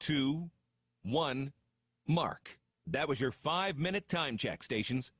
2, 1, mark. That was your 5-minute time check, stations.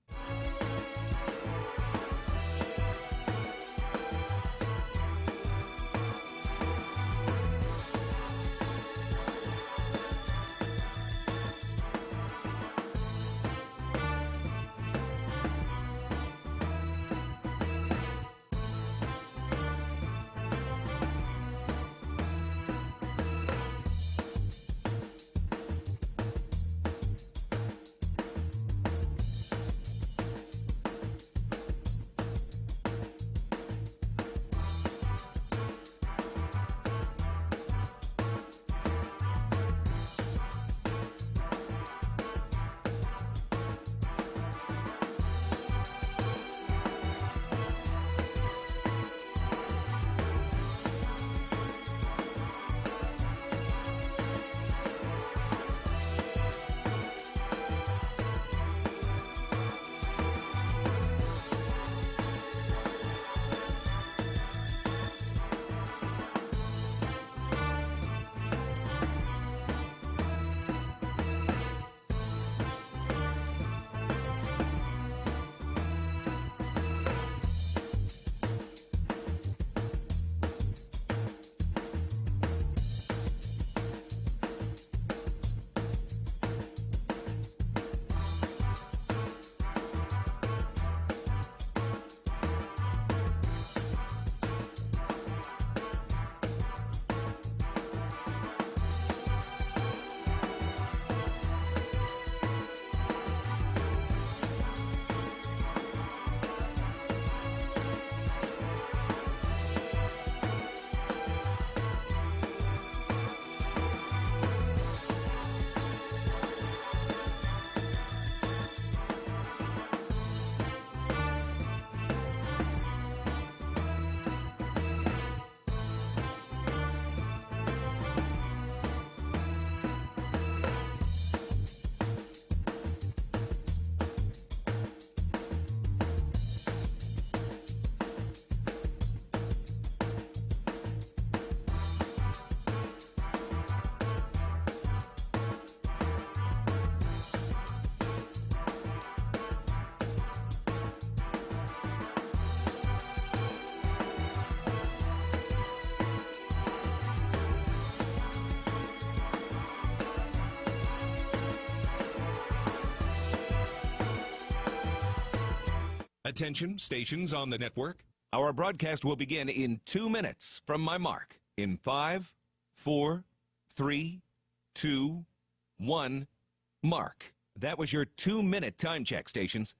Attention, stations on the network. Our broadcast will begin in 2 minutes from my mark. In 5, 4, 3, 2, 1, mark. That was your 2-minute time check, stations.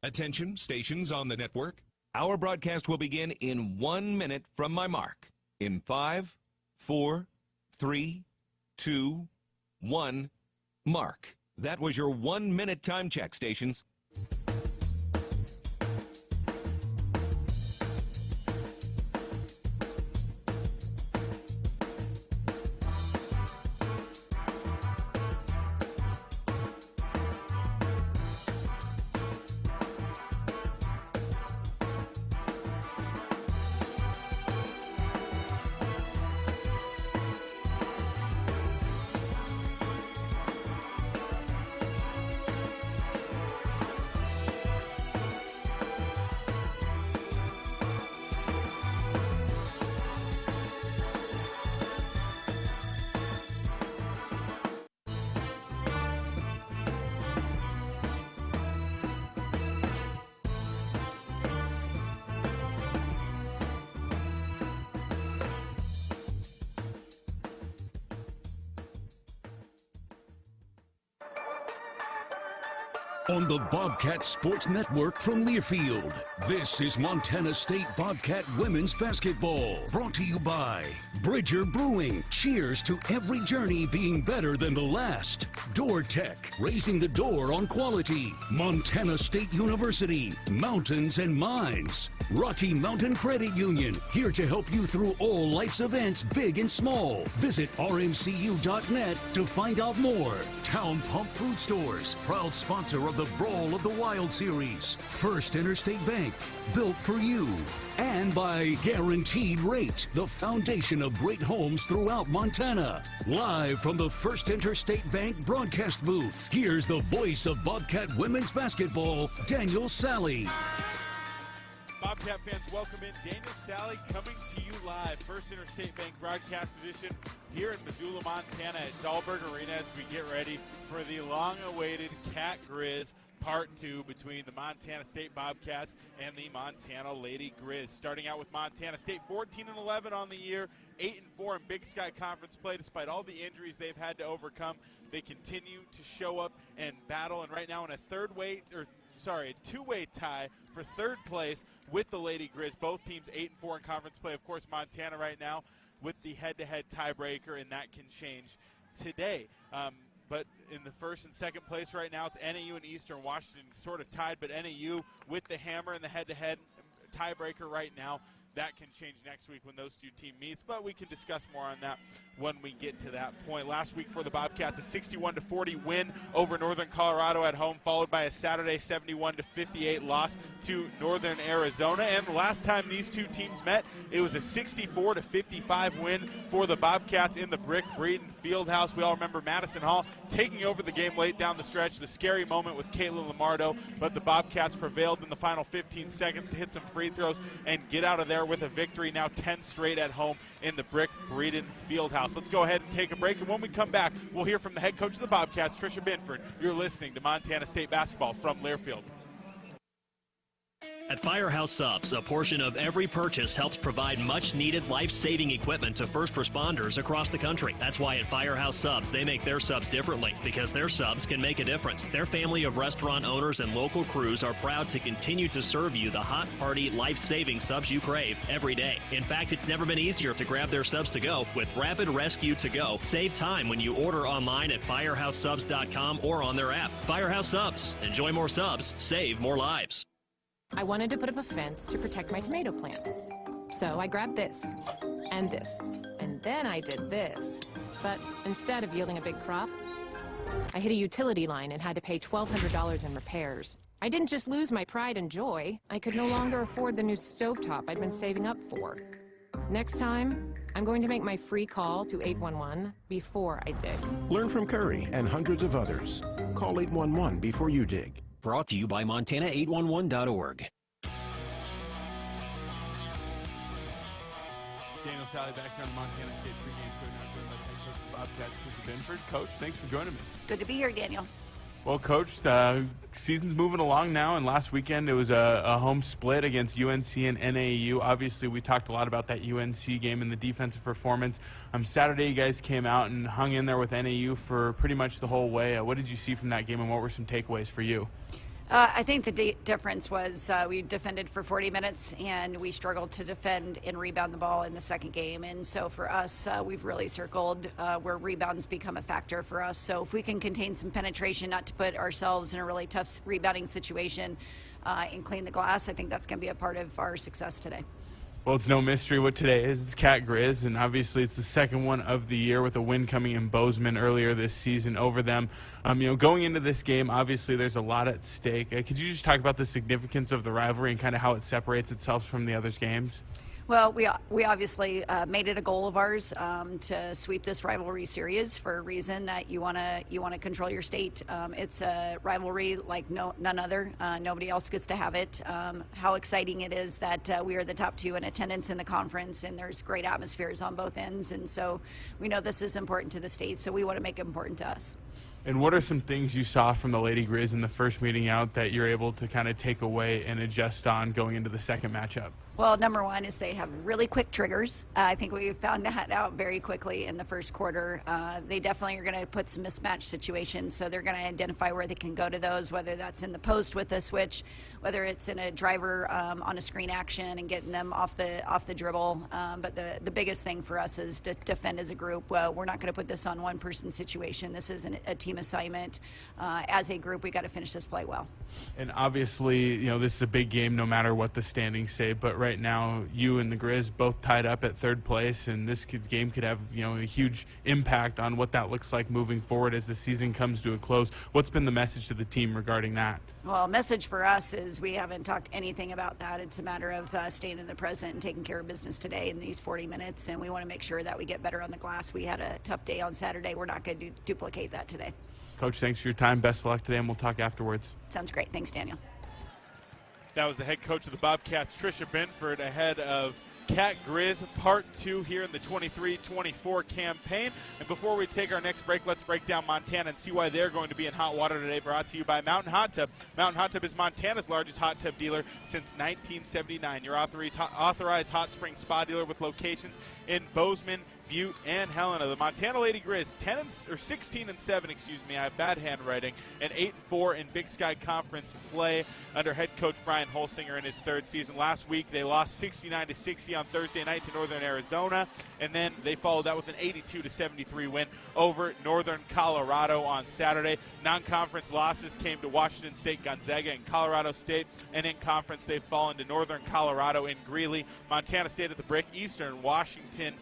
Attention, stations on the network. Our broadcast will begin in 1 minute from my mark. In 5, 4, 3, 2, 1, mark. That was your 1-minute time check, stations. On the Bobcat Sports Network from Learfield, this is Montana State Bobcat Women's Basketball. Brought to you by Bridger Brewing. Cheers to every journey being better than the last. Door Tech, raising the door on quality. Montana State University, Mountains and Mines. Rocky Mountain Credit Union, here to help you through all life's events, big and small. Visit rmcu.net to find out more. Town Pump Food Stores, proud sponsor of the Brawl of the Wild Series. First Interstate Bank, built for you. And by Guaranteed Rate, the foundation of great homes throughout Montana. Live from the First Interstate Bank broadcast booth, here's the voice of Bobcat women's basketball, Daniel Salle. Bobcat fans, welcome in. Daniel Salle coming to you live. First Interstate Bank broadcast edition here in Missoula, Montana at Dahlberg Arena as we get ready for the long-awaited Cat Grizz Part 2 between the Montana State Bobcats and the Montana Lady Grizz. Starting out with Montana State, 14-11 on the year, 8-4 in Big Sky Conference play. Despite all the injuries they've had to overcome, they continue to show up and battle. And right now in a two-way tie for third place with the Lady Grizz. Both teams 8-4 in conference play. Of course, Montana right now with the head-to-head tiebreaker, and that can change today. But in the first and second place right now, it's NAU and Eastern Washington sort of tied, but NAU with the hammer and the head-to-head tiebreaker right now. That can change next week when those two teams meet, but we can discuss more on that when we get to that point. Last week for the Bobcats, a 61-40 win over Northern Colorado at home, followed by a Saturday 71-58 loss to Northern Arizona. And the last time these two teams met, it was a 64-55 win for the Bobcats in the Brick Breeden Fieldhouse. We all remember Madison Hall taking over the game late down the stretch, the scary moment with Caitlin Lamardo, but the Bobcats prevailed in the final 15 seconds to hit some free throws and get out of there with a victory, now 10 straight at home in the Brick Breeden Fieldhouse. Let's go ahead and take a break, and when we come back, we'll hear from the head coach of the Bobcats, Tricia Binford. You're listening to Montana State Basketball from Learfield. At Firehouse Subs, a portion of every purchase helps provide much-needed life-saving equipment to first responders across the country. That's why at Firehouse Subs, they make their subs differently, because their subs can make a difference. Their family of restaurant owners and local crews are proud to continue to serve you the hot, hearty, life-saving subs you crave every day. In fact, it's never been easier to grab their subs to go with Rapid Rescue to Go. Save time when you order online at firehousesubs.com or on their app. Firehouse Subs. Enjoy more subs. Save more lives. I wanted to put up a fence to protect my tomato plants. So I grabbed this, and then I did this. But instead of yielding a big crop, I hit a utility line and had to pay $1,200 in repairs. I didn't just lose my pride and joy, I could no longer afford the new stovetop I'd been saving up for. Next time, I'm going to make my free call to 811 before I dig. Learn from Curry and hundreds of others. Call 811 before you dig. Brought to you by Montana811.org. Daniel Salle back here on the Montana State pregame show, now joined by the head coach of the Bobcats, Tricia Binford. Coach, thanks for joining me. Good to be here, Daniel. Well, Coach, season's moving along now, and last weekend it was a home split against UNC and NAU. Obviously, we talked a lot about that UNC game and the defensive performance. Saturday, you guys came out and hung in there with NAU for pretty much the whole way. What did you see from that game, and what were some takeaways for you? I think the difference was we defended for 40 minutes, and we struggled to defend and rebound the ball in the second game. And so for us, we've really circled where rebounds become a factor for us. So if we can contain some penetration, not to put ourselves in a really tough rebounding situation and clean the glass, I think that's going to be a part of our success today. Well, it's no mystery what today is. It's Cat Grizz, and obviously it's the second one of the year with a win coming in Bozeman earlier this season over them. Going into this game, obviously there's a lot at stake. Could you just talk about the significance of the rivalry and kind of how it separates itself from the other games? Well, we obviously made it a goal of ours to sweep this rivalry series for a reason that you want to control your state. It's a rivalry like none other. Nobody else gets to have it. How exciting it is that we are the top two in attendance in the conference, and there's great atmospheres on both ends. And so we know this is important to the state, so we want to make it important to us. And what are some things you saw from the Lady Grizz in the first meeting out that you're able to kind of take away and adjust on going into the second matchup? Well, number one is they have really quick triggers. I think we found that out very quickly in the first quarter. They definitely are going to put some mismatch situations, so they're going to identify where they can go to those, whether that's in the post with a switch, whether it's in a driver on a screen action and getting them off the dribble. But the biggest thing for us is to defend as a group. Well, we're not going to put this on one-person situation. This is a team assignment. As a group, we got to finish this play well. And obviously, this is a big game no matter what the standings say, but right now you and the Grizz both tied up at third place, and this game could have a huge impact on what that looks like moving forward as the season comes to a close. What's been the message to the team regarding that? Well, message for us is we haven't talked anything about that. It's a matter of staying in the present and taking care of business today in these 40 minutes, and we want to make sure that we get better on the glass. We had a tough day on Saturday. We're not going to duplicate that today. Coach, thanks for your time. Best of luck today, and we'll talk afterwards. Sounds great. Thanks, Daniel. That was the head coach of the Bobcats, Tricia Binford, ahead of Cat Grizz Part 2 here in the 23-24 campaign. And before we take our next break, let's break down Montana and see why they're going to be in hot water today, brought to you by Mountain Hot Tub. Mountain Hot Tub is Montana's largest hot tub dealer since 1979. Your authorized hot spring spa dealer with locations in Bozeman, Butte, and Helena. The Montana Lady Grizz 16-7, I have bad handwriting, and 8-4 in Big Sky Conference play under head coach Brian Holsinger in his third season. Last week they lost 69-60 on Thursday night to Northern Arizona, and then they followed that with an 82-73 win over Northern Colorado on Saturday. Non-conference losses came to Washington State, Gonzaga, and Colorado State, and in conference they've fallen to Northern Colorado in Greeley, Montana State at the Brick, Eastern Washington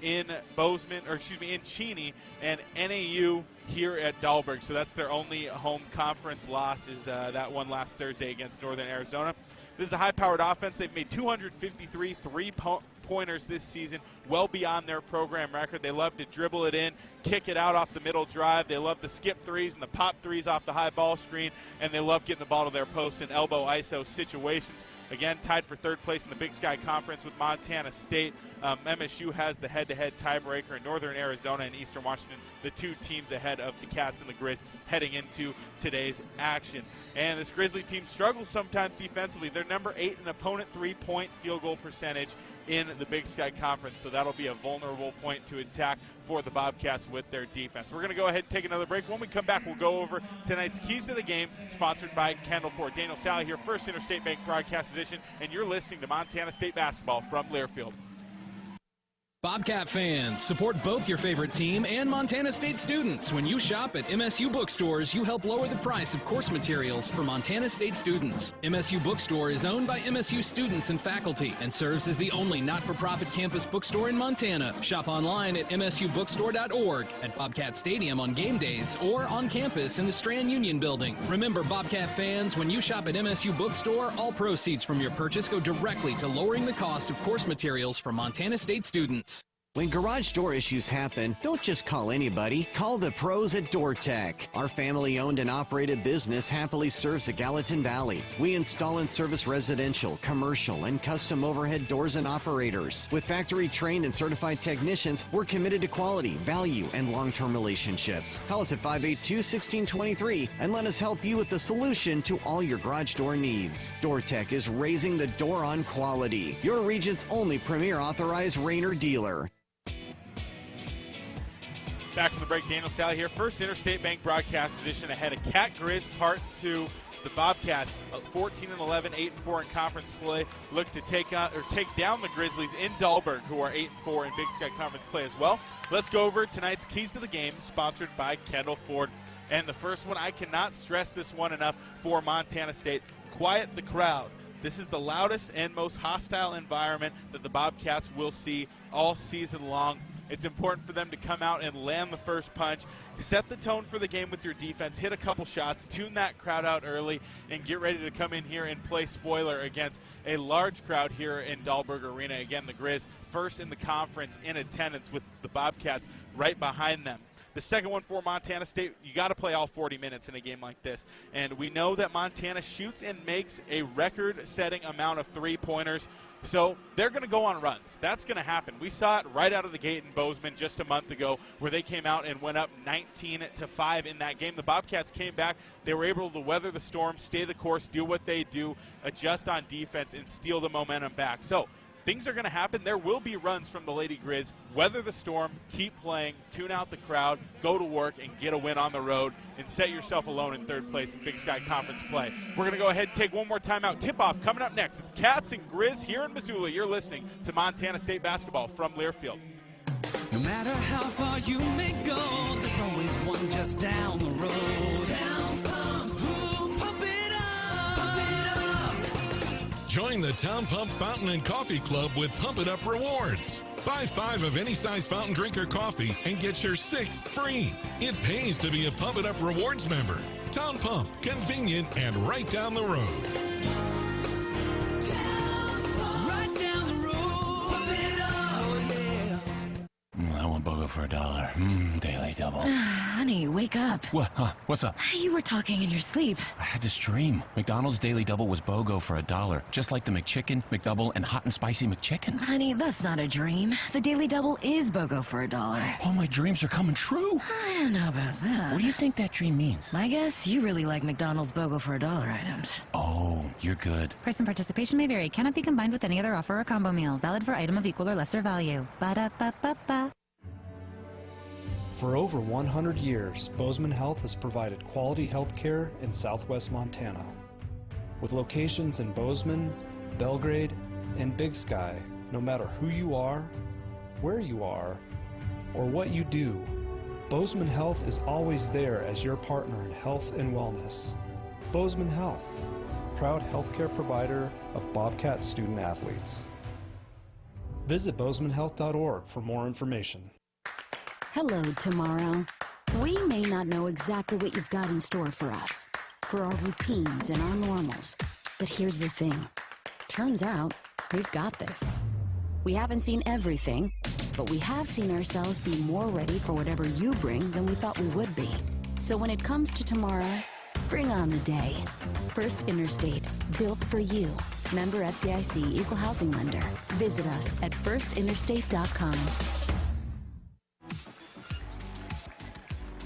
in in Cheney, and NAU here at Dahlberg. So that's their only home conference loss, is that one last Thursday against Northern Arizona. This is a high-powered offense. They've made 253 three-pointers this season, well beyond their program record. They love to dribble it in, kick it out off the middle drive. They love the skip threes and the pop threes off the high ball screen, and they love getting the ball to their post in elbow ISO situations. Again, tied for third place in the Big Sky Conference with Montana State. MSU has the head-to-head tiebreaker in Northern Arizona and Eastern Washington, the two teams ahead of the Cats and the Grizz heading into today's action. And this Grizzly team struggles sometimes defensively. They're number 8 in opponent three-point field goal percentage in the Big Sky Conference, so that'll be a vulnerable point to attack for the Bobcats with their defense. We're going to go ahead and take another break. When we come back, we'll go over tonight's Keys to the Game, sponsored by Kendall Ford. Daniel Salle here, First Interstate Bank broadcast edition, and you're listening to Montana State basketball from Learfield. Bobcat fans, support both your favorite team and Montana State students. When you shop at MSU bookstores, you help lower the price of course materials for Montana State students. MSU Bookstore is owned by MSU students and faculty and serves as the only not-for-profit campus bookstore in Montana. Shop online at msubookstore.org, at Bobcat Stadium on game days, or on campus in the Strand Union Building. Remember, Bobcat fans, when you shop at MSU Bookstore, all proceeds from your purchase go directly to lowering the cost of course materials for Montana State students. When garage door issues happen, don't just call anybody. Call the pros at DoorTech. Our family-owned and operated business happily serves the Gallatin Valley. We install and service residential, commercial, and custom overhead doors and operators. With factory-trained and certified technicians, we're committed to quality, value, and long-term relationships. Call us at 582-1623 and let us help you with the solution to all your garage door needs. DoorTech is raising the door on quality. Your region's only premier authorized Rainer dealer. Back from the break, Daniel Salle here. First Interstate Bank broadcast edition ahead of Cat Grizz Part 2. The Bobcats, 14-11, 8-4 in conference play, look to take down the Grizzlies in Dahlberg, who are 8-4 in Big Sky Conference play as well. Let's go over tonight's Keys to the Game, sponsored by Kendall Ford. And the first one, I cannot stress this one enough for Montana State. Quiet the crowd. This is the loudest and most hostile environment that the Bobcats will see all season long. It's important for them to come out and land the first punch, set the tone for the game with your defense, hit a couple shots, tune that crowd out early, and get ready to come in here and play spoiler against a large crowd here in Dahlberg Arena. Again, the Grizz first in the conference in attendance with the Bobcats right behind them. The second one for Montana State, you got to play all 40 minutes in a game like this. And we know that Montana shoots and makes a record-setting amount of three-pointers. So they're going to go on runs. That's going to happen. We saw it right out of the gate in Bozeman just a month ago where they came out and went up 19-5 in that game. The Bobcats came back. They were able to weather the storm, stay the course, do what they do, adjust on defense, and steal the momentum back. So things are going to happen. There will be runs from the Lady Grizz. Weather the storm, keep playing, tune out the crowd, go to work, and get a win on the road, and set yourself alone in third place in Big Sky Conference play. We're going to go ahead and take one more timeout. Tip-off coming up next. It's Cats and Grizz here in Missoula. You're listening to Montana State basketball from Learfield. No matter how far you may go, there's always one just down the road. Town Pump, ooh, pump it up, pump it up. Join the Town Pump Fountain and Coffee Club with Pump It Up rewards. Buy 5 of any size fountain drink or coffee and get your 6th free. It pays to be a Pump It Up rewards member. Town Pump, convenient and right down the road. Right down the road, pump it up, yeah. I want BOGO for $1. Daily double. Honey, wake up. What? What's up? You were talking in your sleep. I had this dream. McDonald's Daily Double was BOGO for $1, just like the McChicken, McDouble, and Hot and Spicy McChicken. Honey, that's not a dream. The Daily Double is BOGO for $1. All my dreams are coming true. I don't know about that. What do you think that dream means? I guess you really like McDonald's BOGO for $1 items. Oh, you're good. Price and participation may vary. Cannot be combined with any other offer or combo meal. Valid for item of equal or lesser value. Ba-da-ba-ba-ba. For over 100 years, Bozeman Health has provided quality health care in southwest Montana. With locations in Bozeman, Belgrade, and Big Sky, no matter who you are, where you are, or what you do, Bozeman Health is always there as your partner in health and wellness. Bozeman Health, proud healthcare provider of Bobcat student athletes. Visit bozemanhealth.org for more information. Hello, tomorrow. We may not know exactly what you've got in store for us, for our routines and our normals. But here's the thing. Turns out, we've got this. We haven't seen everything, but we have seen ourselves be more ready for whatever you bring than we thought we would be. So when it comes to tomorrow, bring on the day. First Interstate, built for you. Member FDIC, Equal Housing Lender. Visit us at firstinterstate.com.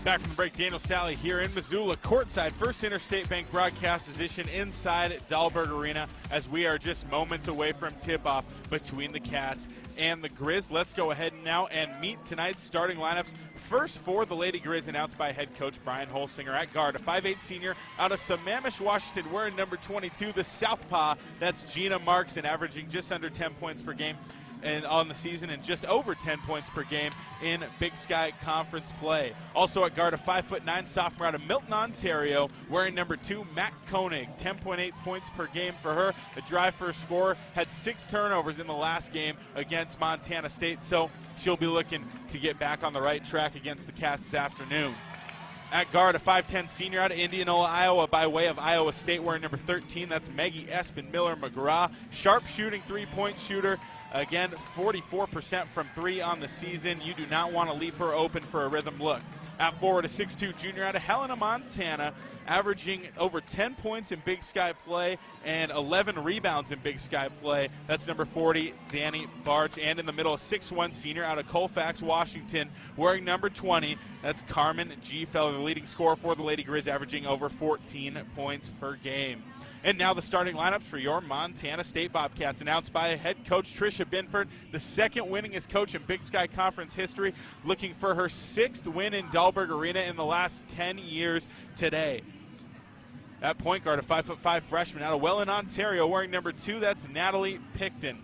Back from the break, Daniel Salle here in Missoula, courtside, First Interstate Bank broadcast position inside Dahlberg Arena as we are just moments away from tip-off between the Cats and the Grizz. Let's go ahead now and meet tonight's starting lineups. First for the Lady Grizz, announced by head coach Brian Holsinger at guard, a 5'8 senior out of Sammamish, Washington, wearing number 22, the Southpaw. That's Gina Markson, averaging just under 10 points per game and on the season and just over 10 points per game in Big Sky Conference play. Also at guard, a 5'9" sophomore out of Milton, Ontario, wearing number 2, Matt Koenig, 10.8 points per game for her. A drive for a score, had 6 turnovers in the last game against Montana State, so she'll be looking to get back on the right track against the Cats this afternoon. At guard, a 5'10 senior out of Indianola, Iowa, by way of Iowa State, wearing number 13. That's Maggie Espen Miller-McGraw. Sharp shooting, three-point shooter. Again, 44% from 3 on the season. You do not want to leave her open for a rhythm look. At forward, a 6'2 junior out of Helena, Montana, averaging over 10 points in Big Sky play and 11 rebounds in Big Sky play. That's number 40, Danny Barch. And in the middle, a 6'1 senior out of Colfax, Washington, wearing number 20. That's Carmen G. Feller, the leading scorer for the Lady Grizz, averaging over 14 points per game. And now the starting lineups for your Montana State Bobcats, announced by head coach Tricia Binford, the second winningest coach in Big Sky Conference history, looking for her 6th win in Dahlberg Arena in the last 10 years today. At point guard, a 5'5" freshman out of Welland, Ontario, wearing number 2, that's Natalie Picton.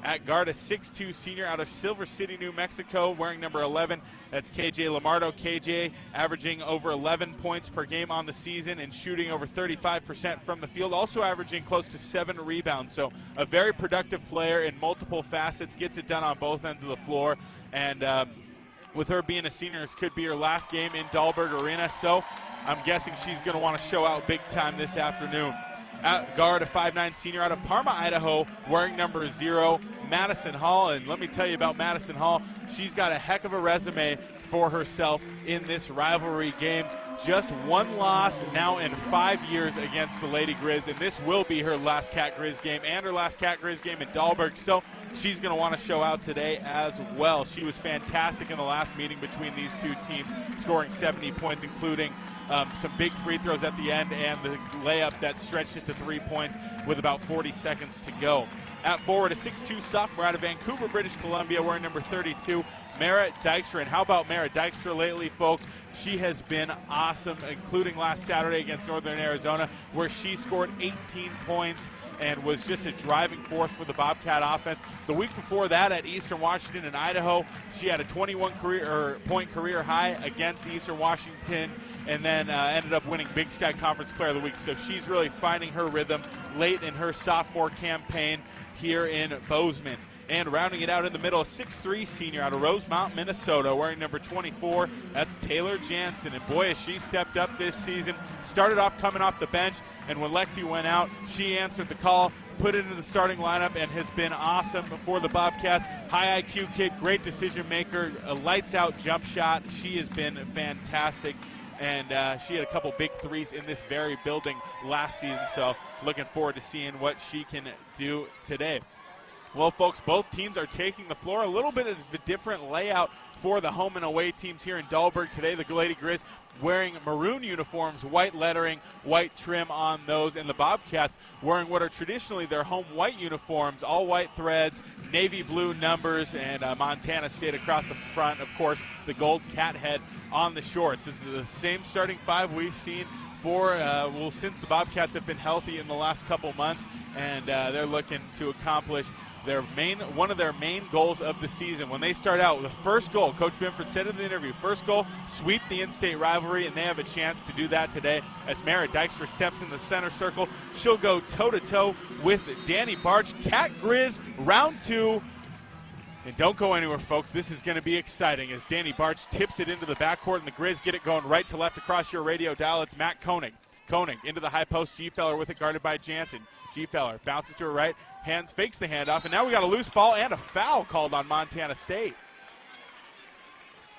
At guard, a 6'2 senior out of Silver City, New Mexico, wearing number 11. That's KJ Lamardo. KJ averaging over 11 points per game on the season and shooting over 35% from the field, also averaging close to 7 rebounds. So a very productive player in multiple facets, gets it done on both ends of the floor. And with her being a senior, this could be her last game in Dahlberg Arena. So I'm guessing she's going to want to show out big time this afternoon. At guard, a 5'9 senior out of Parma, Idaho, wearing number 0, Madison Hall. And let me tell you about Madison Hall. She's got a heck of a resume for herself in this rivalry game. Just one loss now in 5 years against the Lady Grizz, and this will be her last Cat Grizz game and her last Cat Grizz game in Dahlberg, so she's going to want to show out today as well. She was fantastic in the last meeting between these two teams, scoring 70 points, including some big free throws at the end and the layup that stretched just to 3 points with about 40 seconds to go. At forward, a 6'2 sophomore out of Vancouver, British Columbia, wearing number 32, Mara Dykstra. And how about Mara Dykstra lately, folks? She has been awesome, including last Saturday against Northern Arizona, where she scored 18 points and was just a driving force for the Bobcat offense. The week before that at Eastern Washington and Idaho, she had a 21-point career high against Eastern Washington, and then ended up winning Big Sky Conference Player of the Week. So she's really finding her rhythm late in her sophomore campaign here in Bozeman. And rounding it out in the middle, a 6'3 senior out of Rosemount, Minnesota, wearing number 24. That's Taylor Jansen. And boy, has she stepped up this season. Started off coming off the bench, and when Lexi went out, she answered the call, put it into the starting lineup, and has been awesome for the Bobcats. High IQ kid, great decision maker, a lights out jump shot. She has been fantastic. And she had a couple big threes in this very building last season, so looking forward to seeing what she can do today. Well, folks, both teams are taking the floor. A little bit of a different layout for the home and away teams here in Dahlberg today. The Lady Grizz wearing maroon uniforms, white lettering, white trim on those, and the Bobcats wearing what are traditionally their home white uniforms, all white threads, navy blue numbers, and Montana State across the front. Of course, the gold cat head on the shorts. This is the same starting five we've seen for, since the Bobcats have been healthy in the last couple months, and they're looking to accomplish one of their main goals of the season. When they start out with the first goal, Coach Binford said in the interview, first goal, sweep the in-state rivalry, and they have a chance to do that today as Mara Dykstra steps in the center circle. She'll go toe-to-toe with Danny Barch. Cat Grizz, round two. And don't go anywhere, folks. This is going to be exciting as Danny Barch tips it into the backcourt, and the Grizz get it going right to left across your radio dial. It's Matt Koenig. Koenig into the high post. G-Feller with it, guarded by Jansen. G-Feller bounces to her right, fakes the handoff, and now we got a loose ball and a foul called on Montana State.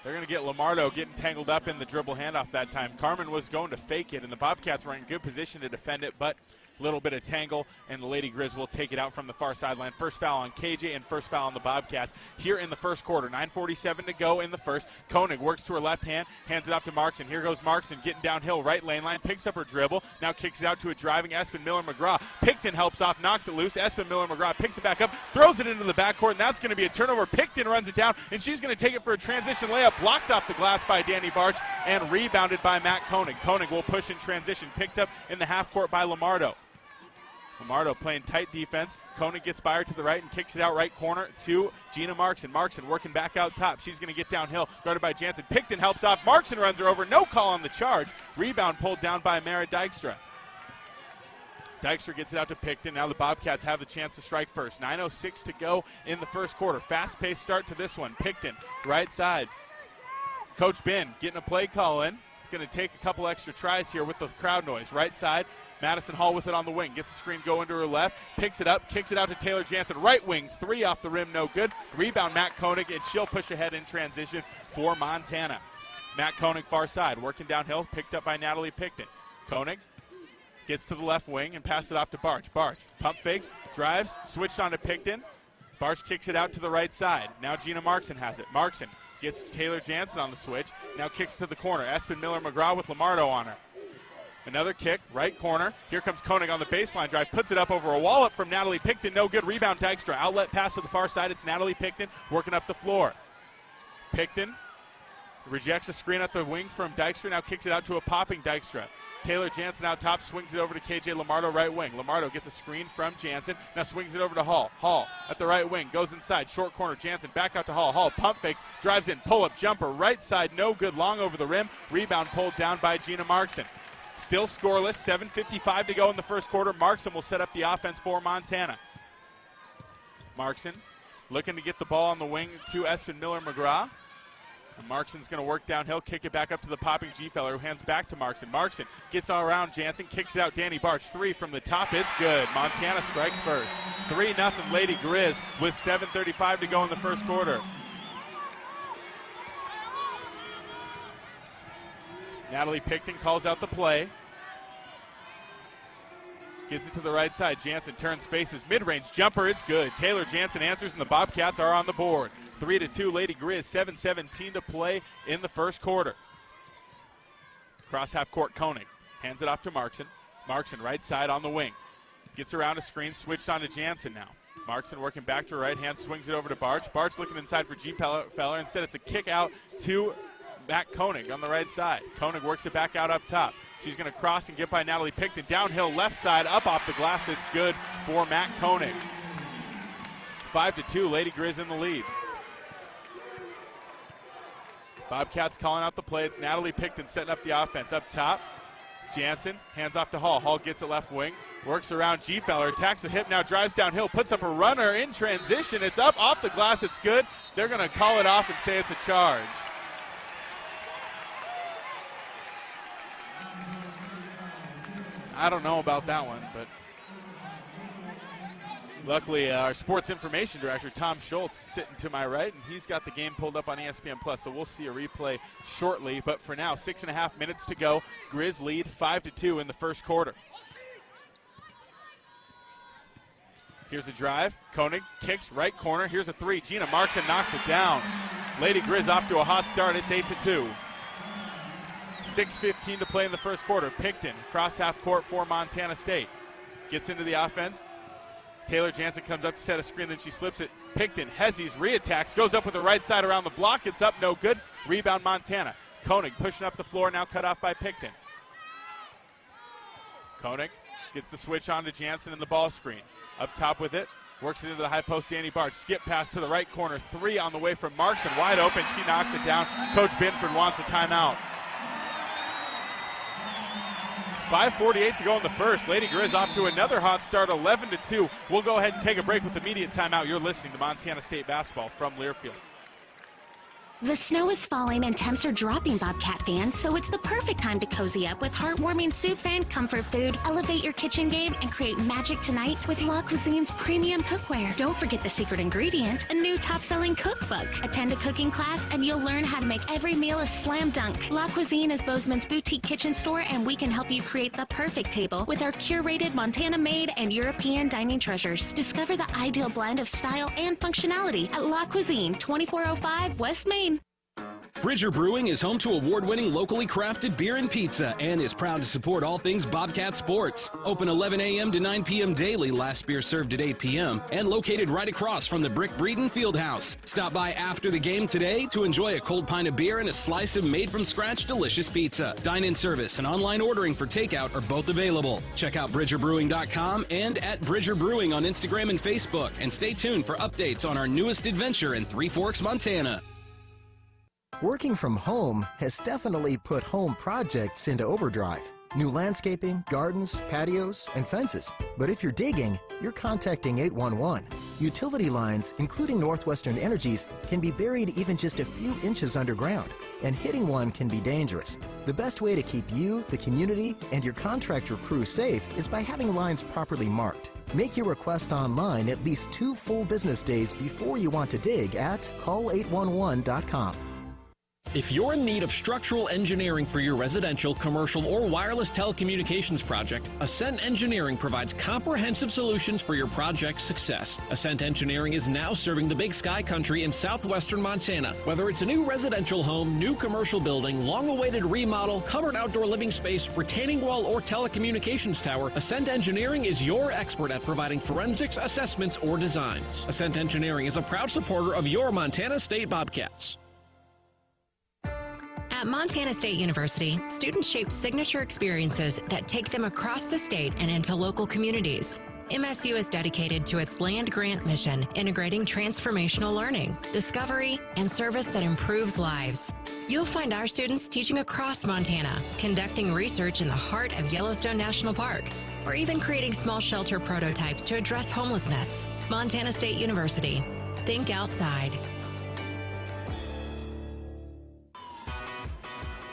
They're going to get Lamardo getting tangled up in the dribble handoff that time. Carmen was going to fake it, and the Bobcats were in good position to defend it, but a little bit of tangle, and the Lady Grizz will take it out from the far sideline. First foul on KJ and first foul on the Bobcats here in the first quarter. 9:47 to go in the first. Koenig works to her left hand, hands it off to Markson. Here goes Markson getting downhill, right lane line, picks up her dribble, now kicks it out to a driving Espen Miller-McGraw. Picton helps off, knocks it loose. Espen Miller-McGraw picks it back up, throws it into the backcourt, and that's going to be a turnover. Picton runs it down, and she's going to take it for a transition layup, blocked off the glass by Danny Barch and rebounded by Matt Koenig. Koenig will push in transition, picked up in the half court by Lamardo. Lamardo playing tight defense. Koenig gets by her to the right and kicks it out right corner to Gina Markson. Markson working back out top. She's going to get downhill, guarded by Jansen. Picton helps off. Markson runs her over. No call on the charge. Rebound pulled down by Mara Dykstra. Dykstra gets it out to Picton. Now the Bobcats have the chance to strike first. 9:06 to go in the first quarter. Fast-paced start to this one. Picton, right side. Coach Ben getting a play call in. It's going to take a couple extra tries here with the crowd noise. Right side. Madison Hall with it on the wing. Gets the screen going to her left. Picks it up. Kicks it out to Taylor Jansen. Right wing. Three off the rim. No good. Rebound Matt Koenig, and she'll push ahead in transition for Montana. Matt Koenig far side. Working downhill. Picked up by Natalie Picton. Koenig gets to the left wing and passes it off to Barch. Barch pump fakes. Drives. Switched on to Picton. Barch kicks it out to the right side. Now Gina Markson has it. Markson gets Taylor Jansen on the switch. Now kicks to the corner. Espen Miller-McGraw with Lamardo on her. Another kick, right corner. Here comes Koenig on the baseline drive. Puts it up over a wallop from Natalie Picton. No good. Rebound Dykstra. Outlet pass to the far side. It's Natalie Picton working up the floor. Picton rejects a screen at the wing from Dykstra. Now kicks it out to a popping Dykstra. Taylor Jansen out top, swings it over to KJ Lamardo, right wing. Lamardo gets a screen from Jansen. Now swings it over to Hall. Hall at the right wing, goes inside, short corner. Jansen back out to Hall. Hall pump fakes, drives in, pull-up jumper, right side, no good, long over the rim. Rebound pulled down by Gina Markson. Still scoreless, 7:55 to go in the first quarter. Markson will set up the offense for Montana. Markson looking to get the ball on the wing to Espen Miller-McGraw. Markson's going to work downhill, kick it back up to the popping G-Feller, who hands back to Markson. Markson gets all around Jansen, kicks it out. Danny Barch, 3 from the top. It's good. Montana strikes first. 3-0 Lady Grizz with 7:35 to go in the first quarter. Natalie Picton calls out the play. Gets it to the right side. Jansen turns, faces, mid-range jumper. It's good. Taylor Jansen answers, and the Bobcats are on the board. 3-2 Lady Grizz, 7:17 to play in the first quarter. Cross half court, Koenig hands it off to Markson. Markson right side on the wing. Gets around a screen, switched on to Jansen now. Markson working back to her right hand, swings it over to Barch. Barch looking inside for G-Feller. Instead, it's a kick out to Matt Koenig on the right side. Koenig works it back out up top. She's going to cross and get by Natalie Picton. Downhill left side, up off the glass. It's good for Matt Koenig. 5-2, Lady Grizz in the lead. Bobcats calling out the play. It's Natalie Picton setting up the offense. Up top, Jansen hands off to Hall. Hall gets it left wing. Works around G-Feller. Attacks the hip now. Drives downhill. Puts up a runner in transition. It's up off the glass. It's good. They're going to call it off and say it's a charge. I don't know about that one, but luckily our sports information director, Tom Schultz, sitting to my right, and he's got the game pulled up on ESPN+, so we'll see a replay shortly. But for now, 6.5 minutes to go. Grizz lead 5-2 in the first quarter. Here's a drive. Koenig kicks right corner. Here's a 3. Gina Markson knocks it down. Lady Grizz off to a hot start. It's 8-2. 6:15 to play in the first quarter. Picton, cross half court for Montana State. Gets into the offense. Taylor Jansen comes up to set a screen, then she slips it. Picton, Hezzy's reattacks, goes up with the right side around the block. It's up, no good. Rebound Montana. Koenig pushing up the floor, now cut off by Picton. Koenig gets the switch on to Jansen in the ball screen. Up top with it. Works it into the high post, Danny Barch. Skip pass to the right corner. 3 on the way from Markson. Wide open. She knocks it down. Coach Binford wants a timeout. 5:48 to go in the first. Lady Grizz off to another hot start, 11-2. We'll go ahead and take a break with immediate timeout. You're listening to Montana State basketball from Learfield. The snow is falling and temps are dropping, Bobcat fans, so it's the perfect time to cozy up with heartwarming soups and comfort food. Elevate your kitchen game and create magic tonight with La Cuisine's premium cookware. Don't forget the secret ingredient, a new top-selling cookbook. Attend a cooking class and you'll learn how to make every meal a slam dunk. La Cuisine is Bozeman's boutique kitchen store, and we can help you create the perfect table with our curated Montana-made and European dining treasures. Discover the ideal blend of style and functionality at La Cuisine, 2405 West Main. Bridger Brewing is home to award-winning locally crafted beer and pizza and is proud to support all things Bobcat sports. Open 11 a.m. to 9 p.m. daily, last beer served at 8 p.m. and located right across from the Brick Breeden Fieldhouse. Stop by after the game today to enjoy a cold pint of beer and a slice of made-from-scratch delicious pizza. Dine-in service and online ordering for takeout are both available. Check out BridgerBrewing.com and at Bridger Brewing on Instagram and Facebook, and stay tuned for updates on our newest adventure in Three Forks, Montana. Working from home has definitely put home projects into overdrive. New landscaping, gardens, patios, and fences. But if you're digging, you're contacting 811. Utility lines, including Northwestern Energy's, can be buried even just a few inches underground, and hitting one can be dangerous. The best way to keep you, the community, and your contractor crew safe is by having lines properly marked. Make your request online at least 2 full business days before you want to dig at call811.com. If you're in need of structural engineering for your residential, commercial, or wireless telecommunications project, Ascent Engineering provides comprehensive solutions for your project's success. Ascent Engineering is now serving the Big Sky Country in southwestern Montana. Whether it's a new residential home, new commercial building, long-awaited remodel, covered outdoor living space, retaining wall, or telecommunications tower, Ascent Engineering is your expert at providing forensics, assessments, or designs. Ascent Engineering is a proud supporter of your Montana State Bobcats. At Montana State University, students shape signature experiences that take them across the state and into local communities. MSU is dedicated to its land-grant mission, integrating transformational learning, discovery, and service that improves lives. You'll find our students teaching across Montana, conducting research in the heart of Yellowstone National Park, or even creating small shelter prototypes to address homelessness. Montana State University. Think outside.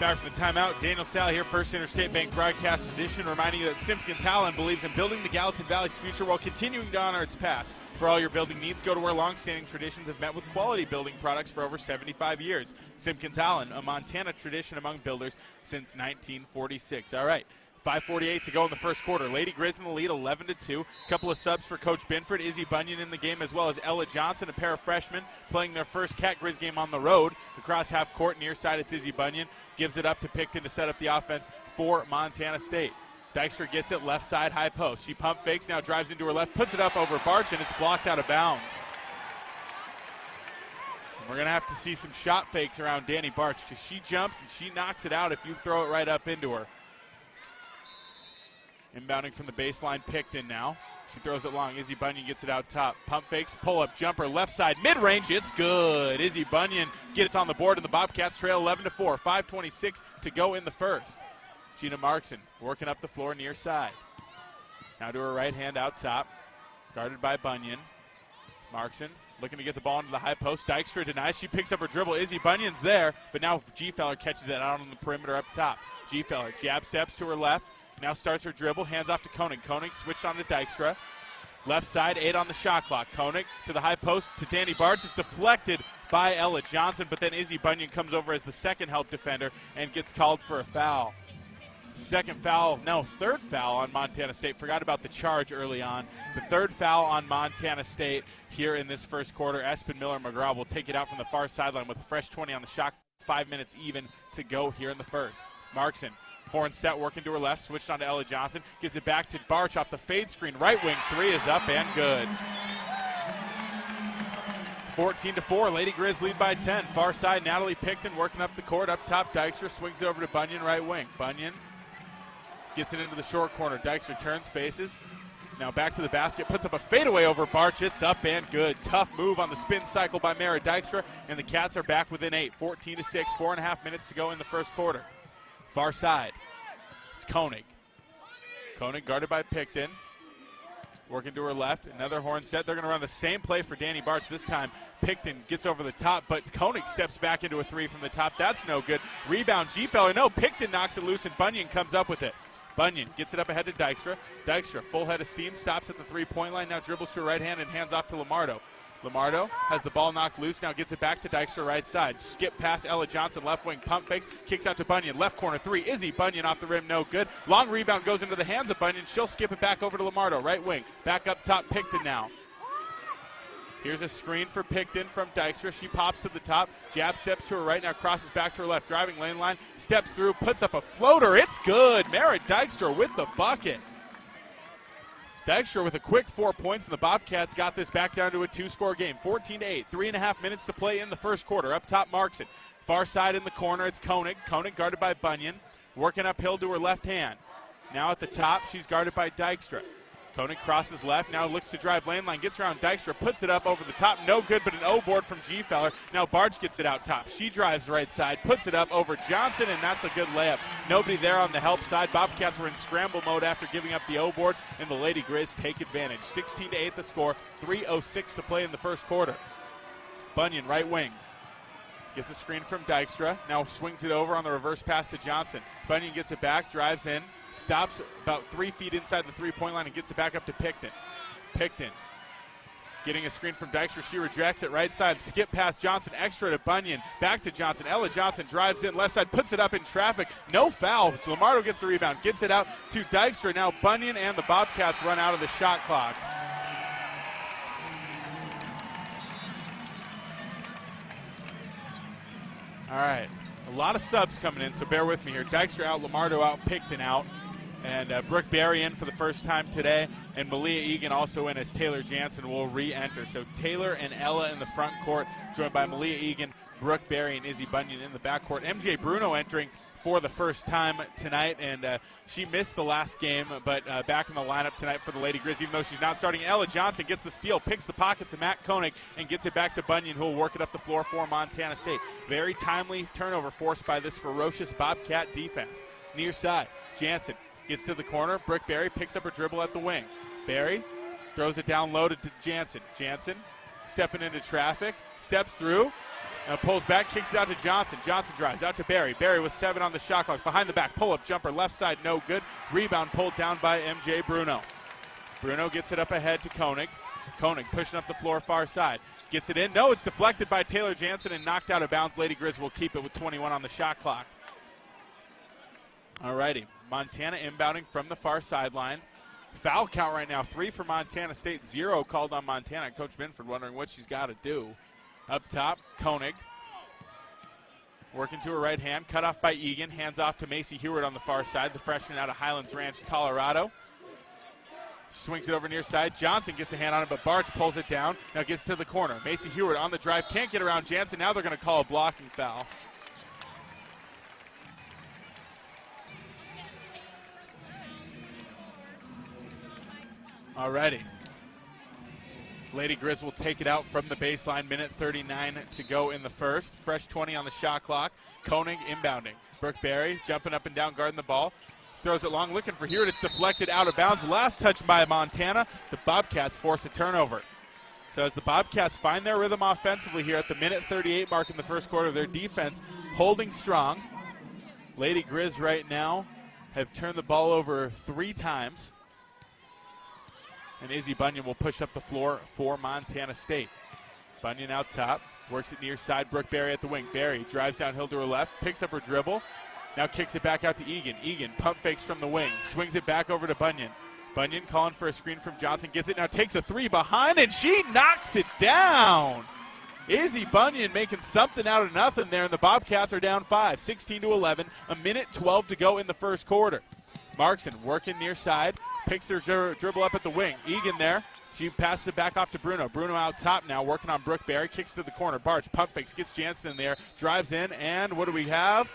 Back from the timeout, Daniel Salle here, First Interstate Bank broadcast position, reminding you that Simpkins Howland believes in building the Gallatin Valley's future while continuing to honor its past. For all your building needs, go to where long-standing traditions have met with quality building products for over 75 years. Simpkins Howland, a Montana tradition among builders since 1946. All right. 5:48 to go in the first quarter. Lady Grizz in the lead, 11-2. Couple of subs for Coach Binford. Izzy Bunyan in the game, as well as Ella Johnson, a pair of freshmen playing their first Cat Grizz game on the road. Across half court, near side, it's Izzy Bunyan. Gives it up to Picton to set up the offense for Montana State. Dykstra gets it left side, high post. She pump fakes, now drives into her left, puts it up over Barch, and it's blocked out of bounds. And we're going to have to see some shot fakes around Danny Barch because she jumps and she knocks it out if you throw it right up into her. Inbounding from the baseline, Picton now. She throws it long. Izzy Bunyan gets it out top. Pump fakes, pull-up jumper, left side, mid-range. It's good. Izzy Bunyan gets on the board, and the Bobcats trail 11-4. 5:26 to go in the first. Gina Markson working up the floor near side. Now to her right hand out top. Guarded by Bunyan. Markson looking to get the ball into the high post. Dykstra denies. She picks up her dribble. Izzy Bunyan's there, but now G-Feller catches it out on the perimeter up top. G-Feller jab steps to her left. Now starts her dribble, hands off to Koenig. Koenig switched on to Dykstra. Left side, 8 on the shot clock. Koenig to the high post to Danny Barch. It's deflected by Ella Johnson, but then Izzy Bunyan comes over as the second help defender and gets called for a foul. Third foul on Montana State. Forgot about the charge early on. The third foul on Montana State here in this first quarter. Espen Miller-McGraw will take it out from the far sideline with a fresh 20 on the shot. 5 minutes even to go here in the first. Markson. Horn set working to her left, switched on to Ella Johnson, gives it back to Barch off the fade screen. Right wing three is up and good. 14-4, Lady Grizz lead by 10. Far side, Natalie Picton working up the court. Up top, Dykstra swings it over to Bunyan, right wing. Bunyan gets it into the short corner. Dykstra turns, faces. Now back to the basket, puts up a fadeaway over Barch. It's up and good. Tough move on the spin cycle by Mara Dykstra, and the Cats are back within 8. 14-6, 4.5 minutes to go in the first quarter. Far side, it's Koenig. Koenig guarded by Picton. Working to her left, another horn set. They're going to run the same play for Danny Barch. This time, Picton gets over the top, but Koenig steps back into a three from the top. That's no good. Rebound, G-Feller. No, Picton knocks it loose, and Bunyan comes up with it. Bunyan gets it up ahead to Dykstra. Dykstra, full head of steam, stops at the three-point line, now dribbles to her right hand and hands off to Lamardo. Lamardo has the ball knocked loose, now gets it back to Dykstra right side. Skip past Ella Johnson, left wing, pump fakes, kicks out to Bunyan, left corner three. Izzy Bunyan off the rim, no good. Long rebound goes into the hands of Bunyan. She'll skip it back over to Lamardo, right wing. Back up top, Picton now. Here's a screen for Picton from Dykstra. She pops to the top, jab steps to her right, now crosses back to her left. Driving lane line, steps through, puts up a floater. It's good. Merritt Dykstra with the bucket. Dykstra with a quick 4 points, and the Bobcats got this back down to a two-score game. 14-8, 3.5 minutes to play in the first quarter. Up top, Markson. Far side in the corner, it's Koenig. Koenig guarded by Bunyan. Working uphill to her left hand. Now at the top, she's guarded by Dykstra. Koenig crosses left, now looks to drive lane line, gets around Dykstra, puts it up over the top, no good, but an O-board from G-Feller. Now Barch gets it out top. She drives right side, puts it up over Johnson, and that's a good layup. Nobody there on the help side. Bobcats were in scramble mode after giving up the O-board, and the Lady Grizz take advantage. 16-8 the score, 3:06 to play in the first quarter. Bunyan, right wing. Gets a screen from Dykstra, now swings it over on the reverse pass to Johnson. Bunyan gets it back, drives in, stops about 3 feet inside the three-point line and gets it back up to Picton. Picton getting a screen from Dykstra. She rejects it right side. Skip past Johnson, extra to Bunyan. Back to Johnson. Ella Johnson drives in left side, puts it up in traffic. No foul. Lamardo gets the rebound, gets it out to Dykstra. Now Bunyan and the Bobcats run out of the shot clock. All right, a lot of subs coming in, so bear with me here. Dykstra out, Lamardo out, Picton out. And Brooke Berry in for the first time today. And Malia Egan also in as Taylor Jansen will re-enter. So Taylor and Ella in the front court, joined by Malia Egan, Brooke Berry, and Izzy Bunyan in the backcourt. MJ Bruno entering for the first time tonight, and she missed the last game, but back in the lineup tonight for the Lady Grizz, even though she's not starting. Ella Johnson gets the steal, picks the pockets of Matt Koenig, and gets it back to Bunyan, who will work it up the floor for Montana State. Very timely turnover forced by this ferocious Bobcat defense. Near side, Jansen gets to the corner. Brooke Berry picks up her dribble at the wing. Berry throws it down low to Jansen. Jansen stepping into traffic, steps through, Now pulls back, kicks it out to Johnson. Johnson drives out to Barry. Barry with 7 on the shot clock. Behind the back, pull-up jumper, left side, no good. Rebound pulled down by MJ Bruno. Bruno gets it up ahead to Koenig. Koenig pushing up the floor far side. Gets it in. No, it's deflected by Taylor Jansen and knocked out of bounds. Lady Grizz will keep it with 21 on the shot clock. All righty. Montana inbounding from the far sideline. Foul count right now, 3 for Montana State, 0 called on Montana. Coach Binford wondering what she's got to do. Up top, Koenig. Working to her right hand, cut off by Egan. Hands off to Macy Heward on the far side, the freshman out of Highlands Ranch, Colorado. Swings it over near side. Johnson gets a hand on it, but Barch pulls it down. Now gets to the corner. Macy Heward on the drive, can't get around Jansen. Now they're going to call a blocking foul. Alrighty. Lady Grizz will take it out from the baseline. Minute 39 to go in the first. Fresh 20 on the shot clock. Koenig inbounding. Brooke Berry jumping up and down, guarding the ball. Throws it long, looking for Heward. It's deflected out of bounds. Last touch by Montana. The Bobcats force a turnover. So as the Bobcats find their rhythm offensively here at the minute 38 mark in the first quarter, their defense holding strong. Lady Grizz right now have turned the ball over 3 times. And Izzy Bunyan will push up the floor for Montana State. Bunyan out top, works it near side. Brooke Berry at the wing. Berry drives downhill to her left, picks up her dribble. Now kicks it back out to Egan. Egan pump fakes from the wing, swings it back over to Bunyan. Bunyan calling for a screen from Johnson, gets it, now takes a 3 behind, and she knocks it down. Izzy Bunyan making something out of nothing there, and the Bobcats are down 5, 16-11, a minute 12 to go in the first quarter. Markson working near side, picks her dribble up at the wing. Egan there. She passes it back off to Bruno. Bruno out top now, working on Brooke Berry. Kicks to the corner. Barch pump fakes, gets Jansen in there, drives in, and what do we have?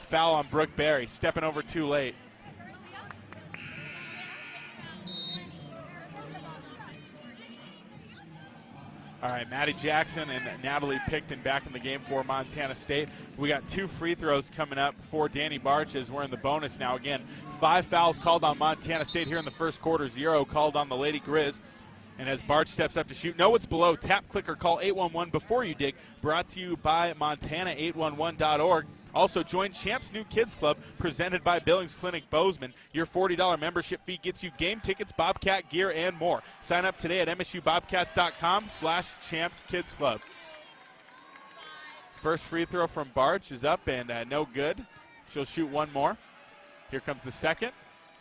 Foul on Brooke Berry, stepping over too late. All right, Maddie Jackson and Natalie Picton back in the game for Montana State. We got 2 free throws coming up for Danny Barch as we're in the bonus now. Again, 5 fouls called on Montana State here in the first quarter, 0 called on the Lady Grizz. And as Barch steps up to shoot, no, it's below. Tap, click, or call 811 before you dig. Brought to you by Montana811.org. Also, join Champs New Kids Club, presented by Billings Clinic Bozeman. Your $40 membership fee gets you game tickets, Bobcat gear, and more. Sign up today at msubobcats.com/champskidsclub. First free throw from Barch is up and no good. She'll shoot one more. Here comes the second.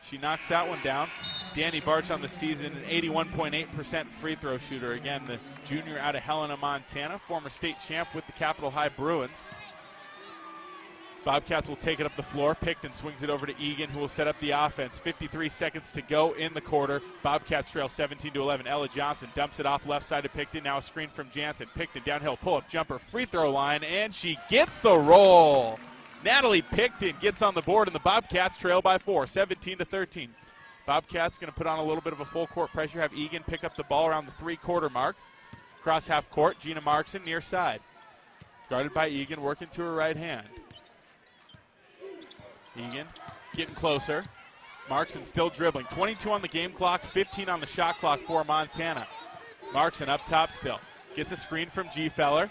She knocks that one down. Danny Barch on the season, an 81.8% free throw shooter. Again, the junior out of Helena, Montana, former state champ with the Capitol High Bruins. Bobcats will take it up the floor. Picton swings it over to Egan, who will set up the offense. 53 seconds to go in the quarter. Bobcats trail 17-11. Ella Johnson dumps it off left side to Picton. Now a screen from Jansen. Picton downhill, pull-up jumper, free throw line, and she gets the roll. Natalie Picton gets on the board, and the Bobcats trail by 4, 17-13. Bobcats going to put on a little bit of a full court pressure, have Egan pick up the ball around the 3-quarter mark. Cross half court, Gina Markson near side. Guarded by Egan, working to her right hand. Egan getting closer. Markson still dribbling. 22 on the game clock, 15 on the shot clock for Montana. Markson up top still. Gets a screen from G-Feller.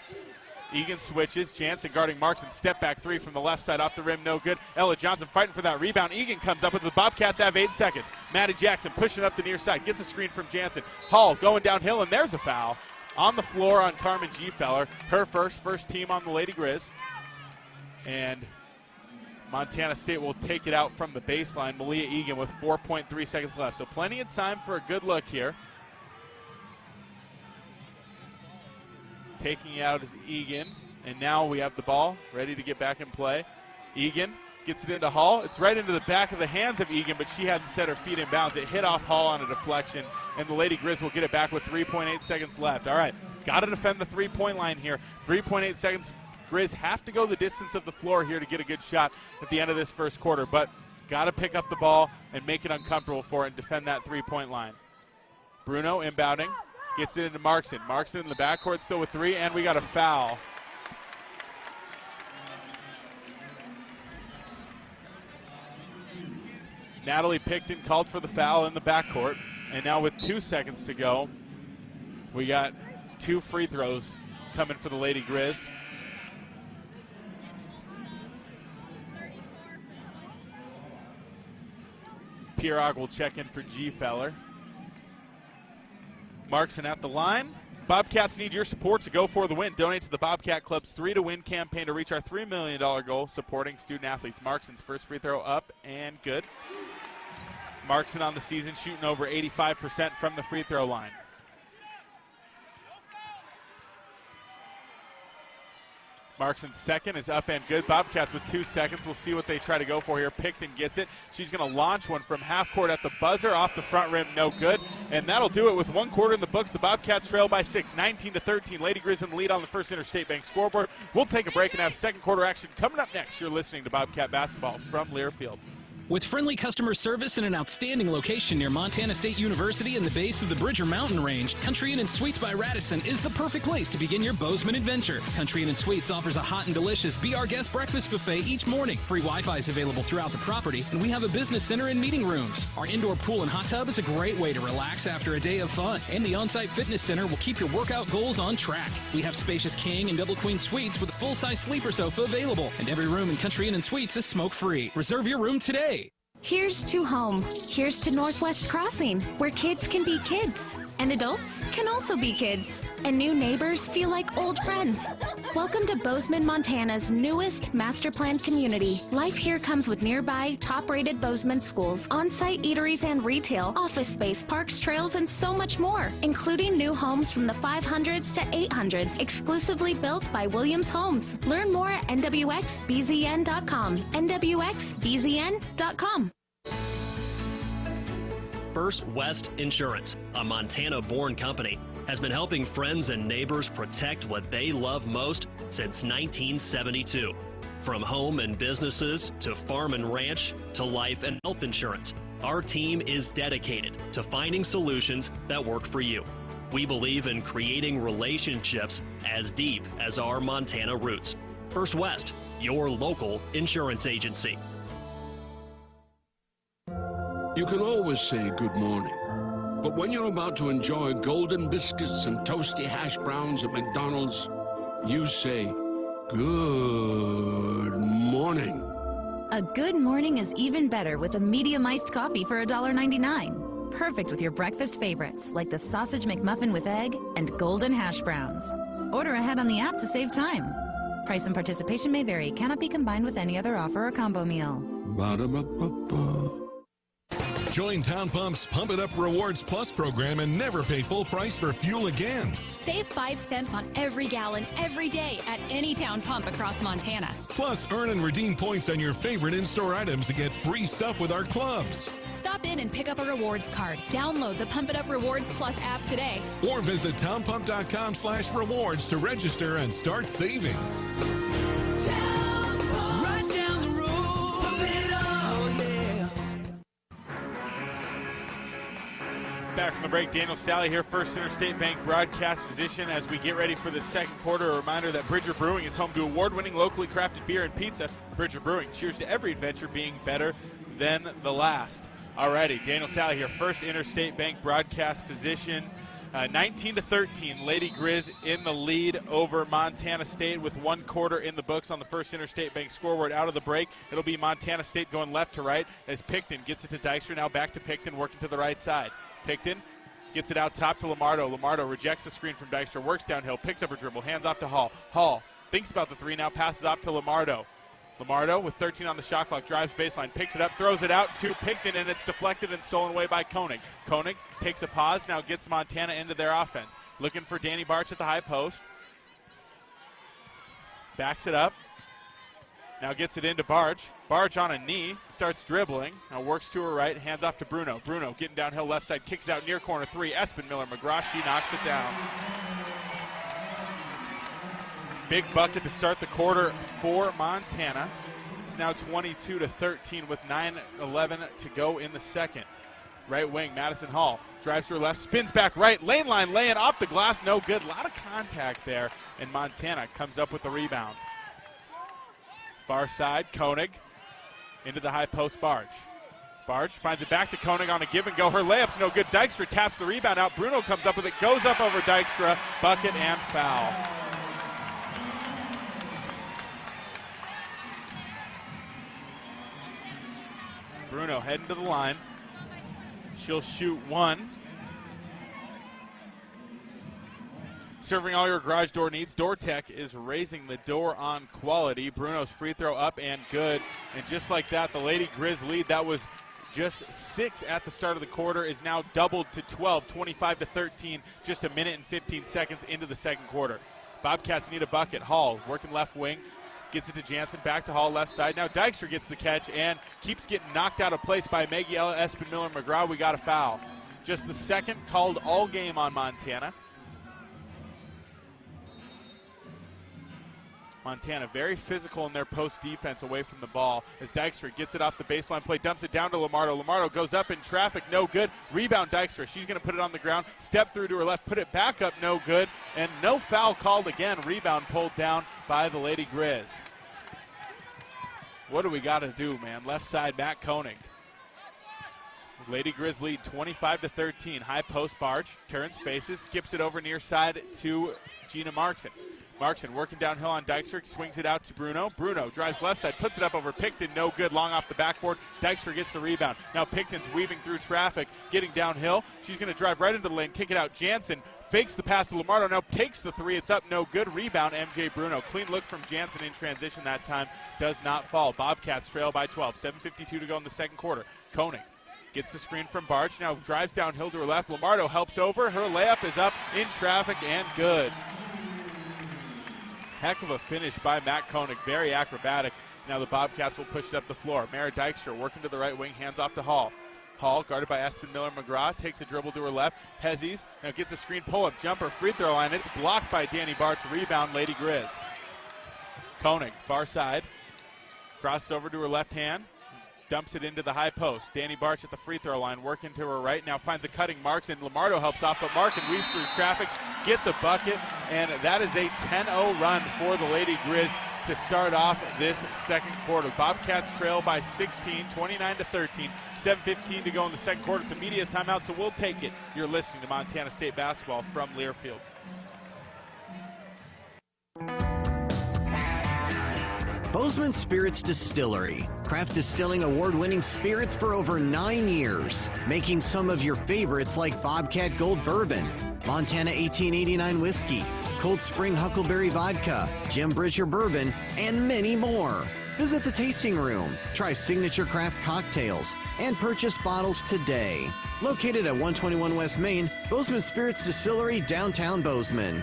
Egan switches. Jansen guarding Markson. Step back 3 from the left side off the rim. No good. Ella Johnson fighting for that rebound. Egan comes up with the Bobcats have 8 seconds. Maddie Jackson pushing up the near side. Gets a screen from Jansen. Hall going downhill, and there's a foul on the floor on Carmen G-Feller. Her first team on the Lady Grizz. And Montana State will take it out from the baseline. Malia Egan with 4.3 seconds left. So plenty of time for a good look here. Taking it out is Egan. And now we have the ball ready to get back in play. Egan gets it into Hall. It's right into the back of the hands of Egan, but she hadn't set her feet in bounds. It hit off Hall on a deflection, and the Lady Grizz will get it back with 3.8 seconds left. All right, got to defend the three-point line here. 3.8 seconds. Grizz have to go the distance of the floor here to get a good shot at the end of this first quarter, but got to pick up the ball and make it uncomfortable for it and defend that three-point line. Bruno inbounding, gets it into Markson. Markson in the backcourt still with 3, and we got a foul. Natalie Picton called for the foul in the backcourt, and now with 2 seconds to go, we got 2 free throws coming for the Lady Grizz. Pirog will check in for G. Feller. Markson at the line. Bobcats need your support to go for the win. Donate to the Bobcat Club's 3 to Win campaign to reach our $3 million goal supporting student athletes. Markson's first free throw up and good. Markson on the season shooting over 85% from the free throw line. Markson's second is up and good. Bobcats with 2 seconds. We'll see what they try to go for here. Picton gets it. She's going to launch one from half court at the buzzer. Off the front rim, no good. And that'll do it with 1 quarter in the books. The Bobcats trail by 6, 19-13. Lady Grizz in the lead on the First Interstate Bank scoreboard. We'll take a break and have second quarter action coming up next. You're listening to Bobcat Basketball from Learfield. With friendly customer service and an outstanding location near Montana State University and the base of the Bridger Mountain Range, Country Inn & Suites by Radisson is the perfect place to begin your Bozeman adventure. Country Inn & Suites offers a hot and delicious Be Our Guest breakfast buffet each morning. Free Wi-Fi is available throughout the property, and we have a business center and meeting rooms. Our indoor pool and hot tub is a great way to relax after a day of fun, and the on-site fitness center will keep your workout goals on track. We have spacious king and double queen suites with a full-size sleeper sofa available, and every room in Country Inn & Suites is smoke-free. Reserve your room today. Here's to home. Here's to Northwest Crossing, where kids can be kids. And adults can also be kids. And new neighbors feel like old friends. Welcome to Bozeman, Montana's newest master planned community. Life here comes with nearby, top-rated Bozeman schools, on-site eateries and retail, office space, parks, trails, and so much more, including new homes from the 500s to 800s, exclusively built by Williams Homes. Learn more at nwxbzn.com. nwxbzn.com. First West Insurance, a Montana-born company, has been helping friends and neighbors protect what they love most since 1972. From home and businesses to farm and ranch to life and health insurance, our team is dedicated to finding solutions that work for you. We believe in creating relationships as deep as our Montana roots. First West, your local insurance agency. You can always say good morning, but when you're about to enjoy golden biscuits and toasty hash browns at McDonald's, you say good morning. A good morning is even better with a medium iced coffee for $1.99. Perfect with your breakfast favorites like the sausage McMuffin with egg and golden hash browns. Order ahead on the app to save time. Price and participation may vary. Cannot be combined with any other offer or combo meal. Ba-da-ba-ba-ba. Join Town Pump's Pump It Up Rewards Plus program and never pay full price for fuel again. Save 5 cents on every gallon every day at any Town Pump across Montana. Plus, earn and redeem points on your favorite in-store items to get free stuff with our clubs. Stop in and pick up a rewards card. Download the Pump It Up Rewards Plus app today. Or visit townpump.com/rewards to register and start saving. Back from the break, Daniel Salle here, First Interstate Bank broadcast position as we get ready for the second quarter. A reminder that Bridger Brewing is home to award-winning locally crafted beer and pizza. Bridger Brewing, cheers to every adventure being better than the last. Alrighty, Daniel Salle here, First Interstate Bank broadcast position. 19-13, Lady Grizz in the lead over Montana State with 1 quarter in the books on the First Interstate Bank scoreboard. Out of the break, it'll be Montana State going left to right as Picton gets it to Dykstra. Now back to Picton, working to the right side. Picton gets it out top to Lamardo. Lamardo rejects the screen from Dykstra, works downhill, picks up her dribble, hands off to Hall. Hall thinks about the three, now passes off to Lamardo. Lamardo with 13 on the shot clock, drives baseline, picks it up, throws it out to Picton, and it's deflected and stolen away by Koenig. Koenig takes a pause, now gets Montana into their offense. Looking for Danny Barch at the high post. Backs it up. Now gets it into Barch. Barch on a knee, starts dribbling. Now works to her right, hands off to Bruno. Bruno getting downhill left side, kicks it out near corner three. Espen Miller McGraw, she knocks it down. Big bucket to start the quarter for Montana. It's now 22-13 with 9:11 to go in the second. Right wing, Madison Hall drives to her left, spins back right, lane line laying off the glass, no good. A lot of contact there, and Montana comes up with the rebound. Far side, Koenig into the high post, Barge. Barge finds it back to Koenig on a give and go. Her layup's no good. Dykstra taps the rebound out. Bruno comes up with it, goes up over Dykstra, bucket and foul. Bruno heading to the line. She'll shoot one. Serving all your garage door needs, DoorTech is raising the door on quality. Bruno's free throw up and good. And just like that, the Lady Grizz lead that was just 6 at the start of the quarter is now doubled to 12, 25-13, just a minute and 15 seconds into the second quarter. Bobcats need a bucket. Hall working left wing. Gets it to Jansen, back to Hall, left side. Now Dykstra gets the catch and keeps getting knocked out of place by Maggie Espin-Miller-McGraw. We got a foul. Just the second called all game on Montana. Montana very physical in their post defense away from the ball as Dykstra gets it off the baseline play, dumps it down to Lamardo. Lamardo goes up in traffic, no good. Rebound Dykstra. She's going to put it on the ground, step through to her left, put it back up, no good. And no foul called again. Rebound pulled down by the Lady Grizz. What do we got to do, man? Left side, Matt Koenig. Lady Grizz lead 25-13. High post Barge, turns, faces, skips it over near side to Gina Markson. Markson working downhill on Dykstra, swings it out to Bruno. Bruno drives left side, puts it up over Picton, no good, long off the backboard. Dykstra gets the rebound. Now Picton's weaving through traffic, getting downhill. She's going to drive right into the lane, kick it out. Jansen fakes the pass to Lamardo, now takes the three. It's up, no good. Rebound, MJ Bruno. Clean look from Jansen in transition that time, does not fall. Bobcats trail by 12, 7:52 to go in the second quarter. Koenig gets the screen from Barch, now drives downhill to her left. Lamardo helps over, her layup is up in traffic and good. Heck of a finish by Matt Koenig, very acrobatic. Now the Bobcats will push it up the floor. Mara Dykstra working to the right wing, hands off to Hall. Hall, guarded by Espin-Miller-McGraw, takes a dribble to her left. Hezzies, now gets a screen, pull-up jumper, free throw line. It's blocked by Danny Barch. Rebound, Lady Grizz. Koenig, far side, crosses over to her left hand, dumps it into the high post. Danny Barch at the free throw line, working to her right. Now finds a cutting Marks, and Lamardo helps off, but Markin weaves through traffic, gets a bucket, and that is a 10-0 run for the Lady Grizz to start off this second quarter. Bobcats trail by 16, 29-13, 7:15 to go in the second quarter. It's a media timeout, so we'll take it. You're listening to Montana State basketball from Learfield. Bozeman Spirits Distillery. Craft distilling award-winning spirits for over 9 years. Making some of your favorites like Bobcat Gold Bourbon, Montana 1889 Whiskey, Cold Spring Huckleberry Vodka, Jim Bridger Bourbon, and many more. Visit the tasting room, try signature craft cocktails, and purchase bottles today. Located at 121 West Main, Bozeman Spirits Distillery, downtown Bozeman.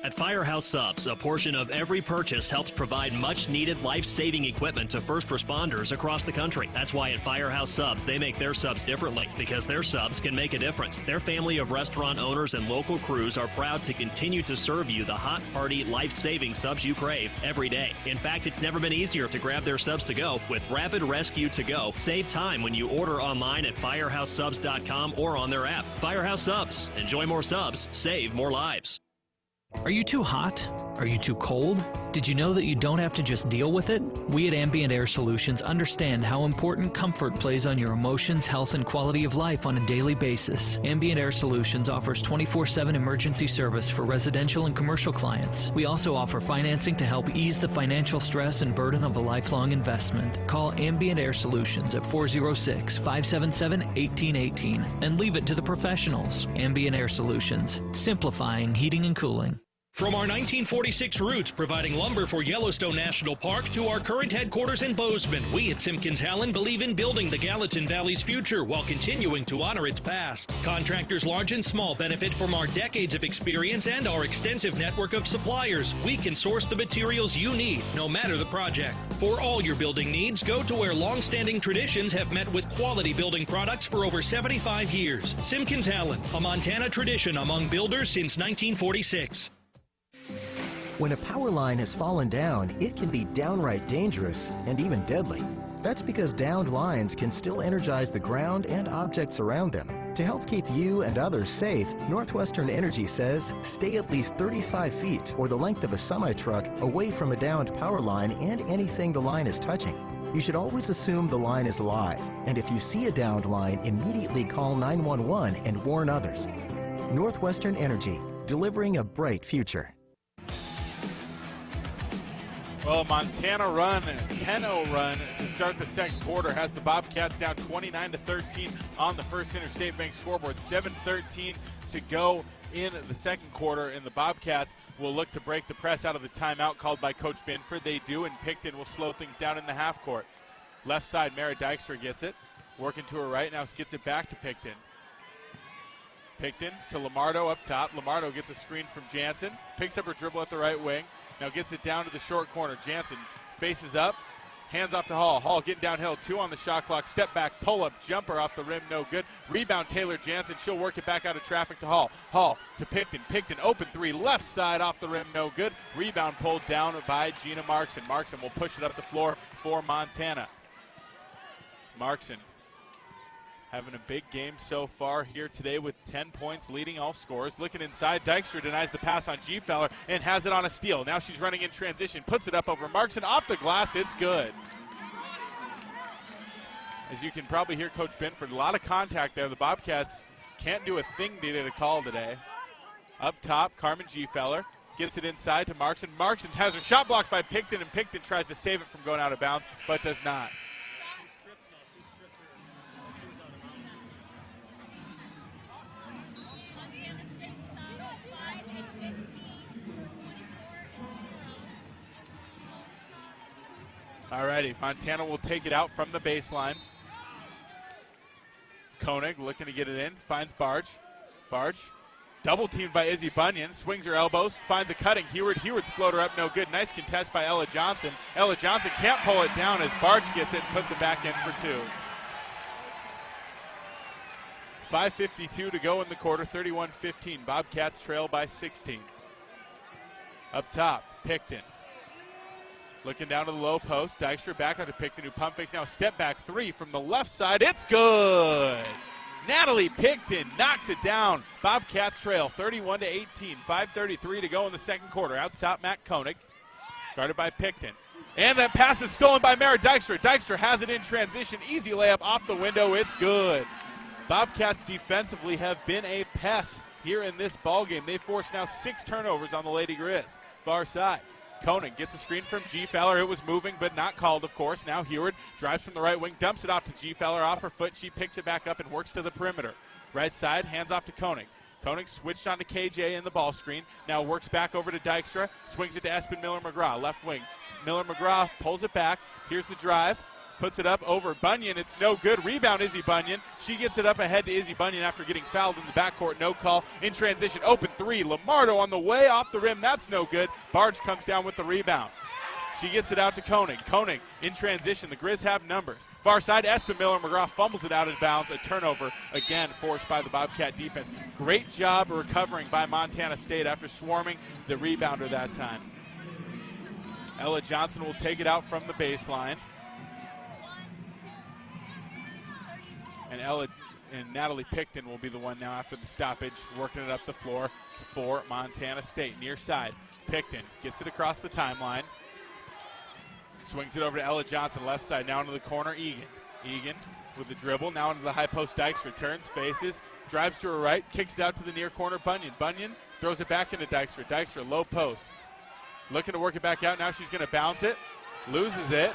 At Firehouse Subs, a portion of every purchase helps provide much-needed life-saving equipment to first responders across the country. That's why at Firehouse Subs, they make their subs differently, because their subs can make a difference. Their family of restaurant owners and local crews are proud to continue to serve you the hot, hearty, life-saving subs you crave every day. In fact, it's never been easier to grab their subs to go with Rapid Rescue to Go. Save time when you order online at firehousesubs.com or on their app. Firehouse Subs. Enjoy more subs. Save more lives. Are you too hot? Are you too cold? Did you know that you don't have to just deal with it? We at Ambient Air Solutions understand how important comfort plays on your emotions, health, and quality of life on a daily basis. Ambient Air Solutions offers 24/7 emergency service for residential and commercial clients. We also offer financing to help ease the financial stress and burden of a lifelong investment. Call Ambient Air Solutions at 406-577-1818 and leave it to the professionals. Ambient Air Solutions, simplifying heating and cooling. From our 1946 roots providing lumber for Yellowstone National Park to our current headquarters in Bozeman, we at Simpkins-Hallen believe in building the Gallatin Valley's future while continuing to honor its past. Contractors large and small benefit from our decades of experience and our extensive network of suppliers. We can source the materials you need, no matter the project. For all your building needs, go to where long-standing traditions have met with quality building products for over 75 years. Simpkins-Hallen, a Montana tradition among builders since 1946. When a power line has fallen down, it can be downright dangerous and even deadly. That's because downed lines can still energize the ground and objects around them. To help keep you and others safe, Northwestern Energy says stay at least 35 feet or the length of a semi-truck away from a downed power line and anything the line is touching. You should always assume the line is live, and if you see a downed line, immediately call 911 and warn others. Northwestern Energy, delivering a bright future. Well, Montana run, 10-0 run to start the second quarter, has the Bobcats down 29-13 on the First Interstate Bank scoreboard. 7:13 to go in the second quarter, and the Bobcats will look to break the press out of the timeout called by Coach Binford. They do, and Picton will slow things down in the half court. Left side, Mara Dykstra gets it, working to her right, now gets it back to Picton. Picton to Lamardo up top. Lamardo gets a screen from Jansen, picks up her dribble at the right wing, now gets it down to the short corner. Jansen faces up, hands off to Hall. Hall getting downhill, 2 on the shot clock. Step back, pull up, jumper off the rim, no good. Rebound, Taylor Jansen. She'll work it back out of traffic to Hall. Hall to Picton. Picton, open 3, left side off the rim, no good. Rebound pulled down by Gina Markson. Markson will push it up the floor for Montana. Markson having a big game so far here today with 10 points, leading all scorers. Looking inside, Dykstra denies the pass on G-Feller and has it on a steal. Now she's running in transition, puts it up over Markson, off the glass, it's good. As you can probably hear Coach Binford, a lot of contact there. The Bobcats can't do a thing to get a call today. Up top, Carmen G-Feller gets it inside to Markson. Markson has her shot blocked by Picton, and Picton tries to save it from going out of bounds, but does not. Alrighty, Montana will take it out from the baseline. Koenig looking to get it in, finds Barge. Barge, double teamed by Izzy Bunyan, swings her elbows, finds a cutting Heward. Heward's floater up, no good. Nice contest by Ella Johnson. Ella Johnson can't pull it down as Barge gets it and puts it back in for 2. 5:52 to go in the quarter, 31-15. Bobcats trail by 16. Up top, Picton. Looking down to the low post. Dykstra back onto Picton, who pump fakes. Now step back 3 from the left side. It's good. Natalie Picton knocks it down. Bobcats trail 31-18. 5:33 to go in the second quarter. Out top, Matt Koenig. Guarded by Picton. And that pass is stolen by Mara Dykstra. Dykstra has it in transition. Easy layup off the window. It's good. Bobcats defensively have been a pest here in this ballgame. They forced now 6 turnovers on the Lady Grizz. Far side. Koenig gets a screen from G-Feller. It was moving, but not called, of course. Now Heward drives from the right wing, dumps it off to G-Feller off her foot. She picks it back up and works to the perimeter. Right side, hands off to Koenig. Koenig switched on to KJ in the ball screen. Now works back over to Dykstra. Swings it to Espen Miller-McGraw, left wing. Miller-McGraw pulls it back. Here's the drive. Puts it up over Bunyan. It's no good. Rebound, Izzy Bunyan. She gets it up ahead to Izzy Bunyan after getting fouled in the backcourt. No call. In transition, open 3. Lamardo on the way off the rim. That's no good. Barge comes down with the rebound. She gets it out to Koenig. Koenig in transition. The Grizz have numbers. Far side, Espen Miller-McGraw fumbles it out of bounds. A turnover, again, forced by the Bobcat defense. Great job recovering by Montana State after swarming the rebounder that time. Ella Johnson will take it out from the baseline. And Natalie Picton will be the one now after the stoppage, working it up the floor for Montana State. Near side, Picton gets it across the timeline. Swings it over to Ella Johnson, left side, now into the corner, Egan. Egan with the dribble, now into the high post, Dykstra turns, faces, drives to her right, kicks it out to the near corner, Bunyan. Bunyan throws it back into Dykstra. Dykstra, low post. Looking to work it back out, now she's going to bounce it, loses it,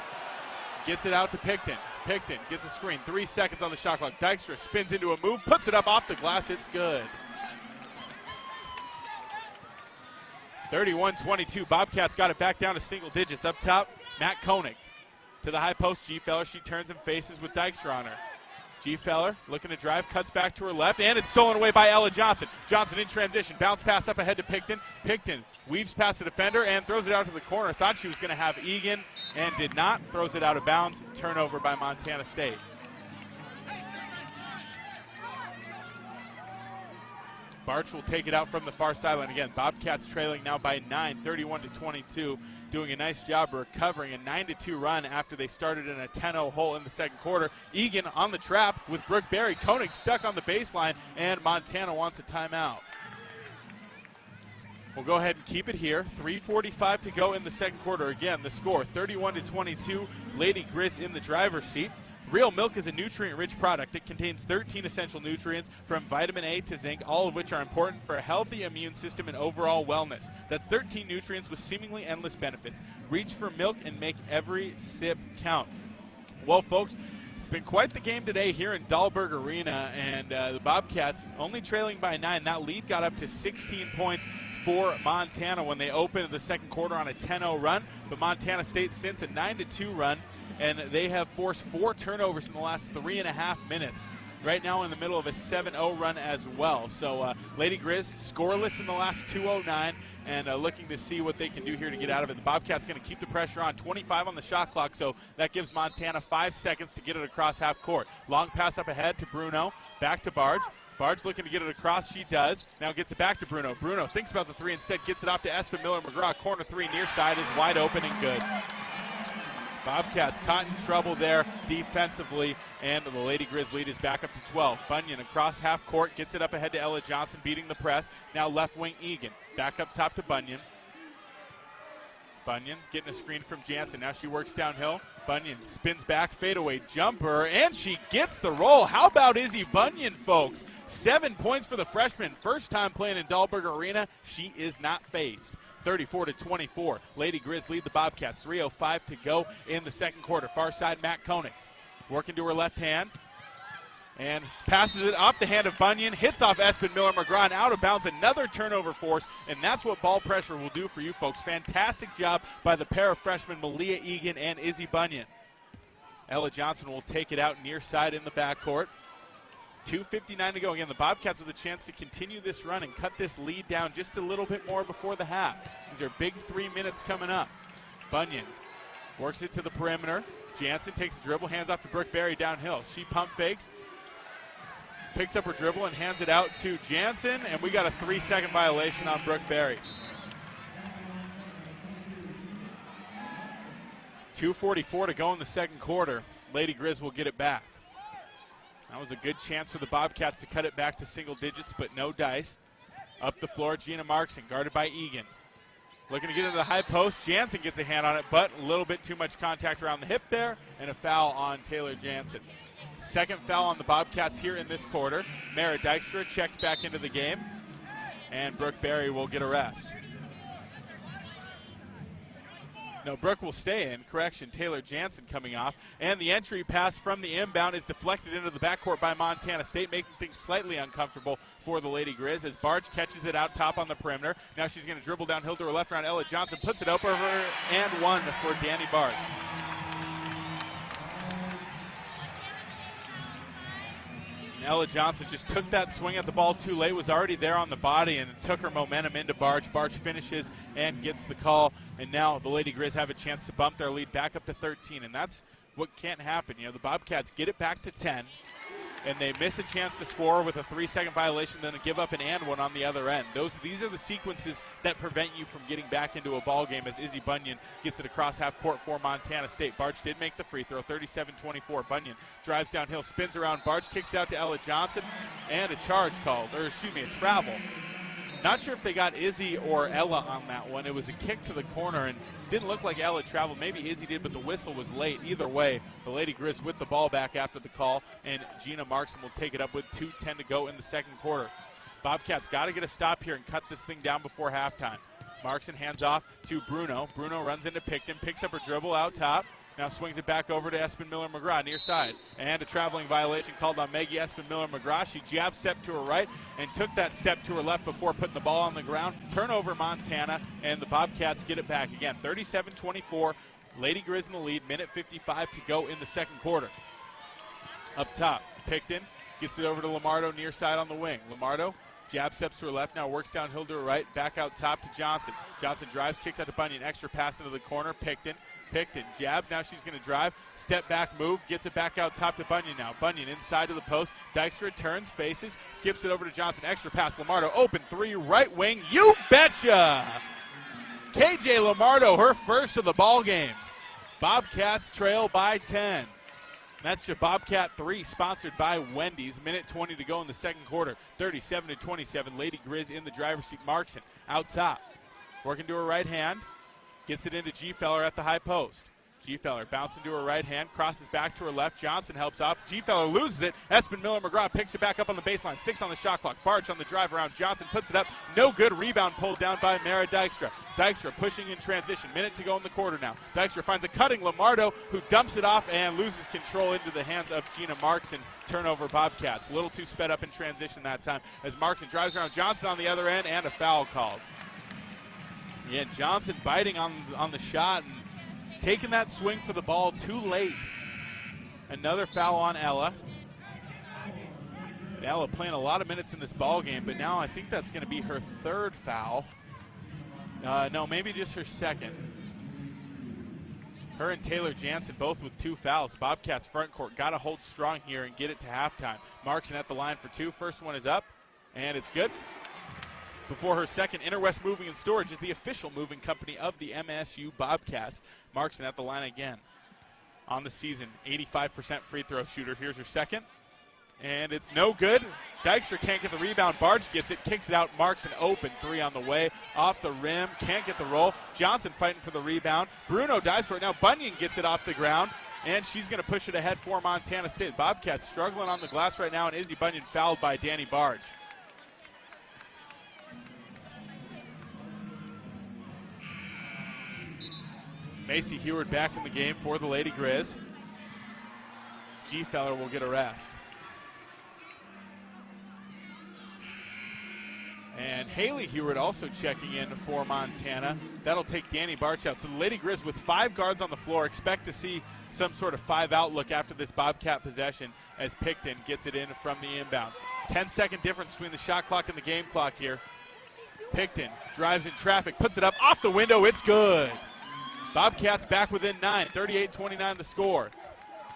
gets it out to Picton. Picton gets a screen, 3 seconds on the shot clock. Dykstra spins into a move, puts it up off the glass, it's good. 31-22, Bobcats got it back down to single digits. Up top, Matt Koenig to the high post, G-Feller. She turns and faces with Dykstra on her. G-Feller looking to drive, cuts back to her left, and it's stolen away by Ella Johnson. Johnson in transition, bounce pass up ahead to Picton. Picton weaves past the defender and throws it out to the corner. Thought she was going to have Egan and did not. Throws it out of bounds. Turnover by Montana State. Barch will take it out from the far sideline again. Bobcats trailing now by 9, 31-22. Doing a nice job recovering a 9-2 run after they started in a 10-0 hole in the second quarter. Egan on the trap with Brooke Berry. Koenig stuck on the baseline, and Montana wants a timeout. We'll go ahead and keep it here. 3:45 to go in the second quarter. Again, the score 31-22. Lady Grizz in the driver's seat. Real milk is a nutrient-rich product. It contains 13 essential nutrients from vitamin A to zinc, all of which are important for a healthy immune system and overall wellness. That's 13 nutrients with seemingly endless benefits. Reach for milk and make every sip count. Well, folks, it's been quite the game today here in Dahlberg Arena, and the Bobcats only trailing by 9. That lead got up to 16 points for Montana when they opened the second quarter on a 10-0 run, but Montana State since a 9-2 run, and they have forced 4 turnovers in the last 3.5 minutes. Right now in the middle of a 7-0 run as well. So Lady Grizz scoreless in the last 2:09 and looking to see what they can do here to get out of it. The Bobcats going to keep the pressure on. 25 on the shot clock, so that gives Montana 5 seconds to get it across half court. Long pass up ahead to Bruno, back to Barge. Barge looking to get it across. She does. Now gets it back to Bruno. Bruno thinks about the 3 instead, gets it off to Espen Miller-McGraw. Corner 3 near side is wide open and good. Bobcats caught in trouble there defensively, and the Lady Grizz lead is back up to 12. Bunyan across half court, gets it up ahead to Ella Johnson, beating the press. Now left wing Egan. Back up top to Bunyan. Bunyan getting a screen from Jansen. Now she works downhill. Bunyan spins back, fadeaway jumper, and she gets the roll. How about Izzy Bunyan, folks? 7 points for the freshman. First time playing in Dahlberg Arena. She is not phased. 34-24. Lady Grizz lead the Bobcats. 3:05 to go in the second quarter. Far side, Matt Koenig working to her left hand and passes it off the hand of Bunyan. Hits off Espen Miller-McGraw and out of bounds. Another turnover force, and that's what ball pressure will do for you folks. Fantastic job by the pair of freshmen, Malia Egan and Izzy Bunyan. Ella Johnson will take it out near side in the backcourt. 2:59 to go. Again, the Bobcats with a chance to continue this run and cut this lead down just a little bit more before the half. These are big 3 minutes coming up. Bunyan works it to the perimeter. Jansen takes a dribble, hands off to Brooke Berry downhill. She pump fakes, picks up her dribble and hands it out to Jansen, and we got a 3-second violation on Brooke Berry. 2:44 to go in the second quarter. Lady Grizz will get it back. That was a good chance for the Bobcats to cut it back to single digits, but no dice. Up the floor, Gina Markson, guarded by Egan. Looking to get into the high post. Jansen gets a hand on it, but a little bit too much contact around the hip there, and a foul on Taylor Jansen. Second foul on the Bobcats here in this quarter. Mara Dykstra checks back into the game, and Brooke Berry will get a rest. No, Brooke will stay in. Correction, Taylor Jansen coming off. And the entry pass from the inbound is deflected into the backcourt by Montana State, making things slightly uncomfortable for the Lady Grizz as Barge catches it out top on the perimeter. Now she's going to dribble downhill to her left around Ella Johnson, puts it up over and one for Danny Barge. Ella Johnson just took that swing at the ball too late, was already there on the body, and took her momentum into Barge. Barge finishes and gets the call, and now the Lady Grizz have a chance to bump their lead back up to 13, and that's what can't happen. You know, the Bobcats get it back to 10, and they miss a chance to score with a 3-second violation, then give up an and one on the other end. These are the sequences that prevent you from getting back into a ball game as Izzy Bunyan gets it across half court for Montana State. Barge did make the free throw, 37-24. Bunyan drives downhill, spins around. Barge kicks out to Ella Johnson, and a charge called, or excuse me, a travel. Not sure if they got Izzy or Ella on that one. It was a kick to the corner, and didn't look like Ella traveled. Maybe Izzy did, but the whistle was late. Either way, the Lady Grizz with the ball back after the call, and Gina Markson will take it up with 2:10 to go in the second quarter. Bobcats got to get a stop here and cut this thing down before halftime. Markson hands off to Bruno. Bruno runs into Picton, picks up her dribble out top. Now swings it back over to Espen Miller-McGraw near side. And a traveling violation called on Maggie Espen Miller-McGraw. She jab stepped to her right and took that step to her left before putting the ball on the ground. Turnover Montana, and the Bobcats get it back. Again, 37-24. Lady Grizz in the lead. Minute 55 to go in the second quarter. Up top, Picton gets it over to Lamardo near side on the wing. Lamardo jab steps to her left, now works downhill to her right, back out top to Johnson. Johnson drives, kicks out to Bunyan, extra pass into the corner. Picton, jab, now she's going to drive, step back move, gets it back out top to Bunyan now. Bunyan inside to the post, Dykstra turns, faces, skips it over to Johnson, extra pass, Lamardo, open three, right wing, you betcha! KJ Lamardo, her first of the ball game. Bobcats trail by 10. That's your Bobcat 3, sponsored by Wendy's. Minute 20 to go in the second quarter. 37-27. Lady Grizz in the driver's seat. Markson out top. Working to her right hand. Gets it into G-Feller at the high post. G-Feller bouncing to her right hand, crosses back to her left. Johnson helps off. G-Feller loses it. Espen Miller-McGraw picks it back up on the baseline. 6 on the shot clock. Barch on the drive around. Johnson puts it up. No good. Rebound pulled down by Mara Dykstra. Dykstra pushing in transition. Minute to go in the quarter now. Dykstra finds a cutting Lamardo, who dumps it off and loses control into the hands of Gina Markson. Turnover Bobcats. A little too sped up in transition that time as Markson drives around Johnson on the other end, and a foul called. Yeah, Johnson biting on the shot and taking that swing for the ball too late. Another foul on Ella. Ella playing a lot of minutes in this ball game, but now I think that's going to be her third foul. No, maybe just her second. Her and Taylor Jansen both with 2 fouls. Bobcats front court got to hold strong here and get it to halftime. Markson at the line for 2. First one is up, and it's good. Before her second, Interwest Moving and Storage is the official moving company of the MSU Bobcats. Markson at the line again. On the season, 85% free throw shooter. Here's her second, and it's no good. Dykstra can't get the rebound. Barge gets it, kicks it out. Markson open 3 on the way. Off the rim, can't get the roll. Johnson fighting for the rebound. Bruno dives for it. Now Bunyan gets it off the ground, and she's going to push it ahead for Montana State. Bobcats struggling on the glass right now, and Izzy Bunyan fouled by Danny Barge. Macy Heward back in the game for the Lady Grizz. G-Feller will get a rest. And Haley Heward also checking in for Montana. That'll take Danny Barch out. So the Lady Grizz with 5 guards on the floor. Expect to see some sort of 5 outlook after this Bobcat possession as Picton gets it in from the inbound. 10-second difference between the shot clock and the game clock here. Picton drives in traffic, puts it up off the window. It's good. Bobcats back within 9, 38-29 the score.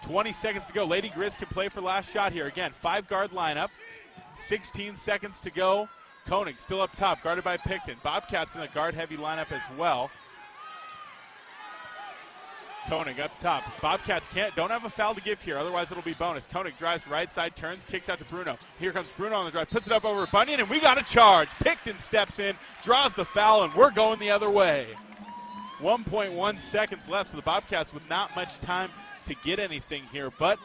20 seconds to go. Lady Grizz can play for last shot here. Again, 5-guard lineup. 16 seconds to go. Koenig still up top, guarded by Picton. Bobcats in a guard-heavy lineup as well. Koenig up top. Bobcats don't have a foul to give here, otherwise it'll be bonus. Koenig drives right side, turns, kicks out to Bruno. Here comes Bruno on the drive, puts it up over Bunyan, and we got a charge. Picton steps in, draws the foul, and we're going the other way. 1.1 seconds left, so the Bobcats with not much time to get anything here, but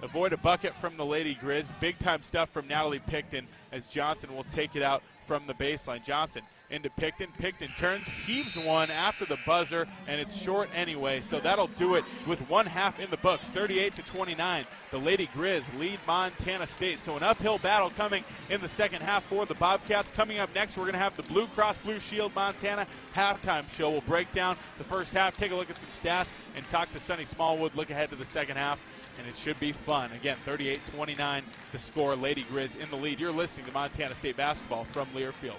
avoid a bucket from the Lady Grizz. Big-time stuff from Natalie Picton as Johnson will take it out from the baseline. Johnson into Picton. Picton turns, heaves one after the buzzer, and it's short anyway, so that'll do it with 1 half in the books, 38-29. The Lady Grizz lead Montana State, so an uphill battle coming in the second half for the Bobcats. Coming up next, we're going to have the Blue Cross Blue Shield Montana halftime show. We'll break down the first half, take a look at some stats, and talk to Sonny Smallwood, look ahead to the second half, and it should be fun. Again, 38-29 the score. Lady Grizz in the lead. You're listening to Montana State basketball from Learfield.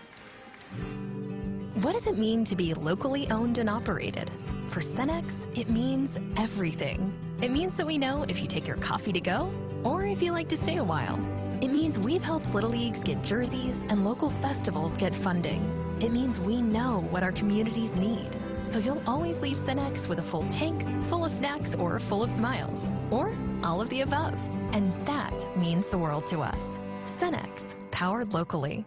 What does it mean to be locally owned and operated? For Cenex, it means everything. It means that we know if you take your coffee to go or if you like to stay a while. It means we've helped Little Leagues get jerseys and local festivals get funding. It means we know what our communities need. So you'll always leave Cenex with a full tank, full of snacks, or full of smiles. Or all of the above. And that means the world to us. Cenex, powered locally.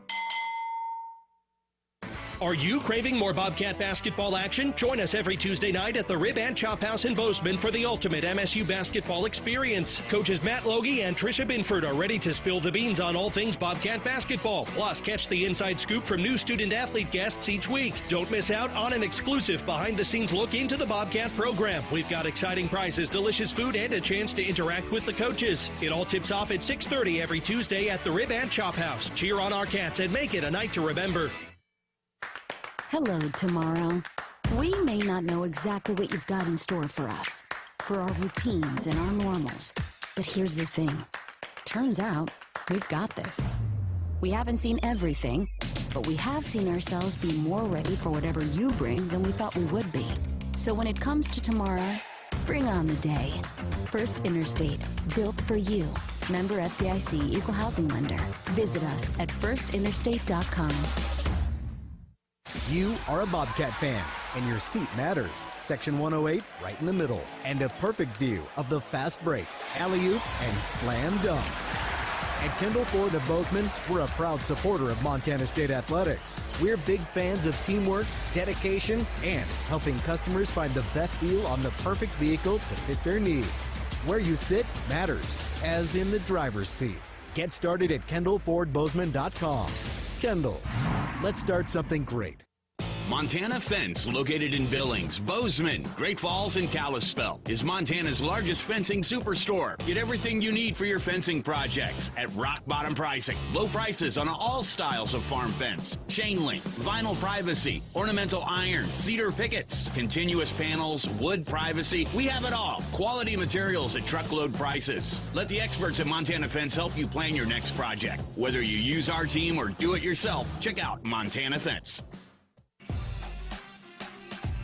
Are you craving more Bobcat basketball action? Join us every Tuesday night at the Rib and Chop House in Bozeman for the ultimate MSU basketball experience. Coaches Matt Logie and Tricia Binford are ready to spill the beans on all things Bobcat basketball. Plus, catch the inside scoop from new student-athlete guests each week. Don't miss out on an exclusive behind-the-scenes look into the Bobcat program. We've got exciting prizes, delicious food, and a chance to interact with the coaches. It all tips off at 6:30 every Tuesday at the Rib and Chop House. Cheer on our cats and make it a night to remember. Hello, tomorrow. We may not know exactly what you've got in store for us, for our routines and our normals. But here's the thing. Turns out, we've got this. We haven't seen everything, but we have seen ourselves be more ready for whatever you bring than we thought we would be. So when it comes to tomorrow, bring on the day. First Interstate, built for you. Member FDIC, Equal Housing Lender. Visit us at firstinterstate.com. You are a Bobcat fan. And your seat matters. Section 108 right in the middle. And a perfect view of the fast break, alley-oop, and slam dunk. At Kendall Ford of Bozeman, we're a proud supporter of Montana State Athletics. We're big fans of teamwork, dedication, and helping customers find the best deal on the perfect vehicle to fit their needs. Where you sit matters, as in the driver's seat. Get started at KendallFordBozeman.com. Kendall, let's start something great. Montana Fence, located in Billings, Bozeman, Great Falls, and Kalispell, is Montana's largest fencing superstore. Get everything you need for your fencing projects at rock bottom pricing. Low prices on all styles of farm fence, chain link, vinyl privacy, ornamental iron, cedar pickets, continuous panels, wood privacy. We have it all. Quality materials at truckload prices. Let the experts at Montana Fence help you plan your next project. Whether you use our team or do it yourself, check out Montana Fence.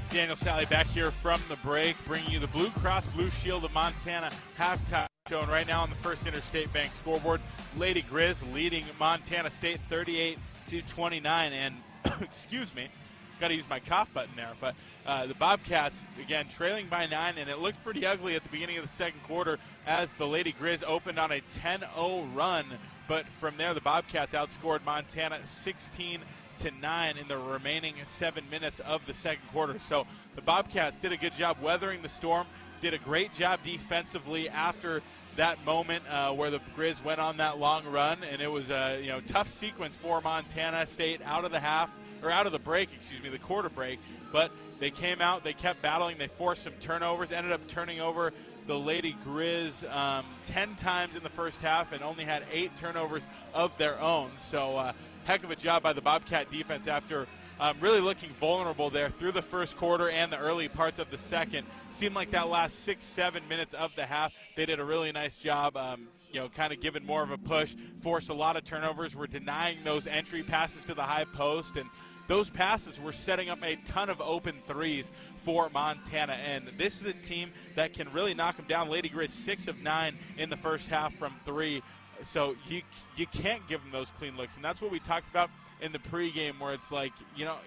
Daniel Salle back here from the break, bringing you the Blue Cross Blue Shield of Montana halftime show. And right now on the First Interstate Bank scoreboard, Lady Grizz leading Montana State 38-29. And excuse me, got to use my cough button there. But the Bobcats, again, trailing by 9, and it looked pretty ugly at the beginning of the second quarter as the Lady Grizz opened on a 10-0 run. But from there, the Bobcats outscored Montana 16-9 in the remaining 7 minutes of the second quarter. So the Bobcats did a good job weathering the storm, did a great job defensively after that moment where the Grizz went on that long run, and it was a tough sequence for Montana State out of the break, the quarter break. But they came out, they kept battling, they forced some turnovers, ended up turning over the Lady Grizz 10 times in the first half and only had 8 turnovers of their own. So heck of a job by the Bobcat defense after really looking vulnerable there through the first quarter and the early parts of the second. Seemed like that last 6-7 minutes of the half, they did a really nice job, kind of giving more of a push, forced a lot of turnovers, were denying those entry passes to the high post, and those passes were setting up a ton of open threes for Montana. And this is a team that can really knock them down. Lady Grizz 6 of 9 in the first half from 3. So you can't give them those clean looks. And that's what we talked about in the pregame, where it's like,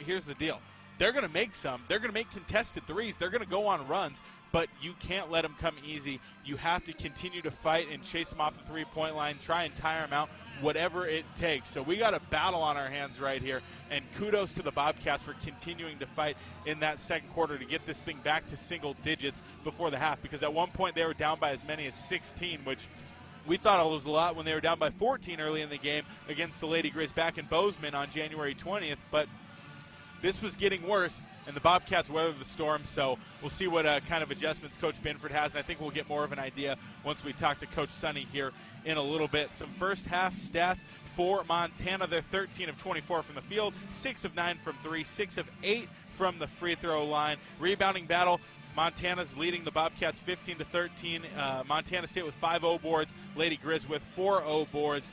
here's the deal. They're going to make some. They're going to make contested threes. They're going to go on runs. But you can't let them come easy. You have to continue to fight and chase them off the three-point line, try and tire them out, whatever it takes. So we got a battle on our hands right here. And kudos to the Bobcats for continuing to fight in that second quarter to get this thing back to single digits before the half. Because at one point they were down by as many as 16, which we thought it was a lot when they were down by 14 early in the game against the Lady Grizz back in Bozeman on January 20th. But this was getting worse, and the Bobcats weathered the storm. So we'll see what kind of adjustments Coach Binford has, and I think we'll get more of an idea once we talk to Coach Sonny here in a little bit. Some first half stats for Montana. They're 13 of 24 from the field, 6 of 9 from 3, 6 of 8 from the free throw line. Rebounding battle, Montana's leading the Bobcats 15-13. Montana State with 5 O boards, Lady Grizz with 4 O boards.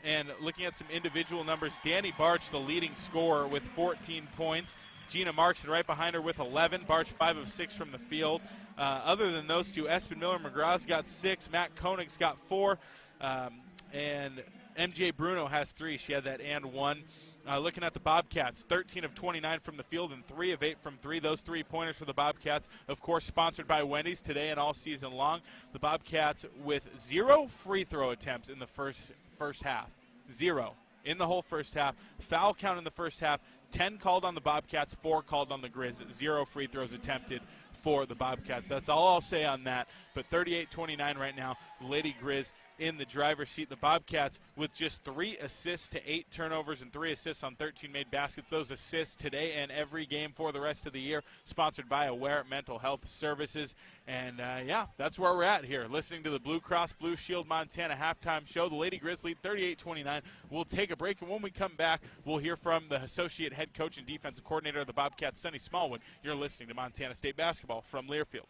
And looking at some individual numbers, Danny Barch, the leading scorer with 14 points. Gina Markson right behind her with 11. Barch 5 of 6 from the field. Other than those two, Espen Miller-McGraw's got 6. Matt Koenig's got 4. And MJ Bruno has 3. She had that and 1. Looking at the Bobcats, 13 of 29 from the field and 3 of 8 from 3. Those 3-pointers for the Bobcats, of course, sponsored by Wendy's today and all season long. The Bobcats with 0 free throw attempts in the first half. 0 in the whole first half. Foul count in the first half, 10 called on the Bobcats, 4 called on the Grizz. 0 free throws attempted for the Bobcats. That's all I'll say on that. But 38-29 right now, Lady Grizz in the driver's seat. The Bobcats with just 3 assists to 8 turnovers and 3 assists on 13 made baskets. Those assists today and every game for the rest of the year, sponsored by Aware Mental Health Services. And, that's where we're at here, listening to the Blue Cross Blue Shield Montana halftime show. The Lady Grizz lead 38-29. We'll take a break, and when we come back, we'll hear from the associate head coach and defensive coordinator of the Bobcats, Sonny Smallwood. You're listening to Montana State basketball from Learfield.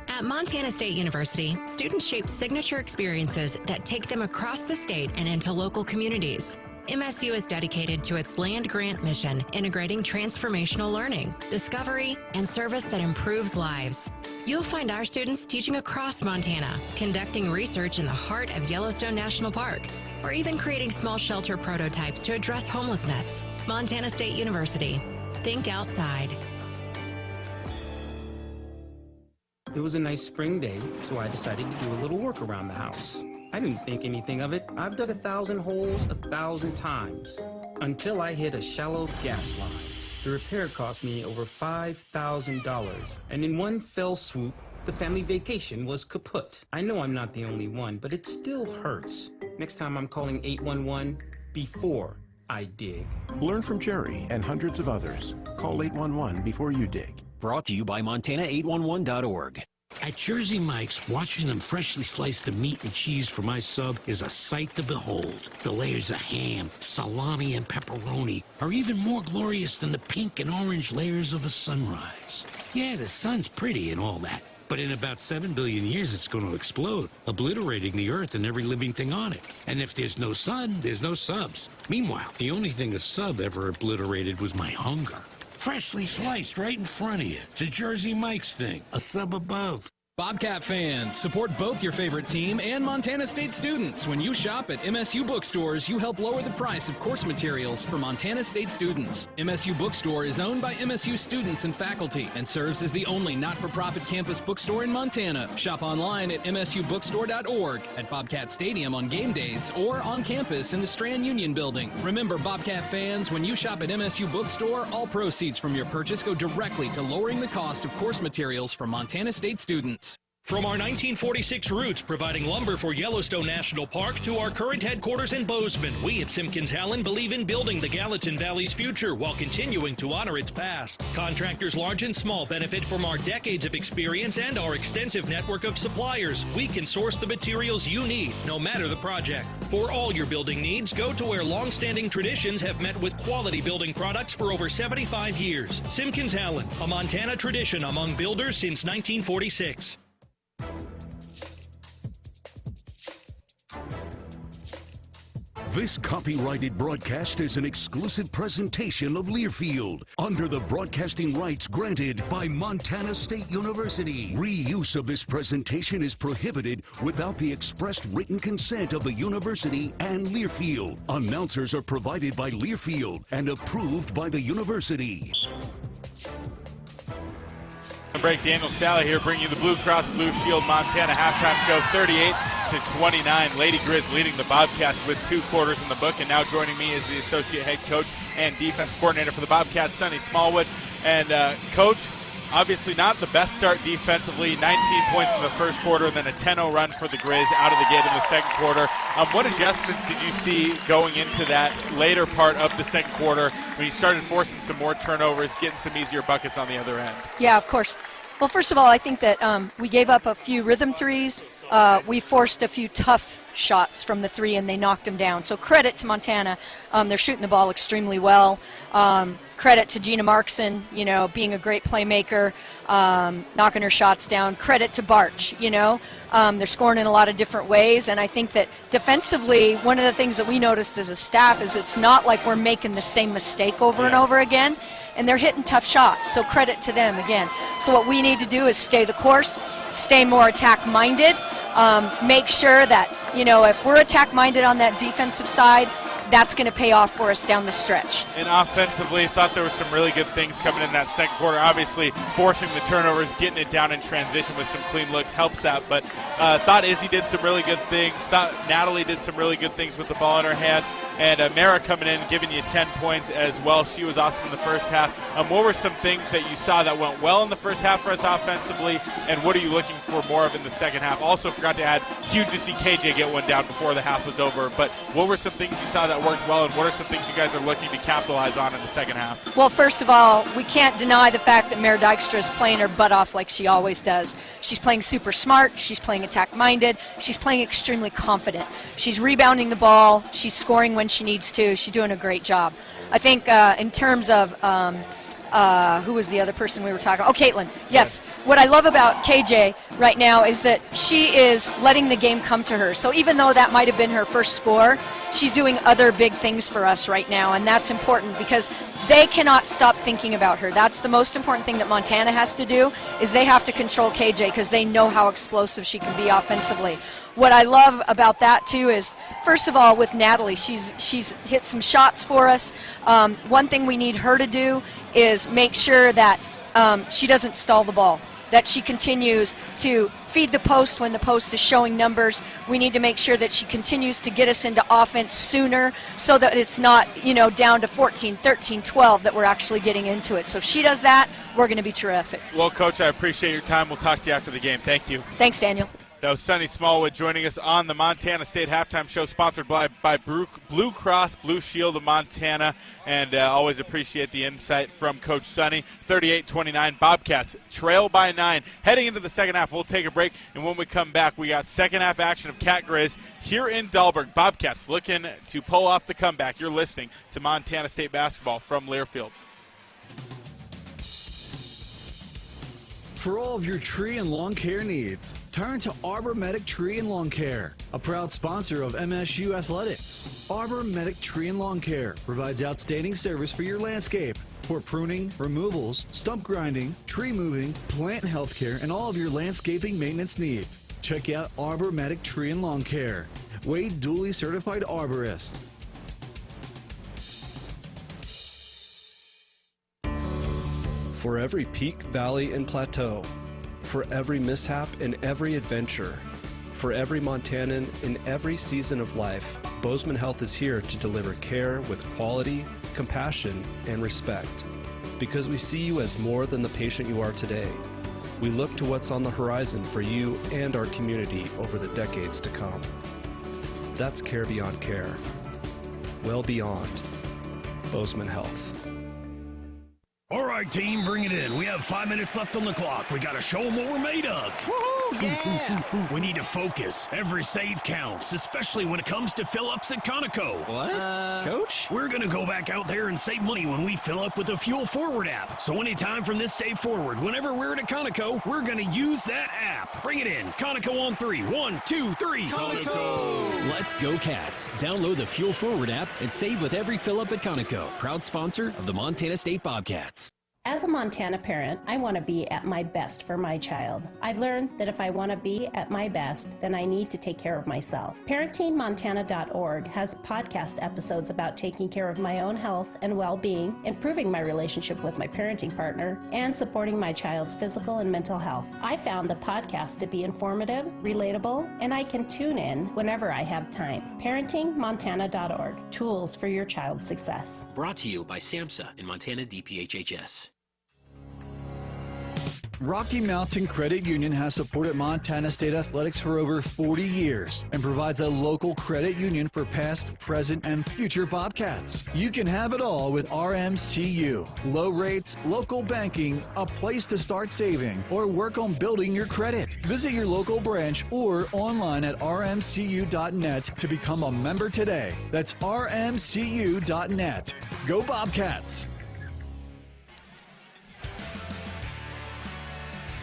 At Montana State University, students shape signature experiences that take them across the state and into local communities. MSU is dedicated to its land grant mission, integrating transformational learning, discovery, and service that improves lives. You'll find our students teaching across Montana, conducting research in the heart of Yellowstone National Park, or even creating small shelter prototypes to address homelessness. Montana State University, Think outside. It was a nice spring day, so I decided to do a little work around the house. I didn't think anything of it. I've dug 1,000 holes 1,000 times until I hit a shallow gas line. The repair cost me over $5,000, and in one fell swoop, the family vacation was kaput. I know I'm not the only one, but it still hurts. Next time I'm calling 811 before I dig. Learn from Jerry and hundreds of others. Call 811 before you dig. Brought to you by Montana811.org. At Jersey Mike's, watching them freshly slice the meat and cheese for my sub is a sight to behold. The layers of ham, salami, and pepperoni are even more glorious than the pink and orange layers of a sunrise. Yeah, the sun's pretty and all that, but in about 7 billion years it's going to explode, obliterating the earth and every living thing on it. And if there's no sun, there's no subs. Meanwhile, the only thing a sub ever obliterated was my hunger. Freshly sliced right in front of you. It's a Jersey Mike's thing. A sub above. Bobcat fans, support both your favorite team and Montana State students. When you shop at MSU bookstores, you help lower the price of course materials for Montana State students. MSU Bookstore is owned by MSU students and faculty and serves as the only not-for-profit campus bookstore in Montana. Shop online at msubookstore.org, at Bobcat Stadium on game days, or on campus in the Strand Union Building. Remember, Bobcat fans, when you shop at MSU Bookstore, all proceeds from your purchase go directly to lowering the cost of course materials for Montana State students. From our 1946 roots providing lumber for Yellowstone National Park to our current headquarters in Bozeman, we at Simpkins-Hallen believe in building the Gallatin Valley's future while continuing to honor its past. Contractors large and small benefit from our decades of experience and our extensive network of suppliers. We can source the materials you need, no matter the project. For all your building needs, go to where long-standing traditions have met with quality building products for over 75 years. Simpkins-Hallen, a Montana tradition among builders since 1946. This copyrighted broadcast is an exclusive presentation of Learfield under the broadcasting rights granted by Montana State University. Reuse of this presentation is prohibited without the expressed written consent of the university and Learfield. Announcers are provided by Learfield and approved by the university. Break. Daniel Salle here, bringing you the Blue Cross Blue Shield Montana halftime show, 38-29. Lady Grizz leading the Bobcats with 2 quarters in the book, and now joining me is the associate head coach and defense coordinator for the Bobcats, Sonny Smallwood. And coach, obviously not the best start defensively. 19 points in the first quarter, and then a 10-0 run for the Grizz out of the gate in the second quarter. What adjustments did you see going into that later part of the second quarter when you started forcing some more turnovers, getting some easier buckets on the other end? Yeah, of course. Well, first of all, I think that we gave up a few rhythm threes. We forced a few tough shots from the three, and they knocked them down. So credit to Montana. They're shooting the ball extremely well. Credit to Gina Markson, being a great playmaker, knocking her shots down. Credit to Barch, they're scoring in a lot of different ways. And I think that defensively, one of the things that we noticed as a staff is it's not like we're making the same mistake over and over again. And they're hitting tough shots, so credit to them again. So what we need to do is stay the course, stay more attack-minded, make sure that, if we're attack-minded on that defensive side, that's going to pay off for us down the stretch. And offensively, thought there was some really good things coming in that second quarter. Obviously, forcing the turnovers, getting it down in transition with some clean looks helps that. But thought Izzy did some really good things. Thought Natalie did some really good things with the ball in her hands. And Mara coming in, giving you 10 points as well. She was awesome in the first half. What were some things that you saw that went well in the first half for us offensively, and what are you looking for more of in the second half? Also forgot to add, huge to see KJ get one down before the half was over. But what were some things you saw that worked well, and what are some things you guys are looking to capitalize on in the second half? Well, first of all, we can't deny the fact that Mara Dykstra is playing her butt off like she always does. She's playing super smart. She's playing attack-minded. She's playing extremely confident. She's rebounding the ball. She's scoring when she needs to. She's doing a great job. I think in terms of who was the other person we were talking about? Oh, Caitlin. Yes. What I love about KJ right now is that she is letting the game come to her. So even though that might have been her first score, she's doing other big things for us right now, and that's important because they cannot stop thinking about her. That's the most important thing that Montana has to do, is they have to control KJ because they know how explosive she can be offensively. What I love about that, too, is, first of all, with Natalie, she's hit some shots for us. One thing we need her to do is make sure that she doesn't stall the ball, that she continues to feed the post when the post is showing numbers. We need to make sure that she continues to get us into offense sooner so that it's not, down to 14, 13, 12 that we're actually getting into it. So if she does that, we're going to be terrific. Well, Coach, I appreciate your time. We'll talk to you after the game. Thank you. Thanks, Daniel. That was Sunny Smallwood joining us on the Montana State Halftime Show, sponsored by Blue Cross Blue Shield of Montana. And always appreciate the insight from Coach Sunny. 38-29, Bobcats trail by 9. Heading into the second half, we'll take a break. And when we come back, we got second half action of Cat Grizz here in Dahlberg. Bobcats looking to pull off the comeback. You're listening to Montana State basketball from Learfield. For all of your tree and lawn care needs, turn to Arbor Medic Tree and Lawn Care, a proud sponsor of MSU Athletics. Arbor Medic Tree and Lawn Care provides outstanding service for your landscape for pruning, removals, stump grinding, tree moving, plant health care, and all of your landscaping maintenance needs. Check out Arbor Medic Tree and Lawn Care. Wade duly certified arborist. For every peak, valley, and plateau, for every mishap and every adventure, for every Montanan in every season of life, Bozeman Health is here to deliver care with quality, compassion, and respect. Because we see you as more than the patient you are today. We look to what's on the horizon for you and our community over the decades to come. That's care beyond care. Well beyond Bozeman Health. All right, team, bring it in. We have 5 minutes left on the clock. We got to show them what we're made of. Woohoo, yeah! We need to focus. Every save counts, especially when it comes to fill-ups at Conoco. What? Coach? We're going to go back out there and save money when we fill up with the Fuel Forward app. So anytime from this day forward, whenever we're at a Conoco, we're going to use that app. Bring it in. Conoco on 3. 1, 2, 3. Conoco! Let's go, Cats. Download the Fuel Forward app and save with every fill-up at Conoco. Proud sponsor of the Montana State Bobcats. As a Montana parent, I want to be at my best for my child. I've learned that if I want to be at my best, then I need to take care of myself. ParentingMontana.org has podcast episodes about taking care of my own health and well-being, improving my relationship with my parenting partner, and supporting my child's physical and mental health. I found the podcast to be informative, relatable, and I can tune in whenever I have time. ParentingMontana.org, tools for your child's success. Brought to you by SAMHSA and Montana DPHHS. Rocky Mountain Credit Union has supported Montana State Athletics for over 40 years and provides a local credit union for past, present, and future Bobcats. You can have it all with RMCU. Low rates, local banking, a place to start saving, or work on building your credit. Visit your local branch or online at rmcu.net to become a member today. That's rmcu.net. Go Bobcats!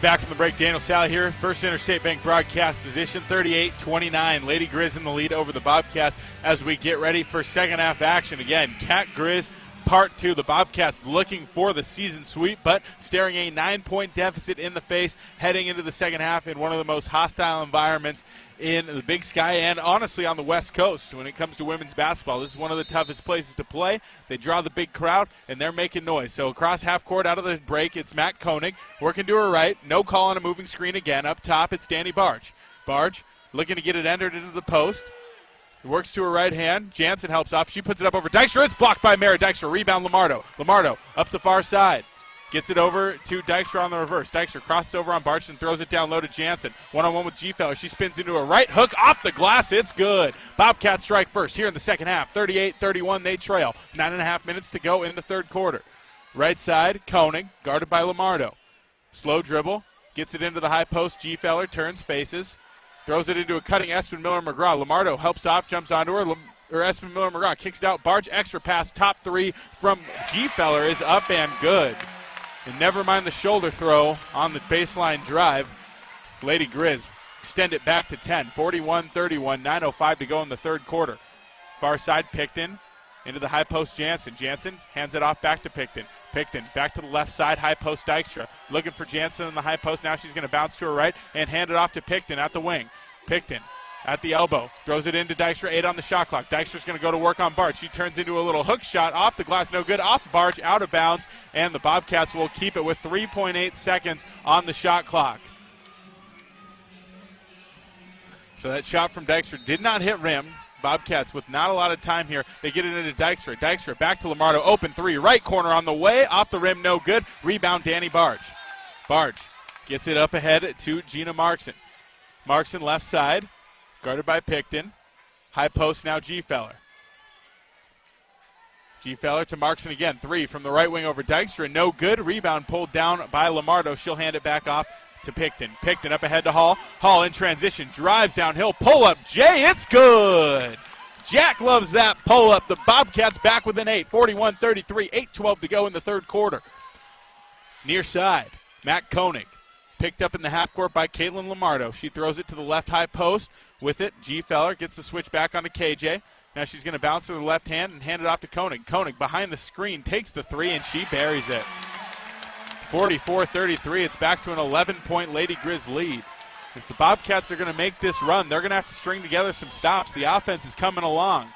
Back from the break, Daniel Salle here. First Interstate Bank broadcast position, 38-29. Lady Grizz in the lead over the Bobcats as we get ready for second half action. Again, Cat Grizz Part 2. The Bobcats looking for the season sweep, but staring a 9-point deficit in the face heading into the second half in one of the most hostile environments in the Big Sky and honestly on the West Coast when it comes to women's basketball. This is one of the toughest places to play. They draw the big crowd, and they're making noise. So across half court out of the break, it's Matt Koenig working to her right. No call on a moving screen again. Up top, it's Danny Barge. Barge looking to get it entered into the post. Works to her right hand. Jansen helps off. She puts it up over Dykstra. It's blocked by Mara Dykstra. Rebound Lamardo. Lamardo up the far side. Gets it over to Dykstra on the reverse. Dykstra crosses over on Barch and throws it down low to Jansen. One-on-one with G-Feller. She spins into a right hook off the glass. It's good. Bobcats strike first here in the second half. 38-31, they trail. 9.5 minutes to go in the third quarter. Right side, Koenig, guarded by Lamardo. Slow dribble. Gets it into the high post. G-Feller turns, faces. Throws it into a cutting Espen Miller-McGraw. Lamardo helps off, jumps onto her. Espen Miller-McGraw kicks it out. Barge, extra pass, top three from G-Feller is up and good. And never mind the shoulder throw on the baseline drive. Lady Grizz extend it back to 10. 41-31, 9:05 to go in the third quarter. Far side, Picton into the high post, Jansen. Jansen hands it off back to Picton. Picton back to the left side, high post, Dykstra. Looking for Jansen in the high post. Now she's going to bounce to her right and hand it off to Picton at the wing. Picton at the elbow. Throws it into Dykstra, 8 on the shot clock. Dykstra's going to go to work on Barge. She turns into a little hook shot off the glass, no good. Off Barge, out of bounds, and the Bobcats will keep it with 3.8 seconds on the shot clock. So that shot from Dykstra did not hit rim. Bobcats with not a lot of time here. They get it into Dykstra. Dykstra back to Lamardo. Open three. Right corner on the way. Off the rim. No good. Rebound Danny Barge. Barge gets it up ahead to Gina Markson. Markson left side. Guarded by Picton. High post now G-Feller. G-Feller to Markson again. 3 from the right wing over Dykstra. No good. Rebound pulled down by Lamardo. She'll hand it back off to Picton. Picton up ahead to Hall. Hall in transition. Drives downhill. Pull up. Jay, it's good. Jack loves that pull up. The Bobcats back with an 8. 41-33. 8:12 to go in the third quarter. Near side. Matt Koenig. Picked up in the half court by Caitlin Lamardo. She throws it to the left high post. With it, G-Feller gets the switch back onto KJ. Now she's going to bounce to the left hand and hand it off to Koenig. Koenig behind the screen takes the 3 and she buries it. 44-33. It's back to an 11-point Lady Grizz lead. If the Bobcats are going to make this run, they're going to have to string together some stops. The offense is coming along.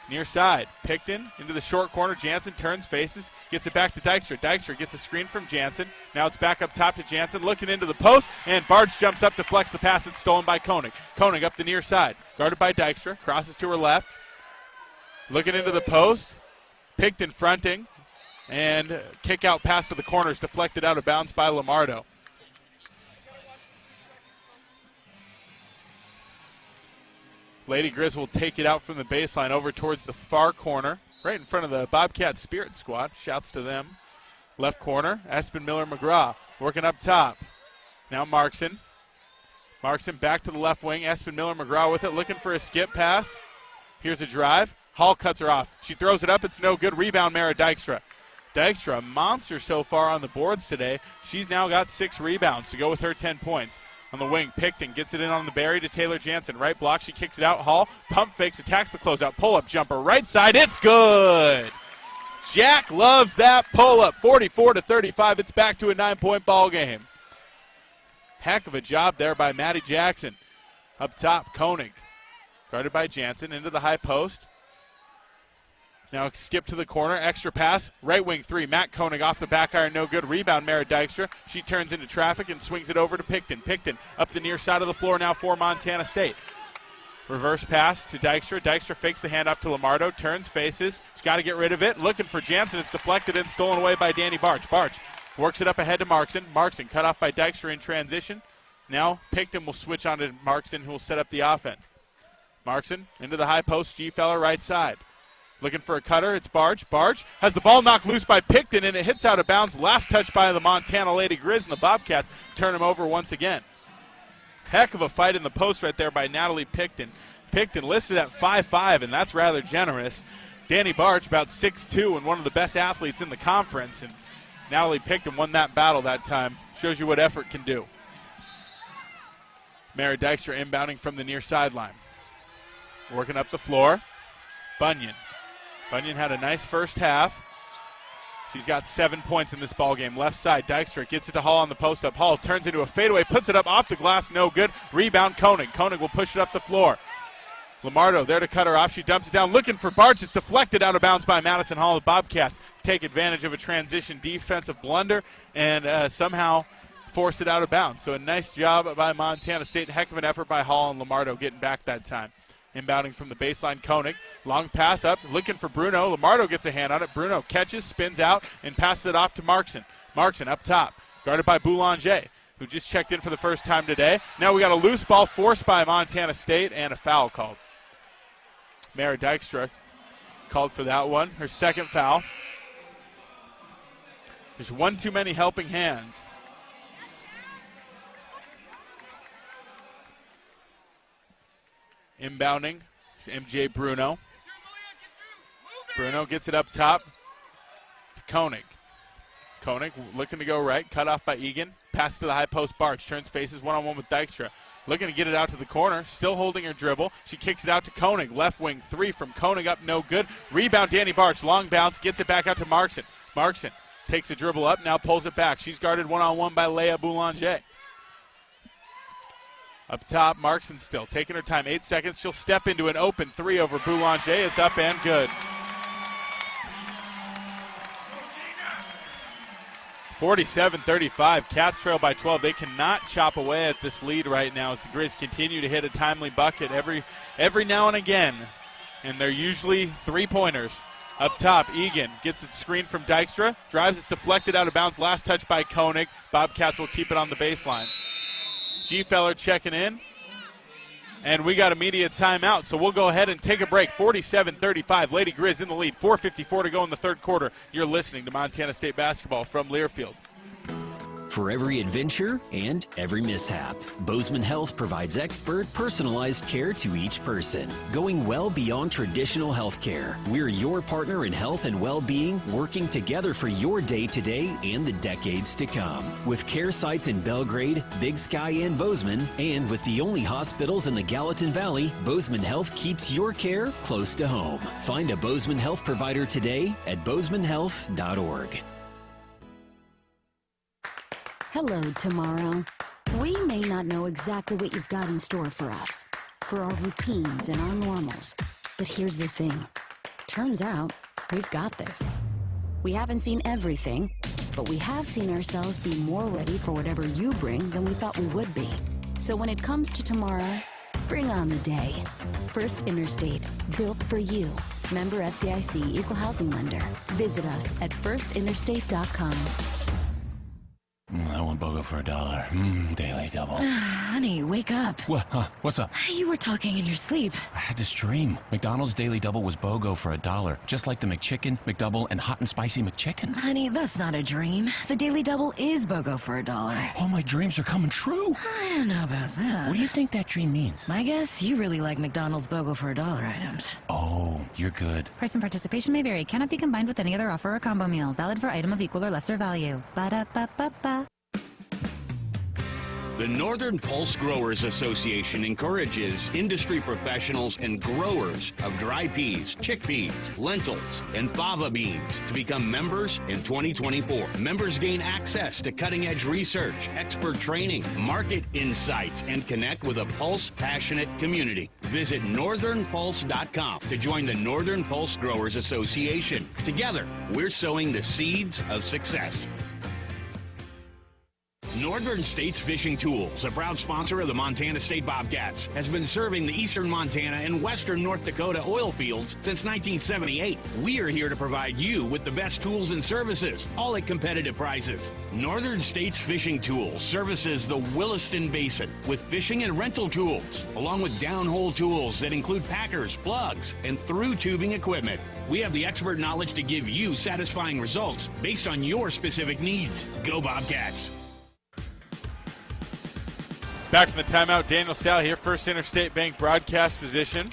Near side, Picton into the short corner. Jansen turns, faces, gets it back to Dykstra. Dykstra gets a screen from Jansen. Now it's back up top to Jansen, looking into the post, and Barge jumps up to flex the pass. It's stolen by Koenig. Koenig up the near side, guarded by Dykstra, crosses to her left, looking into the post. Picton fronting, and kick out pass to the corners, deflected out of bounds by Lamardo. Lady Grizz will take it out from the baseline over towards the far corner, right in front of the Bobcat Spirit Squad. Shouts to them. Left corner, Aspen Miller-McGraw working up top. Now Markson. Markson back to the left wing. Aspen Miller-McGraw with it, looking for a skip pass. Here's a drive. Hall cuts her off. She throws it up. It's no good. Rebound, Mara Dykstra. Dykstra, a monster so far on the boards today. She's now got 6 rebounds to go with her 10 points. On the wing, Picton gets it in on the Barry to Taylor Jansen. Right block, she kicks it out. Hall, pump fakes, attacks the closeout. Pull-up jumper, right side, it's good! Jack loves that pull-up. 44-35, it's back to a 9-point ball game. Heck of a job there by Maddie Jackson. Up top, Koenig. Guarded by Jansen, into the high post. Now skip to the corner, extra pass, right wing 3. Matt Koenig off the back iron, no good. Rebound, Mara Dykstra. She turns into traffic and swings it over to Picton. Picton up the near side of the floor now for Montana State. Reverse pass to Dykstra. Dykstra fakes the handoff to Lamardo, turns, faces. She's got to get rid of it. Looking for Jansen. It's deflected and stolen away by Danny Barge. Barge works it up ahead to Markson. Markson cut off by Dykstra in transition. Now Picton will switch on to Markson, who will set up the offense. Markson into the high post, G-Feller right side. Looking for a cutter, it's Barge. Barge has the ball knocked loose by Picton, and it hits out of bounds. Last touch by the Montana Lady Grizz, and the Bobcats turn him over once again. Heck of a fight in the post right there by Natalie Picton. Picton listed at 5'5", and that's rather generous. Danny Barge about 6'2", and one of the best athletes in the conference, and Natalie Picton won that battle that time. Shows you what effort can do. Mara Dykstra inbounding from the near sideline. Working up the floor. Bunyan. Bunyan had a nice first half. She's got 7 points in this ballgame. Left side, Dykstra gets it to Hall on the post-up. Hall turns into a fadeaway, puts it up off the glass, no good. Rebound, Koenig. Koenig will push it up the floor. Lamardo there to cut her off. She dumps it down, looking for Barge. It's deflected out of bounds by Madison Hall. The Bobcats take advantage of a transition defensive blunder and somehow force it out of bounds. So a nice job by Montana State. Heck of an effort by Hall and Lamardo getting back that time. Inbounding from the baseline, Koenig. Long pass up, looking for Bruno. Lamardo gets a hand on it. Bruno catches, spins out, and passes it off to Markson. Markson up top, guarded by Boulanger, who just checked in for the first time today. Now we got a loose ball forced by Montana State and a foul called. Mara Dykstra called for that one, her second foul. There's one too many helping hands. Inbounding, it's MJ Bruno. Bruno gets it up top to Koenig. Koenig looking to go right, cut off by Egan. Pass to the high post, Barge. Turns, faces one-on-one with Dykstra. Looking to get it out to the corner, still holding her dribble. She kicks it out to Koenig. Left wing 3 from Koenig up, no good. Rebound, Danny Barge. Long bounce, gets it back out to Markson. Markson takes a dribble up, now pulls it back. She's guarded one-on-one by Leah Boulanger. Up top, Markson still taking her time. 8 seconds. She'll step into an open three over Boulanger. It's up and good. 47-35. Cats trail by 12. They cannot chop away at this lead right now as the Grizz continue to hit a timely bucket every now and again. And they're usually three-pointers. Up top, Egan gets it screened from Dykstra. Drives, it's deflected out of bounds. Last touch by Koenig. Bobcats will keep it on the baseline. G-Feller checking in. And we got immediate timeout, so we'll go ahead and take a break. 47-35, Lady Grizz in the lead. 4:54 to go in the third quarter. You're listening to Montana State basketball from Learfield. For every adventure and every mishap, Bozeman Health provides expert, personalized care to each person, going well beyond traditional health care. We're your partner in health and well-being, working together for your day-to-day and the decades to come. With care sites in Belgrade, Big Sky, and Bozeman, and with the only hospitals in the Gallatin Valley, Bozeman Health keeps your care close to home. Find a Bozeman Health provider today at bozemanhealth.org. Hello, tomorrow. We may not know exactly what you've got in store for us, for our routines and our normals. But here's the thing. Turns out, we've got this. We haven't seen everything, but we have seen ourselves be more ready for whatever you bring than we thought we would be. So when it comes to tomorrow, bring on the day. First Interstate, built for you. Member FDIC, Equal Housing Lender. Visit us at firstinterstate.com. I want BOGO for $1. Daily double. Honey, wake up. What? What's up? You were talking in your sleep. I had this dream. McDonald's Daily Double was BOGO for $1, just like the McChicken, McDouble, and Hot and Spicy McChicken. Honey, that's not a dream. The Daily Double is BOGO for $1. All my dreams are coming true. I don't know about that. What do you think that dream means? My guess, you really like McDonald's BOGO for $1 items. Oh, you're good. Price and participation may vary. Cannot be combined with any other offer or combo meal. Valid for item of equal or lesser value. Ba-da-ba-ba-ba. The Northern Pulse Growers Association encourages industry professionals and growers of dry peas, chickpeas, lentils, and fava beans to become members in 2024. Members gain access to cutting-edge research, expert training, market insights, and connect with a Pulse-passionate community. Visit northernpulse.com to join the Northern Pulse Growers Association. Together, we're sowing the seeds of success. Northern States Fishing Tools, a proud sponsor of the Montana State Bobcats, has been serving the eastern Montana and western North Dakota oil fields since 1978. We are here to provide you with the best tools and services, all at competitive prices. Northern States Fishing Tools services the Williston Basin with fishing and rental tools, along with downhole tools that include packers, plugs, and through tubing equipment. We have the expert knowledge to give you satisfying results based on your specific needs. Go Bobcats! Back from the timeout, Daniel Salle here, First Interstate Bank broadcast position.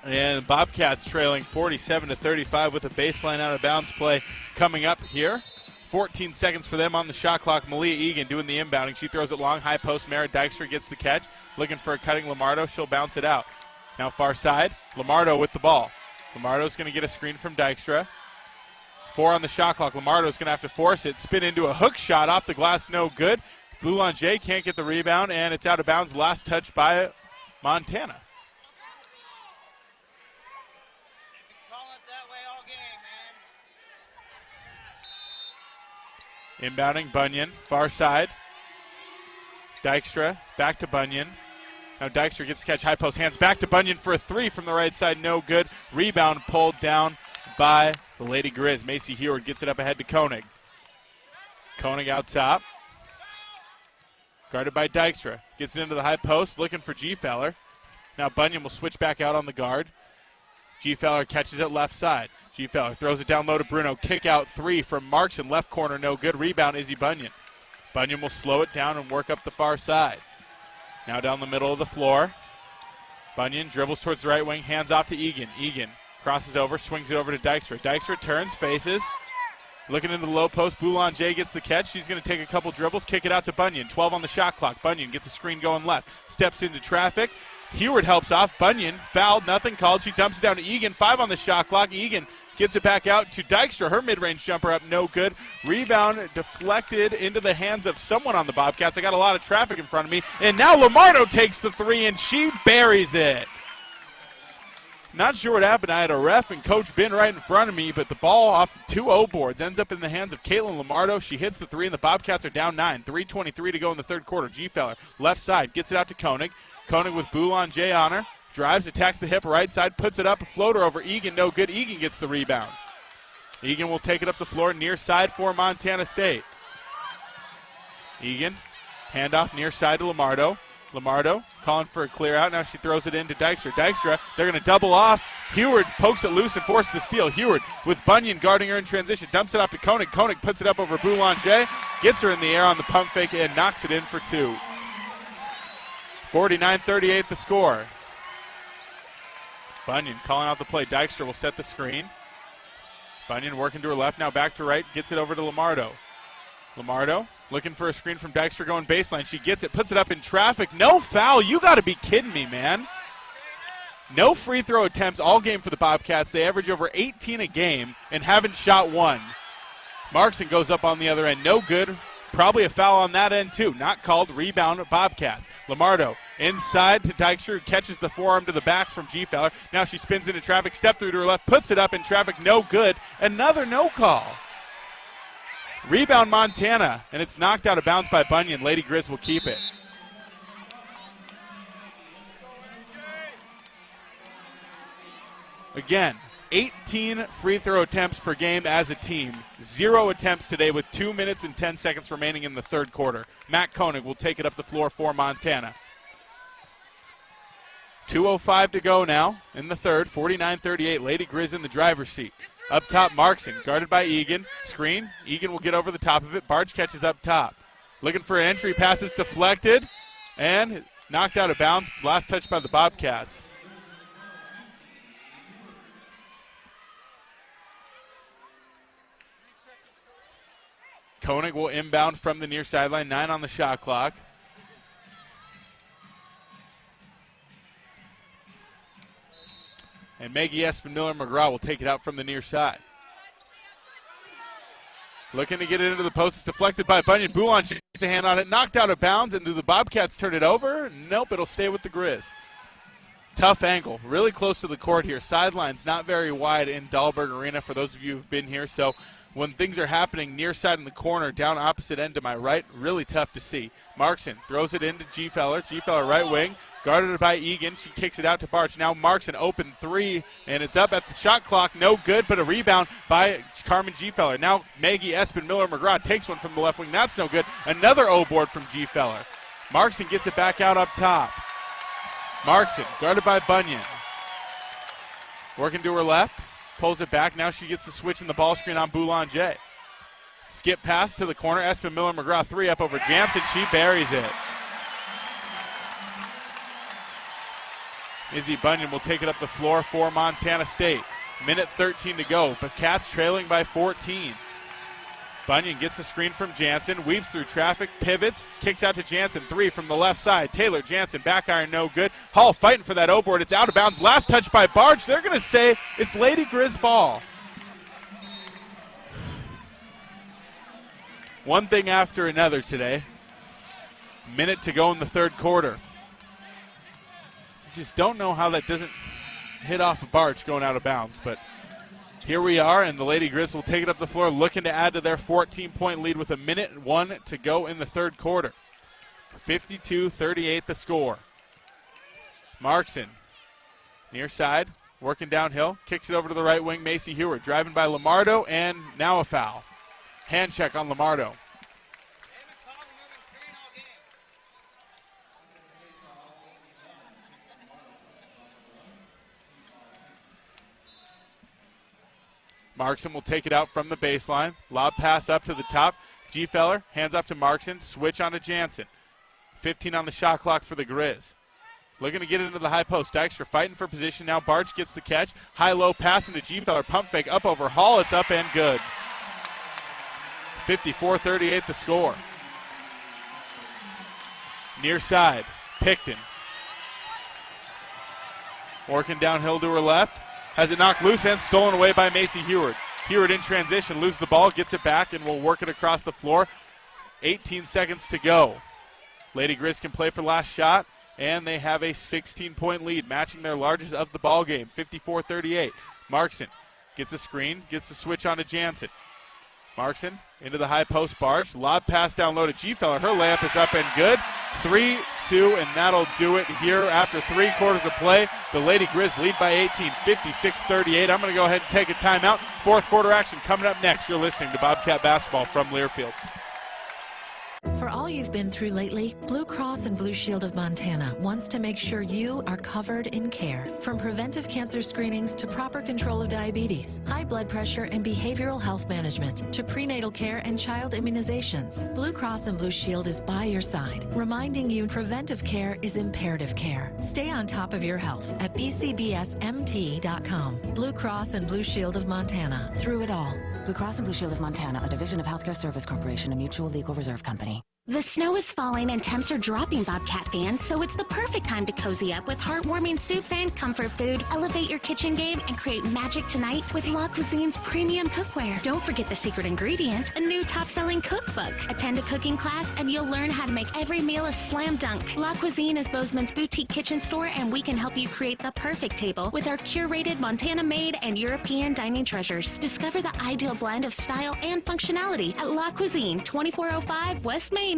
And Bobcats trailing 47-35 with a baseline out of bounds play coming up here. 14 seconds for them on the shot clock. Malia Egan doing the inbounding. She throws it long, high post. Mara Dykstra gets the catch. Looking for a cutting Lamardo. She'll bounce it out. Now far side, Lamardo with the ball. Lamardo's going to get a screen from Dykstra. 4 on the shot clock. Lamardo's going to have to force it. Spin into a hook shot off the glass, no good. Boulanger can't get the rebound, and it's out of bounds. Last touch by Montana. Inbounding, Bunyan, far side. Dykstra, back to Bunyan. Now Dykstra gets the catch, high post, hands back to Bunyan for a three from the right side, no good. Rebound pulled down by the Lady Grizz. Macy Heward gets it up ahead to Koenig. Koenig out top. Guarded by Dykstra. Gets it into the high post, looking for G-Feller. Now Bunyan will switch back out on the guard. G-Feller catches it left side. G-Feller throws it down low to Bruno. Kick out three from Marks in left corner, no good. Rebound, Izzy Bunyan. Bunyan will slow it down and work up the far side. Now down the middle of the floor. Bunyan dribbles towards the right wing, hands off to Egan. Egan crosses over, swings it over to Dykstra. Dykstra turns, faces. Looking into the low post, Boulanger gets the catch. She's going to take a couple dribbles, kick it out to Bunyan. 12 on the shot clock. Bunyan gets a screen going left. Steps into traffic. Heward helps off. Bunyan fouled, nothing called. She dumps it down to Egan. 5 on the shot clock. Egan gets it back out to Dykstra. Her mid-range jumper up, no good. Rebound deflected into the hands of someone on the Bobcats. I got a lot of traffic in front of me. And now Lamardo takes the three, and she buries it. Not sure what happened. I had a ref and Coach Ben right in front of me, but the ball off 2 O boards ends up in the hands of Caitlin Lamardo. She hits the three, and the Bobcats are down 9. 3:23 to go in the third quarter. G-Feller, left side, gets it out to Koenig. Koenig with Boulanger on her. Drives, attacks the hip, right side, puts it up, a floater over Egan, no good. Egan gets the rebound. Egan will take it up the floor, near side for Montana State. Egan, handoff near side to Lamardo. Lamardo calling for a clear out. Now she throws it into Dykstra. Dykstra, they're going to double off. Heward pokes it loose and forces the steal. Heward with Bunyan guarding her in transition. Dumps it off to Koenig. Koenig puts it up over Boulanger. Gets her in the air on the pump fake and knocks it in for 2. 49-38 the score. Bunyan calling out the play. Dykstra will set the screen. Bunyan working to her left. Now back to right. Gets it over to Lamardo. Lamardo looking for a screen from Dykstra going baseline. She gets it, puts it up in traffic. No foul. You got to be kidding me, man. No free throw attempts all game for the Bobcats. They average over 18 a game and haven't shot one. Markson goes up on the other end. No good. Probably a foul on that end, too. Not called. Rebound Bobcats. Lamardo inside to Dykstra, who catches the forearm to the back from G-Feller. Now she spins into traffic, step through to her left, puts it up in traffic. No good. Another no call. Rebound Montana, and it's knocked out of bounds by Bunyan. Lady Grizz will keep it. Again, 18 free throw attempts per game as a team. 0 attempts today with 2 minutes and 10 seconds remaining in the third quarter. Matt Koenig will take it up the floor for Montana. 2:05 to go now in the third. 49-38. Lady Grizz in the driver's seat. Up top, Markson, guarded by Egan. Screen. Egan will get over the top of it. Barge catches up top. Looking for an entry. Pass is deflected and knocked out of bounds. Last touch by the Bobcats. Koenig will inbound from the near sideline. 9 on the shot clock. And Maggie Espin-Miller-McGraw will take it out from the near side. Looking to get it into the post. It's deflected by Bunyan. Boulanger gets a hand on it. Knocked out of bounds. And do the Bobcats turn it over? Nope, it'll stay with the Grizz. Tough angle. Really close to the court here. Sidelines not very wide in Dahlberg Arena for those of you who've been here. So when things are happening near side in the corner, down opposite end to my right, really tough to see. Markson throws it into G-Feller. G-Feller right wing. Guarded by Egan. She kicks it out to Barch. Now Markson open three, and it's up at the shot clock. No good, but a rebound by Carmen G-Feller. Now Maggie Espin-Miller-McGraw takes one from the left wing. That's no good. Another O-board from G-Feller. Markson gets it back out up top. Markson, guarded by Bunyan. Working to her left. Pulls it back. Now she gets the switch in the ball screen on Boulanger. Skip pass to the corner. Espin-Miller-McGraw, three up over Jansen. She buries it. Izzy Bunyan will take it up the floor for Montana State. Minute 13 to go, but Cats trailing by 14. Bunyan gets the screen from Jansen, weaves through traffic, pivots, kicks out to Jansen. Three from the left side. Taylor Jansen, back iron, no good. Hall fighting for that O-board. It's out of bounds. Last touch by Barge. They're going to say it's Lady Grizz ball. One thing after another today. Minute to go in the third quarter. Just don't know how that doesn't hit off a Barge going out of bounds, but here we are, and the Lady Grizz will take it up the floor, looking to add to their 14-point lead with a minute and 1 to go in the third quarter. 52-38 the score. Markson, near side, working downhill, kicks it over to the right wing. Macy Heward driving by Lamardo, and now a foul. Hand check on Lamardo. Markson will take it out from the baseline. Lob pass up to the top. G-Feller hands off to Markson. Switch on to Jansen. 15 on the shot clock for the Grizz. Looking to get it into the high post. Dykstra fighting for position. Now Barge gets the catch. High-low pass into G-Feller. Pump fake up over Hall. It's up and good. 54-38 the score. Near side. Picton. Working downhill to her left. has it knocked loose and stolen away by Macy Heward. Heward in transition, loses the ball, gets it back, and will work it across the floor. 18 seconds to go. Lady Grizz can play for last shot, and they have a 16-point lead, matching their largest of the ball game, 54-38. Markson gets a screen, gets the switch onto Jansen. Markson into the high post. Barge, lob pass down low to G-Feller. Her layup is up and good. 3-2, and that'll do it here after 3 quarters of play. The Lady Grizz lead by 18, 56-38. I'm going to go ahead and take a timeout. Fourth quarter action coming up next. You're listening to Bobcat Basketball from Learfield. For all you've been through lately, Blue Cross and Blue Shield of Montana wants to make sure you are covered in care. From preventive cancer screenings to proper control of diabetes, high blood pressure and behavioral health management, to prenatal care and child immunizations, Blue Cross and Blue Shield is by your side, reminding you preventive care is imperative care. Stay on top of your health at bcbsmt.com. Blue Cross and Blue Shield of Montana, through it all. Blue Cross and Blue Shield of Montana, a division of Healthcare Service Corporation, a mutual legal reserve company. The snow is falling and temps are dropping, Bobcat fans, so it's the perfect time to cozy up with heartwarming soups and comfort food. Elevate your kitchen game and create magic tonight with La Cuisine's premium cookware. Don't forget the secret ingredient, a new top-selling cookbook. Attend a cooking class and you'll learn how to make every meal a slam dunk. La Cuisine is Bozeman's boutique kitchen store, and we can help you create the perfect table with our curated Montana-made and European dining treasures. Discover the ideal blend of style and functionality at La Cuisine, 2405 West Main.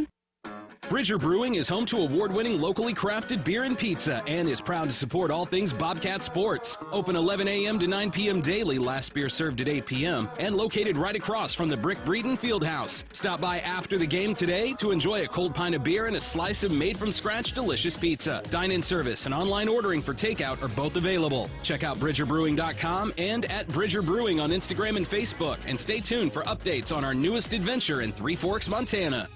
Bridger Brewing is home to award-winning locally crafted beer and pizza and is proud to support all things Bobcat sports. Open 11 a.m. to 9 p.m. daily, last beer served at 8 p.m. and located right across from the Brick Breeden Fieldhouse. Stop by after the game today to enjoy a cold pint of beer and a slice of made-from-scratch delicious pizza. Dine-in service and online ordering for takeout are both available. Check out BridgerBrewing.com and at Bridger Brewing on Instagram and Facebook, and stay tuned for updates on our newest adventure in Three Forks, Montana.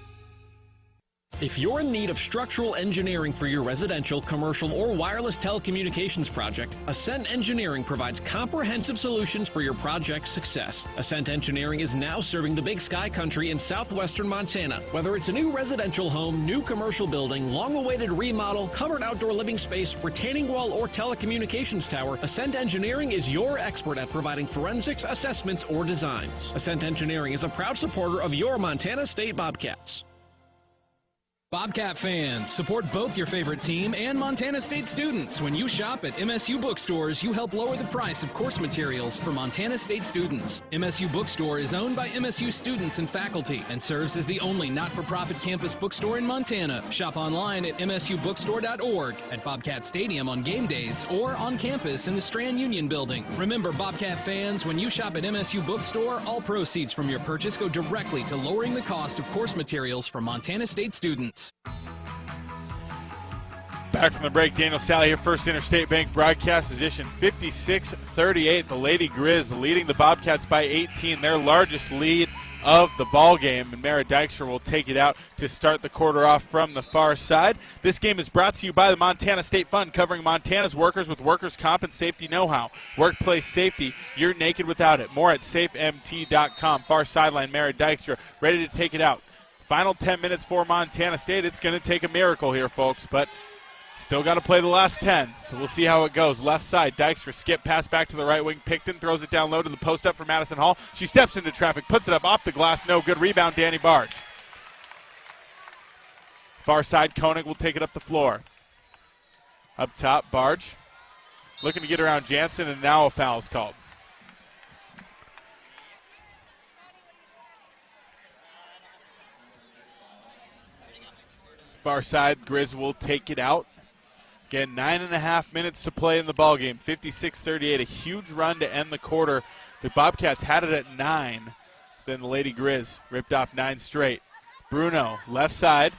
If you're in need of structural engineering for your residential, commercial, or wireless telecommunications project, Ascent Engineering provides comprehensive solutions for your project's success. Ascent Engineering is now serving the Big Sky Country in southwestern Montana. Whether it's a new residential home, new commercial building, long-awaited remodel, covered outdoor living space, retaining wall, or telecommunications tower, Ascent Engineering is your expert at providing forensics, assessments, or designs. Ascent Engineering is a proud supporter of your Montana State Bobcats. Bobcat fans, support both your favorite team and Montana State students. When you shop at MSU bookstores, you help lower the price of course materials for Montana State students. MSU Bookstore is owned by MSU students and faculty and serves as the only not-for-profit campus bookstore in Montana. Shop online at msubookstore.org, at Bobcat Stadium on game days, or on campus in the Strand Union Building. Remember, Bobcat fans, when you shop at MSU Bookstore, all proceeds from your purchase go directly to lowering the cost of course materials for Montana State students. Back from the break, Daniel Salle here, First Interstate Bank broadcast position 56-38. The Lady Grizz leading the Bobcats by 18, their largest lead of the ball game, and Mara Dykstra will take it out to start the quarter off from the far side. This game is brought to you by the Montana State Fund, covering Montana's workers with workers' comp and safety know-how. Workplace safety, you're naked without it. More at safemt.com. Far sideline, Mara Dykstra ready to take it out. Final 10 minutes for Montana State. It's going to take a miracle here, folks, but still got to play the last 10, so we'll see how it goes. Left side, Dykstra, skip pass back to the right wing. Picton throws it down low to the post up for Madison Hall. She steps into traffic, puts it up off the glass. No good. Rebound, Danny Barge. Far side, Koenig will take it up the floor. Up top, Barge looking to get around Jansen, and now a foul's called. Far side, Grizz will take it out. Again, 9.5 minutes to play in the ballgame. 56-38, a huge run to end the quarter. The Bobcats had it at 9. Then the Lady Grizz ripped off 9 straight. Bruno, left side.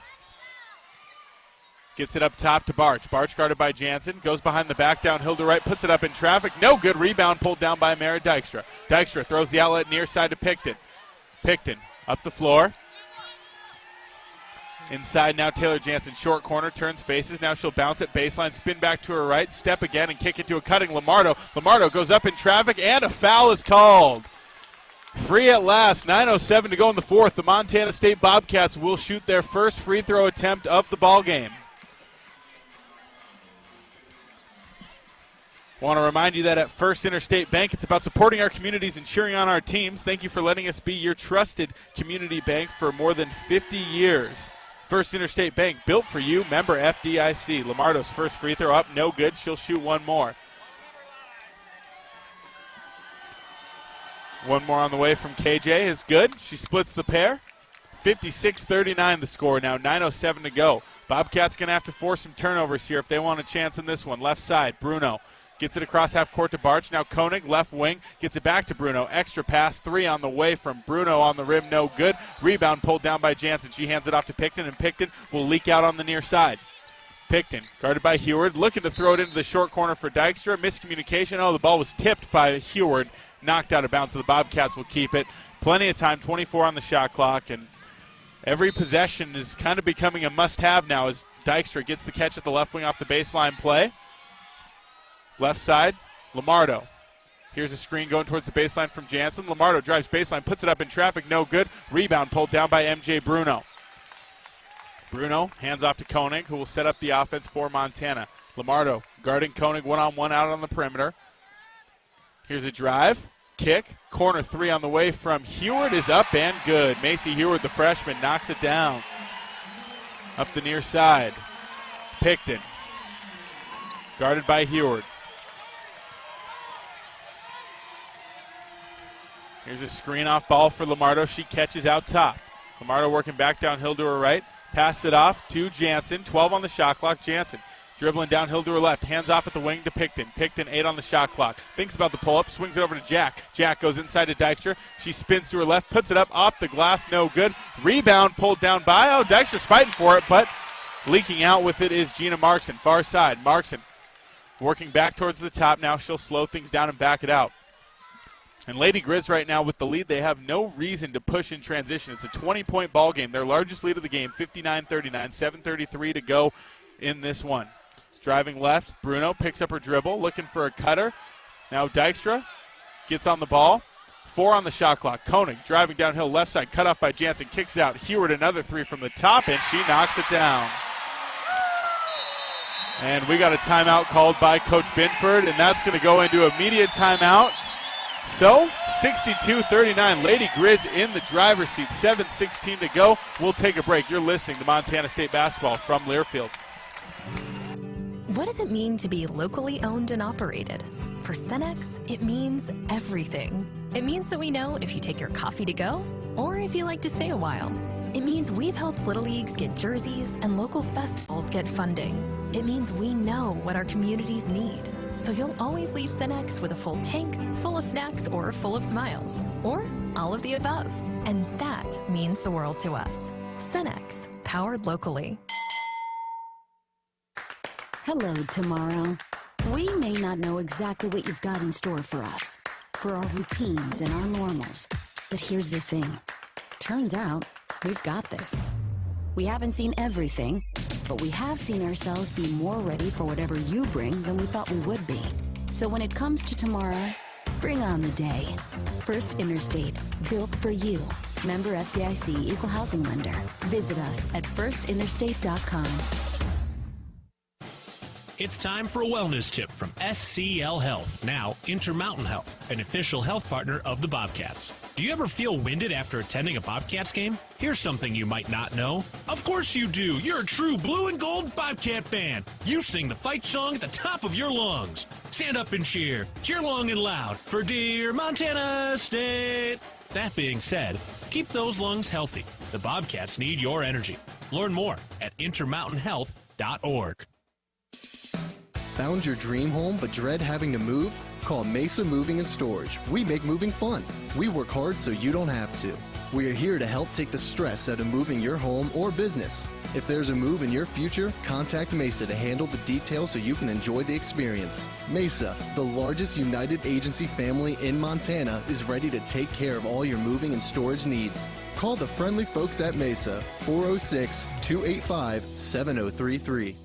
Gets it up top to Barge. Barge guarded by Jansen. Goes behind the back, downhill to right. Puts it up in traffic. No good. Rebound pulled down by Mara Dykstra. Dykstra throws the outlet near side to Picton. Picton up the floor. Inside now, Taylor Jansen, short corner, turns faces. Now she'll bounce it, baseline, spin back to her right, step again, and kick it to a cutting Lamardo. Lamardo goes up in traffic, and a foul is called. Free at last, 9:07 to go in the fourth. The Montana State Bobcats will shoot their first free throw attempt of the ball game. Want to remind you that at First Interstate Bank, it's about supporting our communities and cheering on our teams. Thank you for letting us be your trusted community bank for more than 50 years. First Interstate Bank, built for you, member FDIC. Lamardo's first free throw up, no good. She'll shoot one more. One more on the way from KJ is good. She splits the pair. 56-39 the score now, 9:07 to go. Bobcats going to have to force some turnovers here if they want a chance in this one. Left side, Bruno. Gets it across half court to Barch. Now Koenig, left wing, gets it back to Bruno. Extra pass, 3 on the way from Bruno on the rim, no good. Rebound pulled down by Jansen. She hands it off to Picton, and Picton will leak out on the near side. Picton, guarded by Heward, looking to throw it into the short corner for Dykstra. Miscommunication. Oh, the ball was tipped by Heward. Knocked out of bounds, so the Bobcats will keep it. Plenty of time, 24 on the shot clock, and every possession is kind of becoming a must-have now as Dykstra gets the catch at the left wing off the baseline play. Left side, Lamardo. Here's a screen going towards the baseline from Jansen. Lamardo drives baseline, puts it up in traffic, no good. Rebound pulled down by MJ Bruno. Bruno hands off to Koenig, who will set up the offense for Montana. Lamardo guarding Koenig one-on-one out on the perimeter. Here's a drive, kick, corner 3 on the way from Heward is up and good. Macy Heward, the freshman, knocks it down. Up the near side, Picton, guarded by Heward. Here's a screen-off ball for Lamardo. She catches out top. Lamardo working back downhill to her right. Passed it off to Jansen. 12 on the shot clock. Jansen dribbling downhill to her left. Hands off at the wing to Picton. Picton 8 on the shot clock. Thinks about the pull-up. Swings it over to Jack. Jack goes inside to Dykstra. She spins to her left. Puts it up off the glass. No good. Rebound pulled down by. Oh, Dykstra's fighting for it, but leaking out with it is Gina Markson. Far side. Markson working back towards the top now. She'll slow things down and back it out. And Lady Grizz right now with the lead, they have no reason to push in transition. It's a 20-point ball game. Their largest lead of the game, 59-39, 7:33 to go in this one. Driving left, Bruno picks up her dribble, looking for a cutter. Now Dykstra gets on the ball. 4 on the shot clock. Koenig driving downhill left side, cut off by Jansen, kicks out. Heward another 3 from the top, and she knocks it down. And we got a timeout called by Coach Binford, and that's going to go into immediate timeout. So, 62-39, Lady Grizz in the driver's seat, 7:16 to go. We'll take a break. You're listening to Montana State Basketball from Learfield. What does it mean to be locally owned and operated? For Cenex, it means everything. It means that we know if you take your coffee to go or if you like to stay a while. It means we've helped Little Leagues get jerseys and local festivals get funding. It means we know what our communities need. So you'll always leave Cenex with a full tank, full of snacks, or full of smiles. Or all of the above. And that means the world to us. Cenex, powered locally. Hello, tomorrow. We may not know exactly what you've got in store for us, for our routines and our normals. But here's the thing. Turns out, we've got this. We haven't seen everything, but we have seen ourselves be more ready for whatever you bring than we thought we would be. So when it comes to tomorrow, bring on the day. First Interstate, built for you. Member FDIC, Equal Housing Lender. Visit us at firstinterstate.com. It's time for a wellness tip from SCL Health, now Intermountain Health, an official health partner of the Bobcats. Do you ever feel winded after attending a Bobcats game? Here's something you might not know. Of course you do. You're a true blue and gold Bobcat fan. You sing the fight song at the top of your lungs. Stand up and cheer. Cheer long and loud for dear Montana State. That being said, keep those lungs healthy. The Bobcats need your energy. Learn more at intermountainhealth.org. Found your dream home but dread having to move? Call Mesa Moving and Storage. We make moving fun. We work hard so you don't have to. We are here to help take the stress out of moving your home or business. If there's a move in your future, contact Mesa to handle the details so you can enjoy the experience. Mesa, the largest United Agency family in Montana, is ready to take care of all your moving and storage needs. Call the friendly folks at Mesa, 406-285-7033.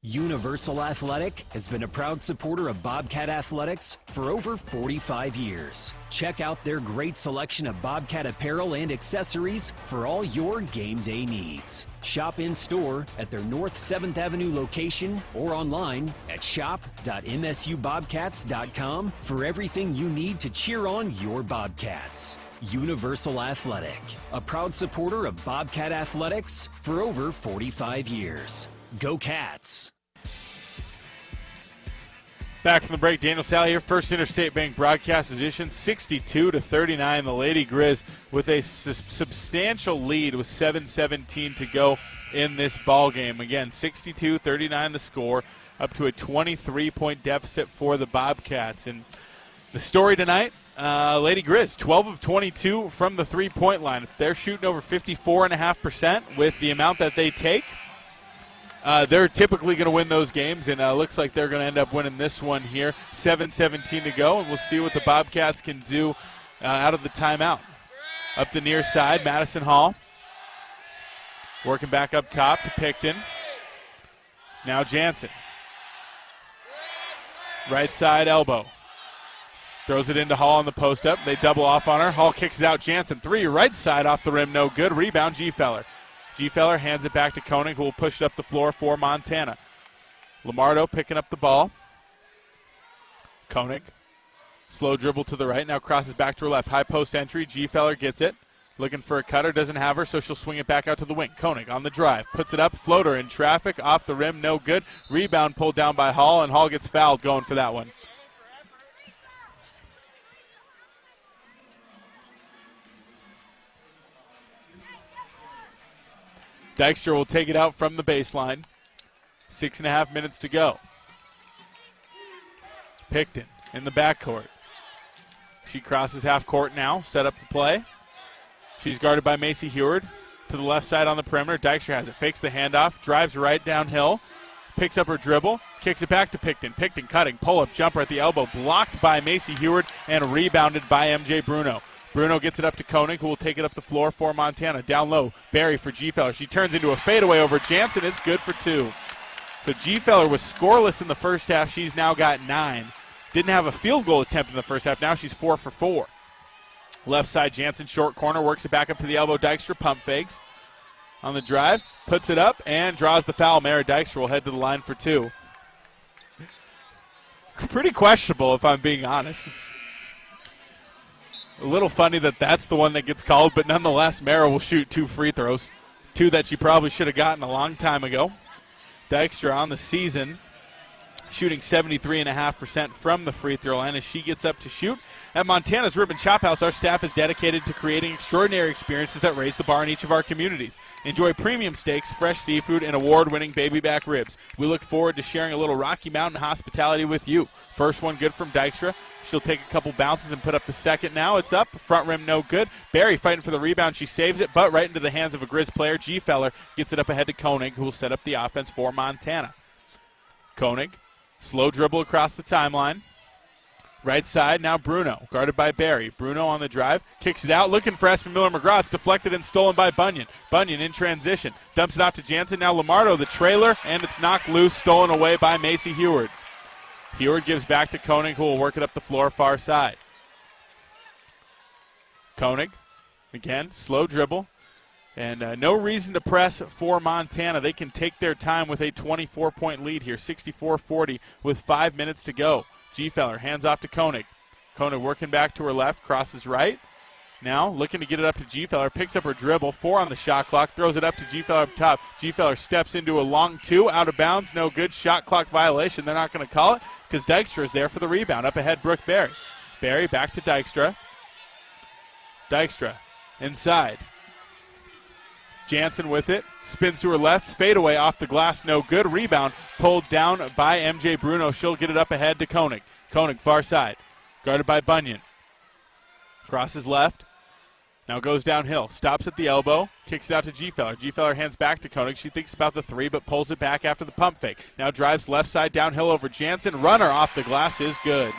Universal Athletic has been a proud supporter of Bobcat Athletics for over 45 years. Check out their great selection of Bobcat apparel and accessories for all your game day needs. Shop in store at their North 7th Avenue location or online at shop.msubobcats.com for everything you need to cheer on your Bobcats. Universal Athletic, a proud supporter of Bobcat Athletics for over 45 years. Go Cats! Back from the break, Daniel Salle here, First Interstate Bank broadcast position, 62-39. The Lady Grizz with a substantial lead with 7:17 to go in this ball game. Again, 62-39 the score, up to a 23-point deficit for the Bobcats. And the story tonight, Lady Grizz, 12 of 22 from the three-point line. If they're shooting over 54.5% with the amount that they take, they're typically going to win those games, and looks like they're going to end up winning this one here. 7:17 to go, and we'll see what the Bobcats can do out of the timeout. Up the near side, Madison Hall working back up top to Picton. Now Jansen. Right side elbow. Throws it into Hall on the post-up. They double off on her. Hall kicks it out. Jansen, three, right side off the rim, no good. Rebound, G-Feller. G-Feller hands it back to Koenig, who will push it up the floor for Montana. Lamardo picking up the ball. Koenig, slow dribble to the right, now crosses back to her left. High post entry, G-Feller gets it. Looking for a cutter, doesn't have her, so she'll swing it back out to the wing. Koenig on the drive, puts it up, floater in traffic, off the rim, no good. Rebound pulled down by Hall, and Hall gets fouled going for that one. Dykstra will take it out from the baseline. 6.5 minutes to go. Picton in the backcourt. She crosses half court now, set up the play. She's guarded by Macy Heward to the left side on the perimeter. Dykstra has it, fakes the handoff, drives right downhill, picks up her dribble, kicks it back to Picton. Picton cutting, pull-up jumper at the elbow, blocked by Macy Heward and rebounded by MJ Bruno. Bruno gets it up to Koenig, who will take it up the floor for Montana. Down low, Barry for G-Feller. She turns into a fadeaway over Jansen. It's good for two. So G-Feller was scoreless in the first half. She's now got 9. Didn't have a field goal attempt in the first half. Now she's 4 for 4. Left side, Jansen, short corner, works it back up to the elbow. Dykstra pump fakes on the drive, puts it up, and draws the foul. Mara Dykstra will head to the line for 2. Pretty questionable, if I'm being honest. A little funny that that's the one that gets called, but nonetheless, Mara will shoot 2 free throws. 2 that she probably should have gotten a long time ago. Dykstra on the season, shooting 73.5% from the free throw line as she gets up to shoot. At Montana's Ribbon Chop House, our staff is dedicated to creating extraordinary experiences that raise the bar in each of our communities. Enjoy premium steaks, fresh seafood, and award-winning baby back ribs. We look forward to sharing a little Rocky Mountain hospitality with you. First one good from Dykstra. She'll take a couple bounces and put up the second now. It's up. Front rim no good. Barry fighting for the rebound. She saves it, but right into the hands of a Grizz player. G-Feller gets it up ahead to Koenig, who will set up the offense for Montana. Koenig, slow dribble across the timeline. Right side, now Bruno, guarded by Barry. Bruno on the drive, kicks it out, looking for Espen Miller-McGraw. It's deflected and stolen by Bunyan. Bunyan in transition, dumps it off to Jansen. Now Lamardo, the trailer, and it's knocked loose, stolen away by Macy Heward. Heward gives back to Koenig, who will work it up the floor far side. Koenig, again, slow dribble. And no reason to press for Montana. They can take their time with a 24-point lead here, 64-40 with 5 minutes to go. G-Feller hands off to Koenig. Koenig working back to her left, crosses right. Now looking to get it up to G-Feller, picks up her dribble, 4 on the shot clock, throws it up to G-Feller up top. G-Feller steps into a long 2, out of bounds, no good, shot clock violation. They're not going to call it because Dykstra is there for the rebound. Up ahead, Brooke Barry. Barry back to Dykstra. Dykstra inside. Jansen with it, spins to her left, fadeaway off the glass, no good. Rebound pulled down by MJ Bruno. She'll get it up ahead to Koenig. Koenig far side, guarded by Bunyan. Crosses left, now goes downhill, stops at the elbow, kicks it out to G-Feller. G-Feller hands back to Koenig. She thinks about the 3, but pulls it back after the pump fake. Now drives left side downhill over Jansen. Runner off the glass is good.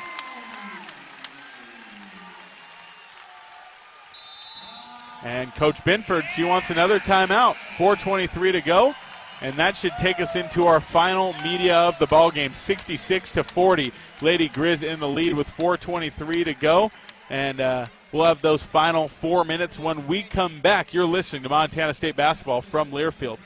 And Coach Binford, she wants another timeout. 4:23 to go. And that should take us into our final media of the ball game, 66-40. Lady Grizz in the lead with 4:23 to go. And we'll have those final 4 minutes when we come back. You're listening to Montana State basketball from Learfield.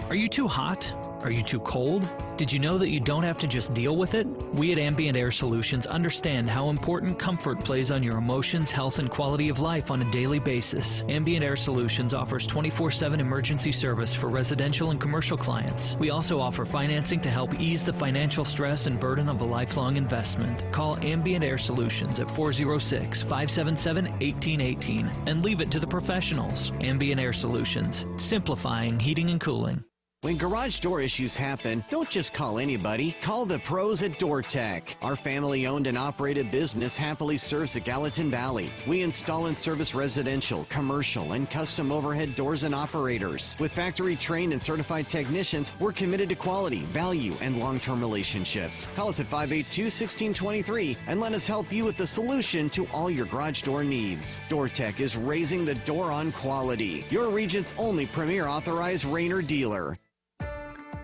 Are you too hot? Are you too cold? Did you know that you don't have to just deal with it? We at Ambient Air Solutions understand how important comfort plays on your emotions, health, and quality of life on a daily basis. Ambient Air Solutions offers 24/7 emergency service for residential and commercial clients. We also offer financing to help ease the financial stress and burden of a lifelong investment. Call Ambient Air Solutions at 406-577-1818 and leave it to the professionals. Ambient Air Solutions, simplifying heating and cooling. When garage door issues happen, don't just call anybody. Call the pros at DoorTech. Our family-owned and operated business happily serves the Gallatin Valley. We install and service residential, commercial, and custom overhead doors and operators. With factory-trained and certified technicians, we're committed to quality, value, and long-term relationships. Call us at 582-1623 and let us help you with the solution to all your garage door needs. DoorTech is raising the door on quality. Your region's only premier authorized Rainer dealer.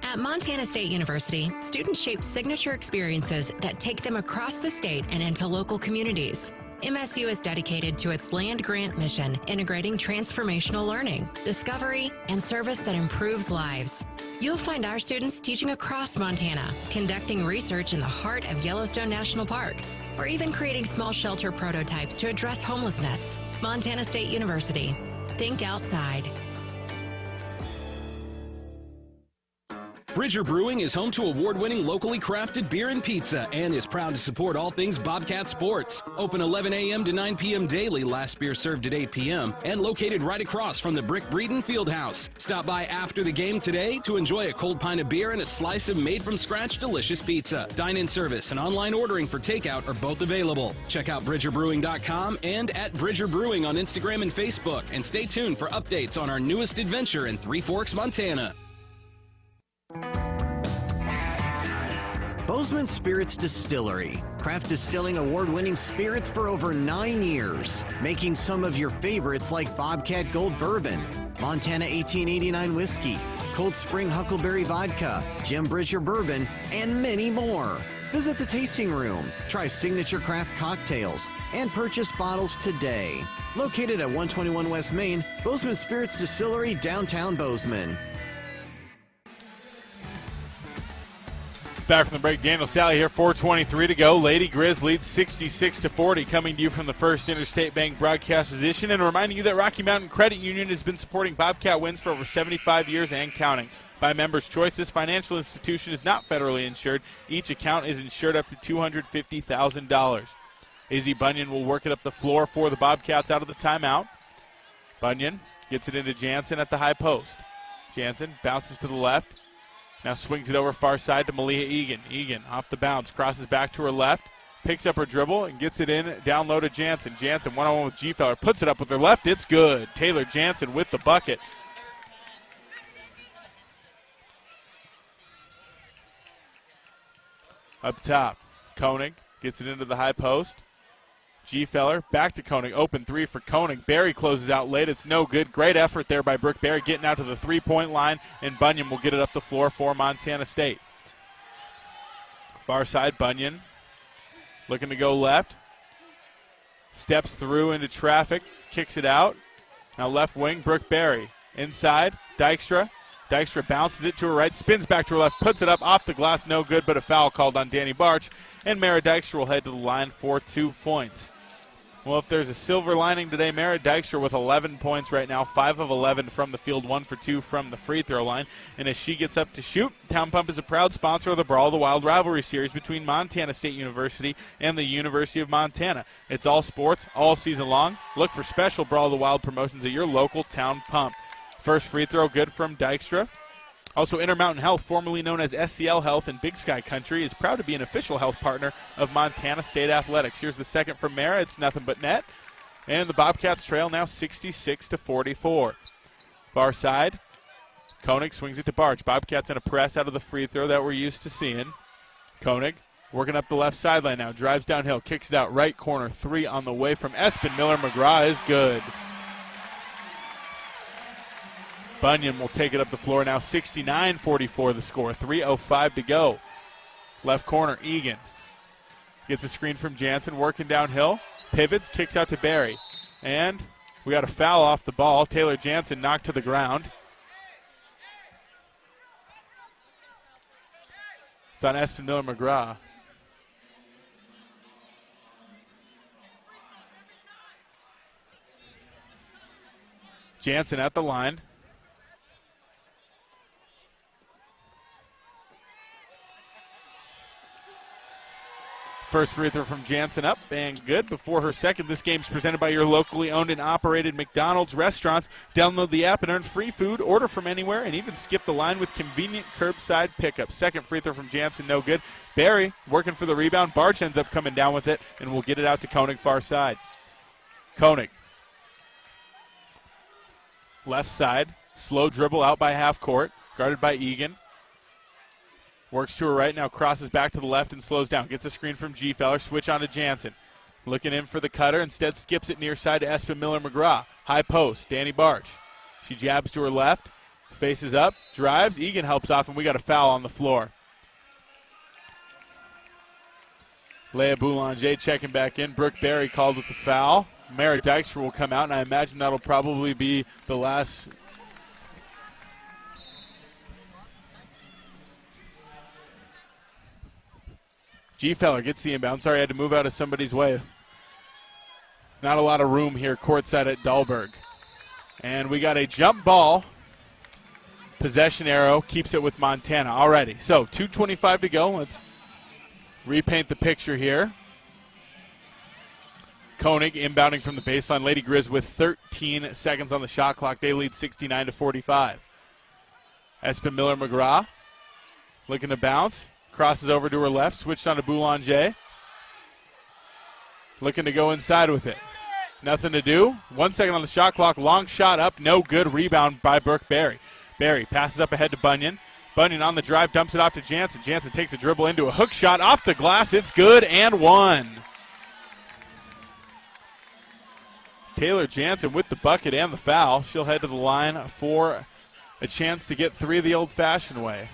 At Montana State University, students shape signature experiences that take them across the state and into local communities. MSU is dedicated to its land grant mission, integrating transformational learning, discovery, and service that improves lives. You'll find our students teaching across Montana, conducting research in the heart of Yellowstone National Park, or even creating small shelter prototypes to address homelessness. Montana State University. Think outside. Bridger Brewing is home to award-winning locally crafted beer and pizza and is proud to support all things Bobcat sports. Open 11 a.m. to 9 p.m. daily, last beer served at 8 p.m. and located right across from the Brick Breeden Fieldhouse. Stop by after the game today to enjoy a cold pint of beer and a slice of made-from-scratch delicious pizza. Dine-in service and online ordering for takeout are both available. Check out BridgerBrewing.com and at Bridger Brewing on Instagram and Facebook, and stay tuned for updates on our newest adventure in Three Forks, Montana. Bozeman Spirits Distillery. Craft distilling award-winning spirits for over 9 years. Making some of your favorites like Bobcat Gold Bourbon, Montana 1889 Whiskey, Cold Spring Huckleberry Vodka, Jim Bridger Bourbon, and many more. Visit the tasting room, try signature craft cocktails, and purchase bottles today. Located at 121 West Main, Bozeman Spirits Distillery, downtown Bozeman. Back from the break, Daniel Salle here, 4:23 to go. Lady Grizz leads 66-40, coming to you from the First Interstate Bank broadcast position, and reminding you that Rocky Mountain Credit Union has been supporting Bobcat wins for over 75 years and counting. By members' choice, this financial institution is not federally insured. Each account is insured up to $250,000. Izzy Bunyan will work it up the floor for the Bobcats out of the timeout. Bunyan gets it into Jansen at the high post. Jansen bounces to the left. Now swings it over far side to Malia Egan. Egan off the bounce, crosses back to her left, picks up her dribble and gets it in down low to Jansen. Jansen one-on-one with G-Feller, puts it up with her left. It's good. Taylor Jansen with the bucket. Up top, Koenig gets it into the high post. G-Feller back to Koenig. Open three for Koenig. Barry closes out late. It's no good. Great effort there by Brooke Barry getting out to the three-point line, and Bunyan will get it up the floor for Montana State. Far side, Bunyan looking to go left. Steps through into traffic. Kicks it out. Now left wing, Brooke Barry. Inside, Dykstra. Dykstra bounces it to her right, spins back to her left, puts it up off the glass. No good, but a foul called on Danny Barch. And Mara Dykstra will head to the line for 2 points. Well, if there's a silver lining today, Mara Dykstra with 11 points right now, 5 of 11 from the field, 1 for 2 from the free throw line. And as she gets up to shoot, Town Pump is a proud sponsor of the Brawl of the Wild rivalry series between Montana State University and the University of Montana. It's all sports, all season long. Look for special Brawl of the Wild promotions at your local Town Pump. First free throw good from Dykstra. Also, Intermountain Health, formerly known as SCL Health in Big Sky Country, is proud to be an official health partner of Montana State Athletics. Here's the second from Mara. It's nothing but net. And the Bobcats trail now 66-44. Far side, Koenig swings it to Barch. Bobcats in a press out of the free throw that we're used to seeing. Koenig working up the left sideline now. Drives downhill, kicks it out right corner. 3 on the way from Espen Miller. McGraw is good. Bunyan will take it up the floor now. 69-44 the score. 3:05 to go. Left corner, Egan. Gets a screen from Jansen, working downhill. Pivots, kicks out to Barry. And we got a foul off the ball. Taylor Jansen knocked to the ground. It's on Espen Miller-McGraw. Jansen at the line. First free throw from Jansen up and good before her second. This game's presented by your locally owned and operated McDonald's restaurants. Download the app and earn free food, order from anywhere, and even skip the line with convenient curbside pickup. Second free throw from Jansen, no good. Barry working for the rebound. Barch ends up coming down with it, and will get it out to Koenig far side. Koenig. Left side, slow dribble out by half court, guarded by Egan. Works to her right, now crosses back to the left and slows down. Gets a screen from G-Feller, switch on to Jansen. Looking in for the cutter, instead skips it near side to Espen Miller-McGraw. High post, Danny Barch. She jabs to her left, faces up, drives. Egan helps off, and we got a foul on the floor. Leah Boulanger checking back in. Brooke Berry called with the foul. Mara Dykstra will come out, and I imagine that'll probably be the last. G-Feller gets the inbound. Sorry, I had to move out of somebody's way. Not a lot of room here courtside at Dahlberg. And we got a jump ball. Possession arrow keeps it with Montana already. So 2:25 to go. Let's repaint the picture here. Koenig inbounding from the baseline. Lady Grizz with 13 seconds on the shot clock. They lead 69-45. Espen Miller-McGraw looking to bounce. Crosses over to her left. Switched on to Boulanger. Looking to go inside with it. Nothing to do. 1 second on the shot clock. Long shot up. No good. Rebound by Brooke Berry. Berry passes up ahead to Bunyan. Bunyan on the drive. Dumps it off to Jansen. Jansen takes a dribble into a hook shot. Off the glass. It's good and one. Taylor Jansen with the bucket and the foul. She'll head to the line for a chance to get three the old-fashioned way.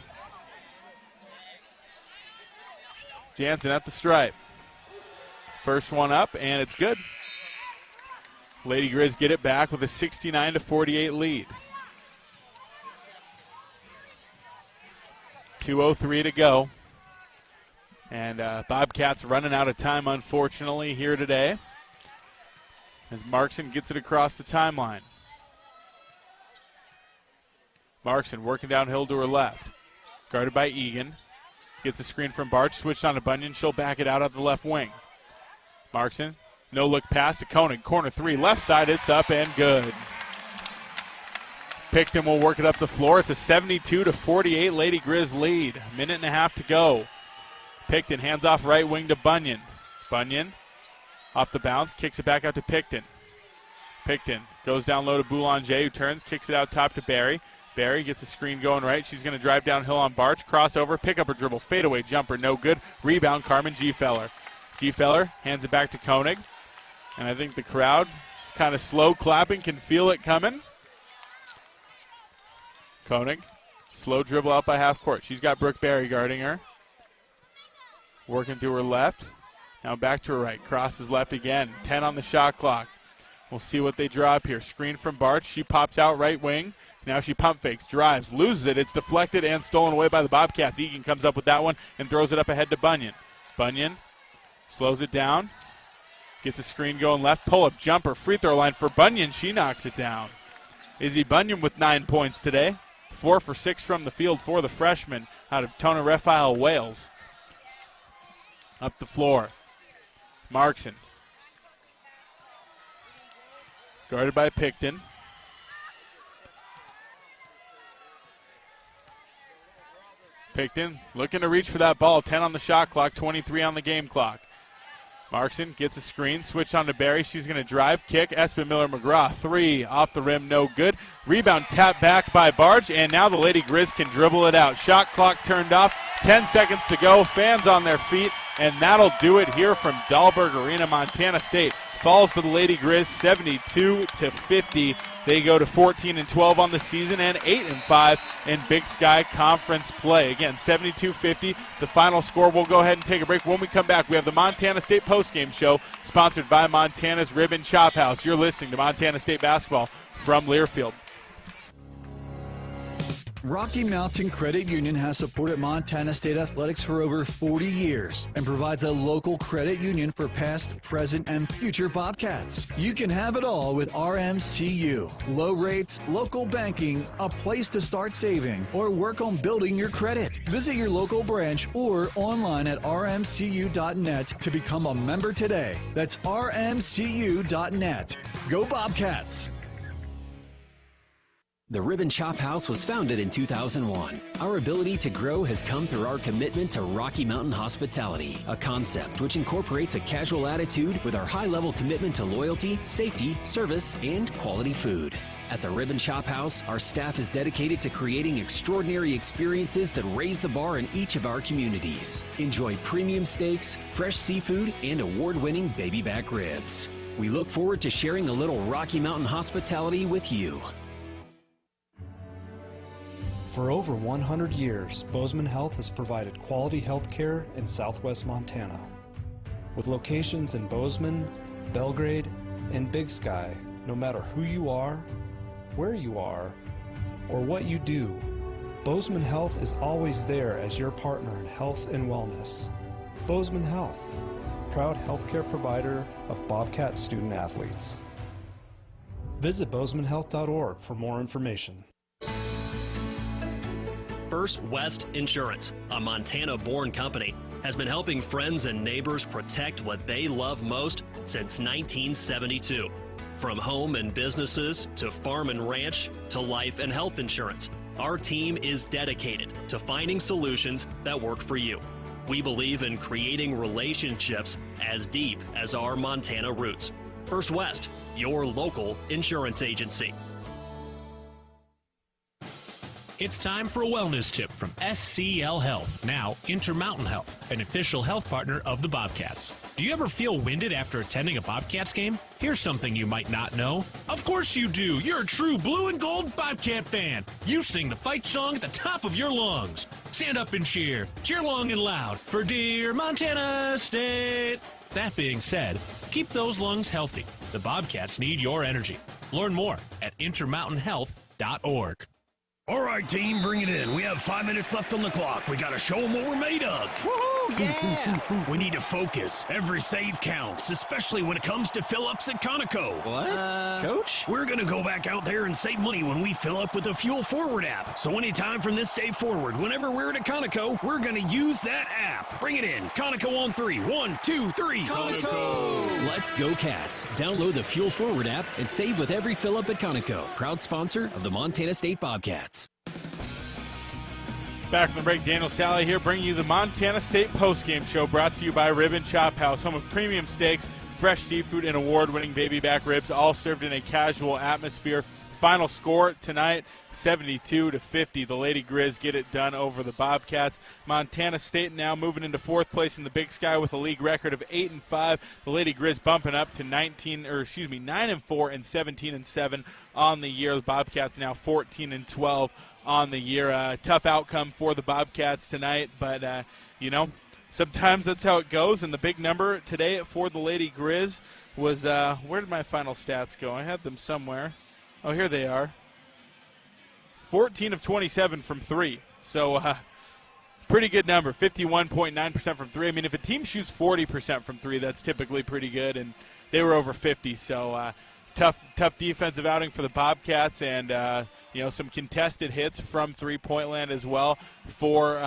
Jansen at the stripe. First one up, and it's good. Lady Grizz get it back with a 69-48 lead. 2:03 to go. And Bobcats running out of time, unfortunately, here today, as Markson gets it across the timeline. Markson working downhill to her left. Guarded by Egan. Gets a screen from Barch. Switched on to Bunyan. She'll back it out of the left wing. Markson, no look pass to Koenig. Corner three, left side. It's up and good. Picton will work it up the floor. It's a 72-48 Lady Grizz lead. Minute and a half to go. Picton hands off right wing to Bunyan. Bunyan off the bounce, kicks it back out to Picton. Picton goes down low to Boulanger, who turns, kicks it out top to Barry. Barry gets a screen going right. She's going to drive downhill on Barch. Crossover, pick up her dribble, fadeaway jumper, no good. Rebound, Carmen G-Feller. G-Feller hands it back to Koenig. And I think the crowd, kind of slow clapping, can feel it coming. Koenig, slow dribble out by half court. She's got Brooke Berry guarding her. Working to her left. Now back to her right. Crosses left again. 10 on the shot clock. We'll see what they draw up here. Screen from Barch. She pops out right wing. Now she pump fakes, drives, loses it. It's deflected and stolen away by the Bobcats. Egan comes up with that one and throws it up ahead to Bunyan. Bunyan slows it down. Gets a screen going left. Pull-up jumper. Free throw line for Bunyan. She knocks it down. Izzy Bunyan with 9 points today. 4 for 6 from the field for the freshman out of Tonga-Rephail, Wales. Up the floor. Markson. Guarded by Picton. Picton looking to reach for that ball. 10 on the shot clock, 23 on the game clock. Markson gets a screen, switch on to Barry. She's going to drive, kick. Espen Miller-McGraw, three off the rim, no good. Rebound tapped back by Barge, and now the Lady Grizz can dribble it out. Shot clock turned off, 10 seconds to go. Fans on their feet, and that'll do it here from Dahlberg Arena, Montana State. falls to the Lady Grizz 72-50. They go to 14-12 on the season and 8-5 in Big Sky Conference play. Again, 72-50, the final score. We'll go ahead and take a break. When we come back, we have the Montana State postgame show sponsored by Montana's Ribbon Chop House. You're listening to Montana State basketball from Learfield. Rocky Mountain Credit Union has supported Montana State athletics for over 40 years and provides a local credit union for past, present, and future Bobcats. You can have it all with RMCU. Low rates, local banking, a place to start saving, or work on building your credit. Visit your local branch or online at rmcu.net to become a member today. That's rmcu.net. Go Bobcats! The Ribbon Chop House was founded in 2001. Our ability to grow has come through our commitment to Rocky Mountain hospitality, a concept which incorporates a casual attitude with our high-level commitment to loyalty, safety, service, and quality food. At the Ribbon Chop House, our staff is dedicated to creating extraordinary experiences that raise the bar in each of our communities. Enjoy premium steaks, fresh seafood, and award-winning baby back ribs. We look forward to sharing a little Rocky Mountain hospitality with you. For over 100 years, Bozeman Health has provided quality health care in southwest Montana. With locations in Bozeman, Belgrade, and Big Sky, no matter who you are, where you are, or what you do, Bozeman Health is always there as your partner in health and wellness. Bozeman Health, proud healthcare provider of Bobcat student athletes. Visit bozemanhealth.org for more information. First West Insurance, a Montana-born company, has been helping friends and neighbors protect what they love most since 1972. From home and businesses to farm and ranch to life and health insurance, our team is dedicated to finding solutions that work for you. We believe in creating relationships as deep as our Montana roots. First West, your local insurance agency. It's time for a wellness tip from SCL Health, now Intermountain Health, an official health partner of the Bobcats. Do you ever feel winded after attending a Bobcats game? Here's something you might not know. Of course you do. You're a true blue and gold Bobcat fan. You sing the fight song at the top of your lungs. Stand up and cheer. Cheer long and loud for dear Montana State. That being said, keep those lungs healthy. The Bobcats need your energy. Learn more at intermountainhealth.org. All right, team, bring it in. We have 5 minutes left on the clock. We got to show them what we're made of. Woohoo, yeah! We need to focus. Every save counts, especially when it comes to fill-ups at Conoco. What? Coach? We're going to go back out there and save money when we fill up with the Fuel Forward app. So anytime from this day forward, whenever we're at a Conoco, we're going to use that app. Bring it in. Conoco on 3. 1, 2, 3. Conoco! Let's go, Cats. Download the Fuel Forward app and save with every fill-up at Conoco. Proud sponsor of the Montana State Bobcats. Back from the break, Daniel Salle here, bringing you the Montana State postgame show, brought to you by Ribbon Chop House, home of premium steaks, fresh seafood, and award-winning baby back ribs, all served in a casual atmosphere. Final score tonight, 72-50. The Lady Grizz get it done over the Bobcats. Montana State now moving into fourth place in the Big Sky with a league record of 8-5. The Lady Grizz bumping up to 9-4 and 17-7 on the year. The Bobcats now 14-12 on the year. Tough outcome for the Bobcats tonight, but sometimes that's how it goes. And the big number today for the Lady Grizz was where did my final stats go? I had them somewhere. Oh, here they are. 14 of 27 from three. So pretty good number, 51.9% from three. I mean, if a team shoots 40% from three, that's typically pretty good, and they were over 50. So tough defensive outing for the Bobcats, and some contested hits from three-point land as well for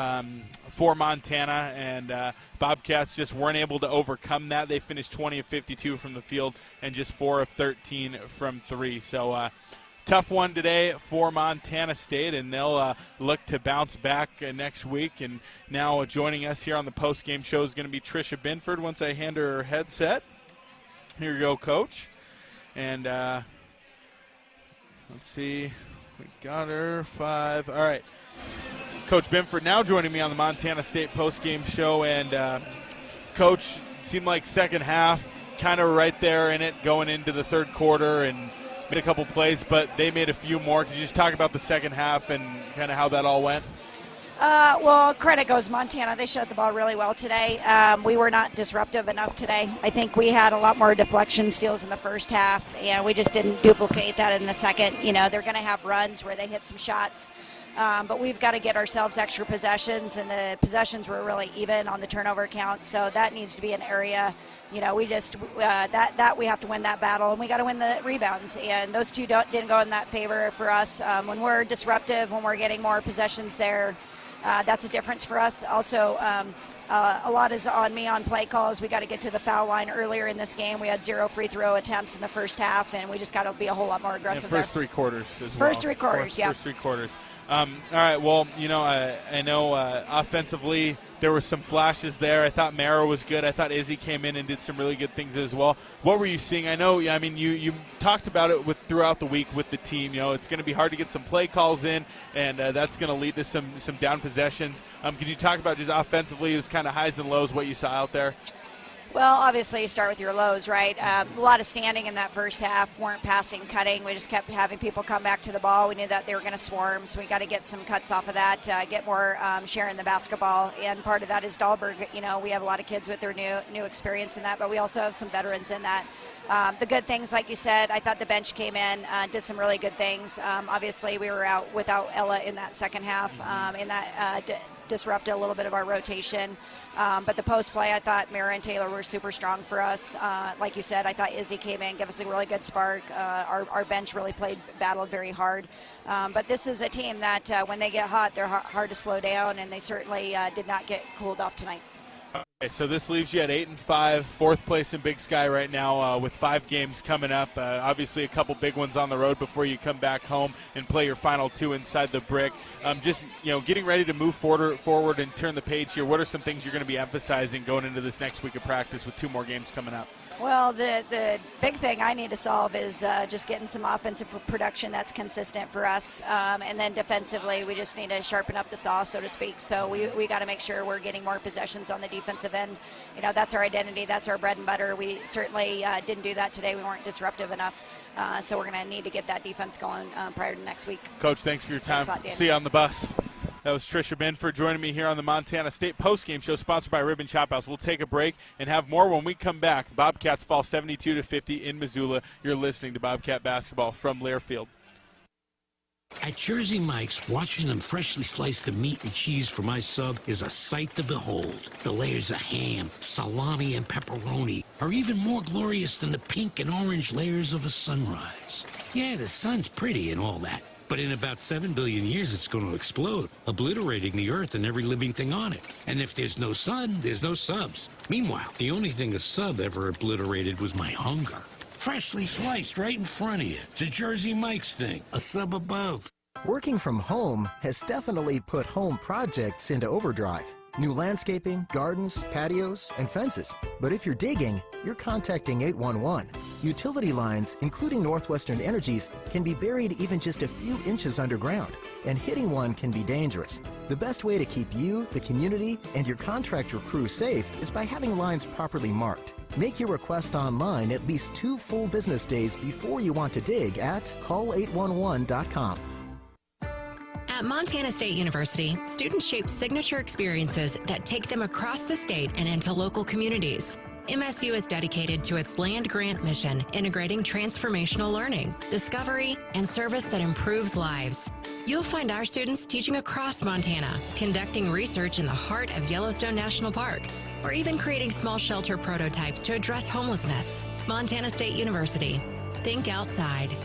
Montana, and Bobcats just weren't able to overcome that. They finished 20 of 52 from the field and just 4 of 13 from three. So tough one today for Montana State, and they'll look to bounce back next week. And now joining us here on the post-game show is going to be Tricia Binford once I hand her headset. Here you go, Coach. And let's see. We got her 5. All right. Coach Binford now joining me on the Montana State post-game show. And, Coach, seemed like second half kind of right there in it going into the third quarter and made a couple plays, but they made a few more. Could you just talk about the second half and kind of how that all went? Well, credit goes Montana. They shot the ball really well today. We were not disruptive enough today. I think we had a lot more deflection steals in the first half, and we just didn't duplicate that in the second. You know, they're going to have runs where they hit some shots, but we've got to get ourselves extra possessions, and the possessions were really even on the turnover count, so that needs to be an area. You know, we just that we have to win that battle, and we got to win the rebounds, and those two didn't go in that favor for us. When we're disruptive, when we're getting more possessions there, that's a difference for us. Also, a lot is on me on play calls. We got to get to the foul line earlier in this game. We had 0 free throw attempts in the first half, and we just got to be a whole lot more aggressive. First 3 quarters as well. First 3 quarters, yeah. First 3 quarters. All right, well, you know, I know offensively there were some flashes there. I thought Mara was good. I thought Izzy came in and did some really good things as well. What were you seeing? I know, I mean, you talked about it throughout the week with the team. You know, it's going to be hard to get some play calls in, and that's going to lead to some down possessions. Could you talk about just offensively, it was kind of highs and lows, what you saw out there? Well, obviously you start with your lows, right? A lot of standing in that first half, weren't passing, cutting. We just kept having people come back to the ball. We knew that they were going to swarm, so we got to get some cuts off of that, get more sharing the basketball. And part of that is Dahlberg. You know, we have a lot of kids with their new experience in that, but we also have some veterans in that. The good things, like you said, I thought the bench came in, did some really good things. Obviously, we were out without Ella in that second half, in that disrupted a little bit of our rotation. But the post play, I thought Mira and Taylor were super strong for us. Like you said, I thought Izzy came in, gave us a really good spark. Our bench really battled very hard. But this is a team that when they get hot, they're hard to slow down, and they certainly did not get cooled off tonight. Okay, so this leaves you at 8-5, fourth place in Big Sky right now, with 5 games coming up. Obviously, a couple big ones on the road before you come back home and play your final 2 inside the brick. Just getting ready to move forward and turn the page here. What are some things you're going to be emphasizing going into this next week of practice with 2 more games coming up? Well, the big thing I need to solve is just getting some offensive production that's consistent for us. And then defensively, we just need to sharpen up the saw, so to speak. So we got to make sure we're getting more possessions on the defensive end. You know, that's our identity. That's our bread and butter. We certainly didn't do that today. We weren't disruptive enough. So we're going to need to get that defense going prior to next week. Coach, thanks for your time. Thanks a lot, see you on the bus. That was Tricia Binford joining me here on the Montana State postgame show sponsored by Ribbon Chop House. We'll take a break and have more when we come back. The Bobcats fall 72-50 in Missoula. You're listening to Bobcat basketball from Learfield. At Jersey Mike's, watching them freshly slice the meat and cheese for my sub is a sight to behold. The layers of ham, salami, and pepperoni are even more glorious than the pink and orange layers of a sunrise. Yeah, the sun's pretty and all that. But in about 7 billion years, it's going to explode, obliterating the Earth and every living thing on it. And if there's no sun, there's no subs. Meanwhile, the only thing a sub ever obliterated was my hunger. Freshly sliced right in front of you. It's a Jersey Mike's thing, a sub above. Working from home has definitely put home projects into overdrive. New landscaping, gardens, patios, and fences. But if you're digging, you're contacting 811. Utility lines, including Northwestern Energy's, can be buried even just a few inches underground, and hitting one can be dangerous. The best way to keep you, the community, and your contractor crew safe is by having lines properly marked. Make your request online at least 2 full business days before you want to dig at call811.com. At Montana State University, students shape signature experiences that take them across the state and into local communities. MSU is dedicated to its land-grant mission, integrating transformational learning, discovery, and service that improves lives. You'll find our students teaching across Montana, conducting research in the heart of Yellowstone National Park, or even creating small shelter prototypes to address homelessness. Montana State University. Think outside.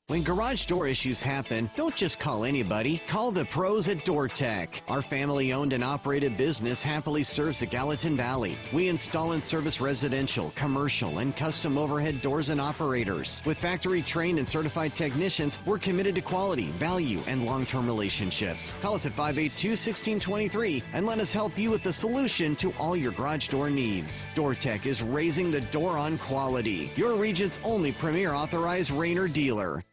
When garage door issues happen, don't just call anybody. Call the pros at DoorTech. Our family-owned and operated business happily serves the Gallatin Valley. We install and service residential, commercial, and custom overhead doors and operators. With factory-trained and certified technicians, we're committed to quality, value, and long-term relationships. Call us at 582-1623 and let us help you with the solution to all your garage door needs. DoorTech is raising the door on quality. Your region's only premier authorized Rainer dealer.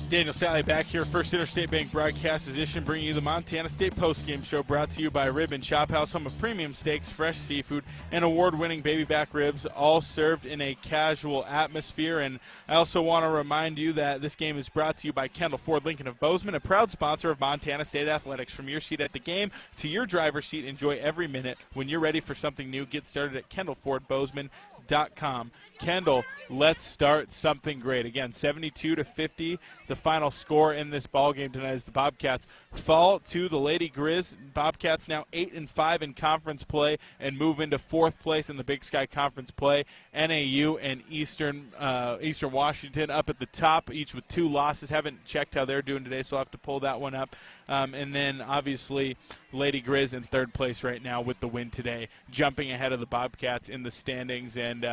Daniel Salle back here, First Interstate Bank broadcast edition, bringing you the Montana State postgame show, brought to you by Rib and Chop House, home of premium steaks, fresh seafood, and award-winning baby back ribs, all served in a casual atmosphere. And I also want to remind you that this game is brought to you by Kendall Ford Lincoln of Bozeman, a proud sponsor of Montana State Athletics. From your seat at the game to your driver's seat, enjoy every minute. When you're ready for something new, get started at KendallFordBozeman.com. Kendall, let's start something great. Again, 72-50, the final score in this ball game tonight as the Bobcats fall to the Lady Grizz. Bobcats now 8-5 in conference play and move into fourth place in the Big Sky Conference play. NAU and Eastern Washington up at the top, each with 2 losses. Haven't checked how they're doing today, so I'll have to pull that one up. And then, obviously, Lady Grizz in third place right now with the win today, jumping ahead of the Bobcats in the standings. And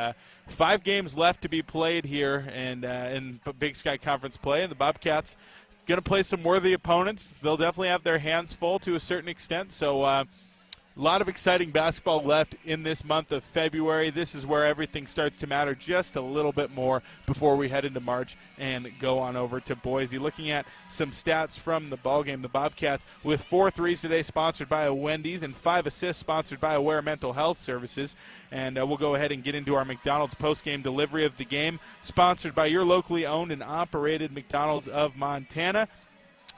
5 games left to be played here and in Big Sky Conference play, and the Bobcats going to play some worthy opponents. They'll definitely have their hands full to a certain extent, so a lot of exciting basketball left in this month of February. This is where everything starts to matter just a little bit more before we head into March and go on over to Boise. Looking at some stats from the ballgame, the Bobcats with 4 threes today, sponsored by a Wendy's, and 5 assists sponsored by Aware Mental Health Services. And we'll go ahead and get into our McDonald's postgame delivery of the game, sponsored by your locally owned and operated McDonald's of Montana.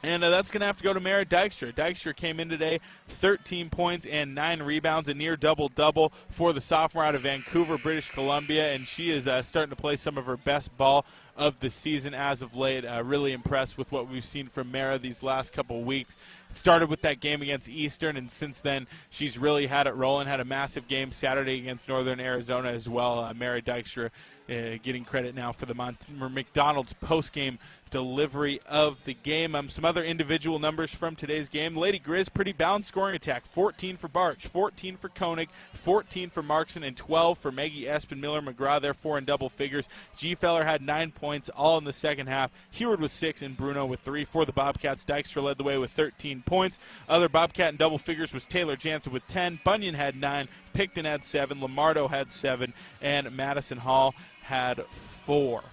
And that's going to have to go to Mara Dykstra. Dykstra came in today, 13 points and 9 rebounds, a near double-double for the sophomore out of Vancouver, British Columbia, and she is starting to play some of her best ball of the season as of late. Really impressed with what we've seen from Mara these last couple weeks. It started with that game against Eastern, and since then she's really had it rolling. Had a massive game Saturday against Northern Arizona as well. Mara Dykstra getting credit now for the McDonald's post-game delivery of the game. Some other individual numbers from today's game. Lady Grizz, pretty balanced scoring attack. 14 for Barch, 14 for Koenig, 14 for Markson, and 12 for Maggie Espen, Miller, McGraw. They're 4 in double figures. G. Feller had 9 points, all in the second half. Heward with 6 and Bruno with 3 for the Bobcats. Dykstra led the way with 13 points. Other Bobcat in double figures was Taylor Jansen with 10. Bunyan had 9. Picton had 7. Lamardo had 7. And Madison Hall had 4.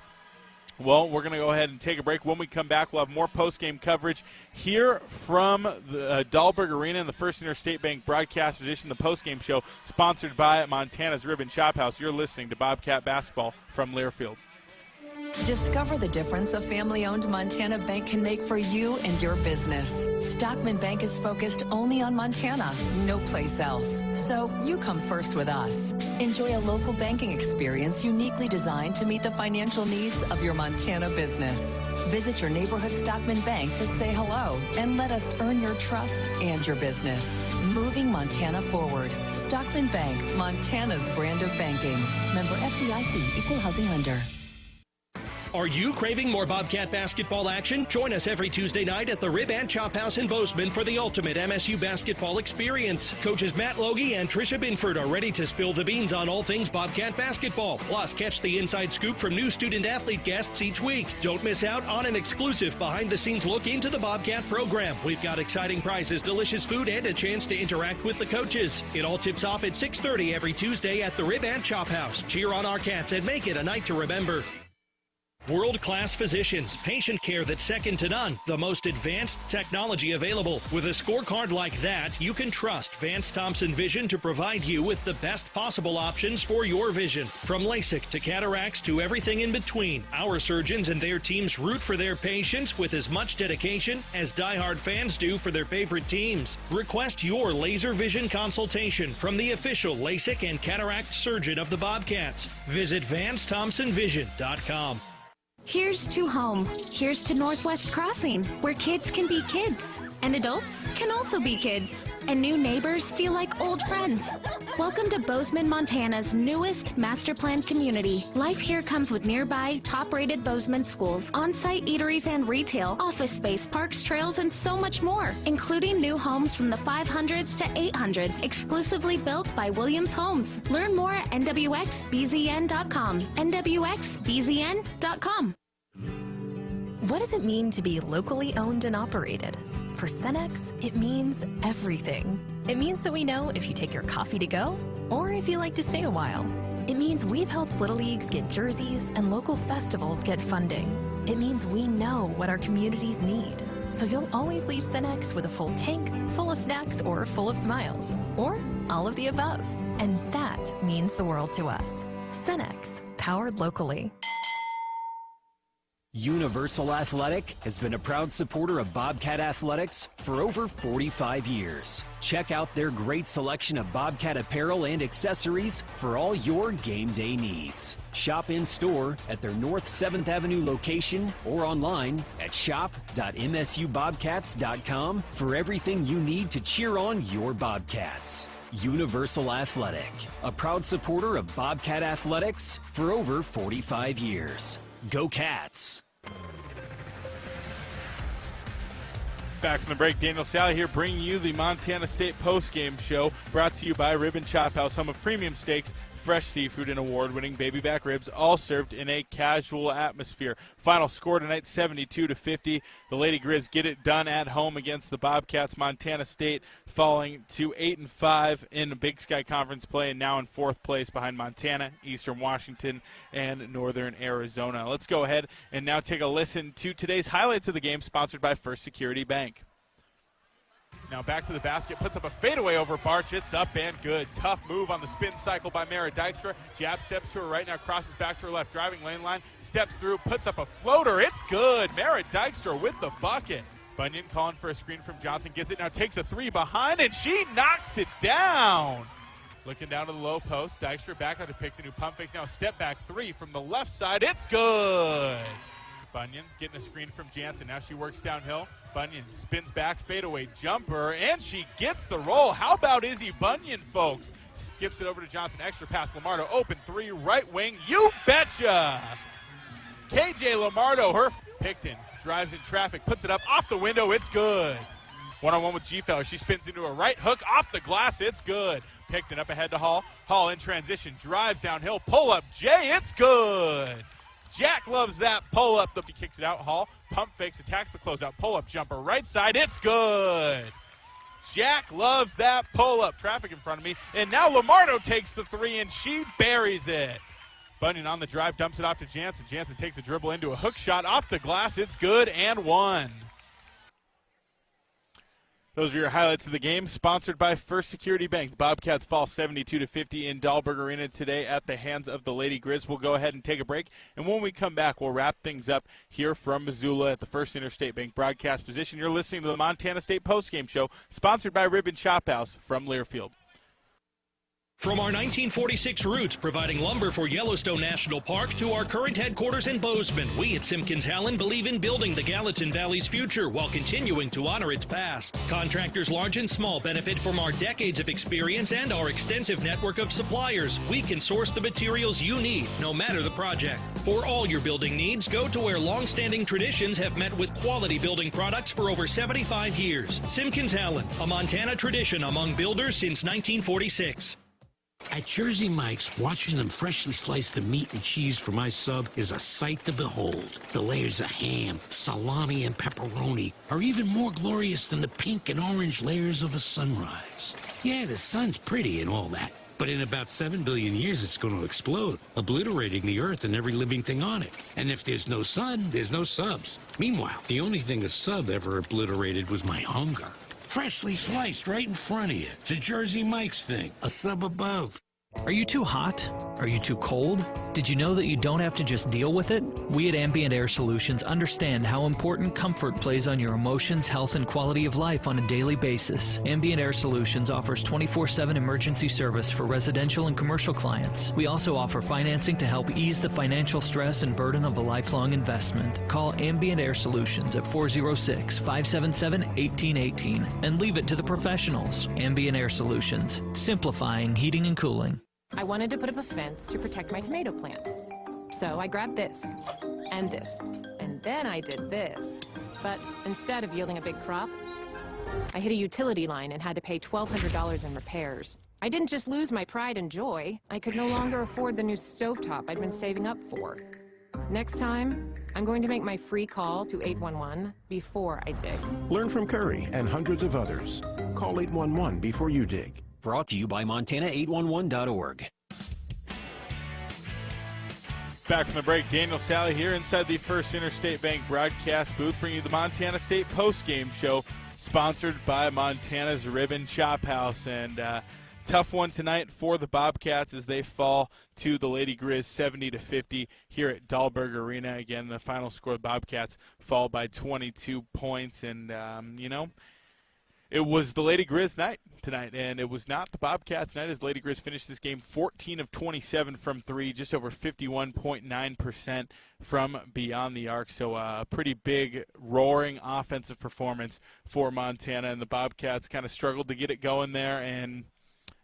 Well, we're going to go ahead and take a break. When we come back, we'll have more post-game coverage here from the Dahlberg Arena in the First Interstate Bank broadcast edition, the post-game show, sponsored by Montana's Rib and Chop House. You're listening to Bobcat Basketball from Learfield. Discover the difference a family-owned Montana bank can make for you and your business. Stockman Bank is focused only on Montana, no place else. So you come first with us. Enjoy a local banking experience uniquely designed to meet the financial needs of your Montana business. Visit your neighborhood Stockman Bank to say hello and let us earn your trust and your business. Moving Montana forward. Stockman Bank, Montana's brand of banking. Member FDIC, Equal Housing Lender. Are you craving more Bobcat basketball action? Join us every Tuesday night at the Rib and Chop House in Bozeman for the ultimate MSU basketball experience. Coaches Matt Logie and Tricia Binford are ready to spill the beans on all things Bobcat basketball. Plus, catch the inside scoop from new student-athlete guests each week. Don't miss out on an exclusive behind-the-scenes look into the Bobcat program. We've got exciting prizes, delicious food, and a chance to interact with the coaches. It all tips off at 6:30 every Tuesday at the Rib and Chop House. Cheer on our cats and make it a night to remember. World-class physicians, patient care that's second to none, the most advanced technology available. With a scorecard like that, you can trust Vance Thompson Vision to provide you with the best possible options for your vision. From LASIK to cataracts to everything in between, our surgeons and their teams root for their patients with as much dedication as diehard fans do for their favorite teams. Request your laser vision consultation from the official LASIK and cataract surgeon of the Bobcats. Visit VanceThompsonVision.com. Here's to home. Here's to Northwest Crossing, where kids can be kids, and adults can also be kids, and new neighbors feel like old friends. Welcome to Bozeman, Montana's newest master planned community. Life here comes with nearby top-rated Bozeman schools, on-site eateries and retail, office space, parks, trails, and so much more, including new homes from the 500s to 800s, exclusively built by Williams Homes. Learn more at nwxbzn.com. nwxbzn.com. What does it mean to be locally owned and operated? For Cenex, it means everything. It means that we know if you take your coffee to go or if you like to stay a while. It means we've helped Little Leagues get jerseys and local festivals get funding. it means we know what our communities need. So you'll always leave Cenex with a full tank, full of snacks, or full of smiles. Or all of the above. And that means the world to us. Cenex, powered locally. Universal Athletic has been a proud supporter of Bobcat Athletics for over 45 years. Check out their great selection of Bobcat apparel and accessories for all your game day needs. Shop in store at their North 7th Avenue location or online at shop.msubobcats.com for everything you need to cheer on your Bobcats. Universal Athletic, a proud supporter of Bobcat Athletics for over 45 years. Go Cats! Back from the break, Daniel Salle here bringing you the Montana State postgame show, brought to you by Ribbon Chop House, home of premium steaks, fresh seafood, and award-winning baby back ribs, all served in a casual atmosphere. Final score tonight, 72-50. The Lady Grizz get it done at home against the Bobcats. Montana State falling to 8-5 in the Big Sky Conference play, and now in fourth place behind Montana, Eastern Washington, and Northern Arizona. Let's go ahead and now take a listen to today's highlights of the game, sponsored by First Security Bank. Now back to the basket, puts up a fadeaway over Barch. It's up and good. Tough move on the spin cycle by Mara Dykstra. Jab steps to her right, now crosses back to her left. Driving lane line, steps through, puts up a floater. It's good. Mara Dykstra with the bucket. Bunyan calling for a screen from Johnson. Gets it now, takes a three behind, and she knocks it down. Looking down to the low post. Dykstra back out to pick the new pump fake. Now step back three from the left side. It's good. Bunyan getting a screen from Jansen. Now she works downhill. Bunyan spins back, fadeaway jumper, and she gets the roll. How about Izzy Bunyan, folks? Skips it over to Johnson. Extra pass. Lamardo, open three, right wing. You betcha! KJ Lamardo, her Picton drives in traffic, puts it up off the window. It's good. One-on-one with G-Feller. She spins into a right hook off the glass. It's good. Picton up ahead to Hall. Hall in transition, drives downhill. Pull up, Jay. It's good. Jack loves that pull-up. He kicks it out. Hall pump fakes, attacks the closeout. Pull-up jumper right side. It's good. Jack loves that pull-up. Traffic in front of me. And now Lamardo takes the three, and she buries it. Bunyan on the drive, dumps it off to Jansen. Jansen takes a dribble into a hook shot off the glass. It's good and one. Those are your highlights of the game, sponsored by First Security Bank. The Bobcats fall 72-50 in Dahlberg Arena today at the hands of the Lady Grizz. We'll go ahead and take a break, and when we come back, we'll wrap things up here from Missoula at the First Interstate Bank broadcast position. You're listening to the Montana State postgame show, sponsored by Ribbon Chop House from Learfield. From our 1946 roots providing lumber for Yellowstone National Park to our current headquarters in Bozeman, we at Simpkins Howland believe in building the Gallatin Valley's future while continuing to honor its past. Contractors large and small benefit from our decades of experience and our extensive network of suppliers. We can source the materials you need, no matter the project. For all your building needs, go to where long-standing traditions have met with quality building products for over 75 years. Simpkins Howland, a Montana tradition among builders since 1946. At Jersey Mike's, watching them freshly slice the meat and cheese for my sub is a sight to behold. The layers of ham, salami, and pepperoni are even more glorious than the pink and orange layers of a sunrise. Yeah, the sun's pretty and all that, but in about 7 billion years it's going to explode, obliterating the earth and every living thing on it. And if there's no sun, there's no subs. Meanwhile, the only thing a sub ever obliterated was my hunger. Freshly sliced right in front of you. It's a Jersey Mike's thing. A sub above. Are you too hot? Are you too cold? Did you know that you don't have to just deal with it? We at Ambient Air Solutions understand how important comfort plays on your emotions, health, and quality of life on a daily basis. Ambient Air Solutions offers 24/7 emergency service for residential and commercial clients. We also offer financing to help ease the financial stress and burden of a lifelong investment. Call Ambient Air Solutions at 406-577-1818 and leave it to the professionals. Ambient Air Solutions, simplifying heating and cooling. I wanted to put up a fence to protect my tomato plants. So I grabbed this, and then I did this. But instead of yielding a big crop, I hit a utility line and had to pay $1,200 in repairs. I didn't just lose my pride and joy, I could no longer afford the new stovetop I'd been saving up for. Next time, I'm going to make my free call to 811 before I dig. Learn from Curry and hundreds of others. Call 811 before you dig. Brought to you by Montana811.org. Back from the break, Daniel Salle here inside the First Interstate Bank broadcast booth, bringing you the Montana State postgame show, sponsored by Montana's Ribbon Chop House. And tough one tonight for the Bobcats as they fall to the Lady Grizz 70-50 here at Dahlberg Arena. Again, the final score, the Bobcats fall by 22 points. And, it was the Lady Grizz night tonight, and it was not the Bobcats night as Lady Grizz finished this game 14 of 27 from three, just over 51.9% from beyond the arc. So a pretty big, roaring offensive performance for Montana, and the Bobcats kind of struggled to get it going there, and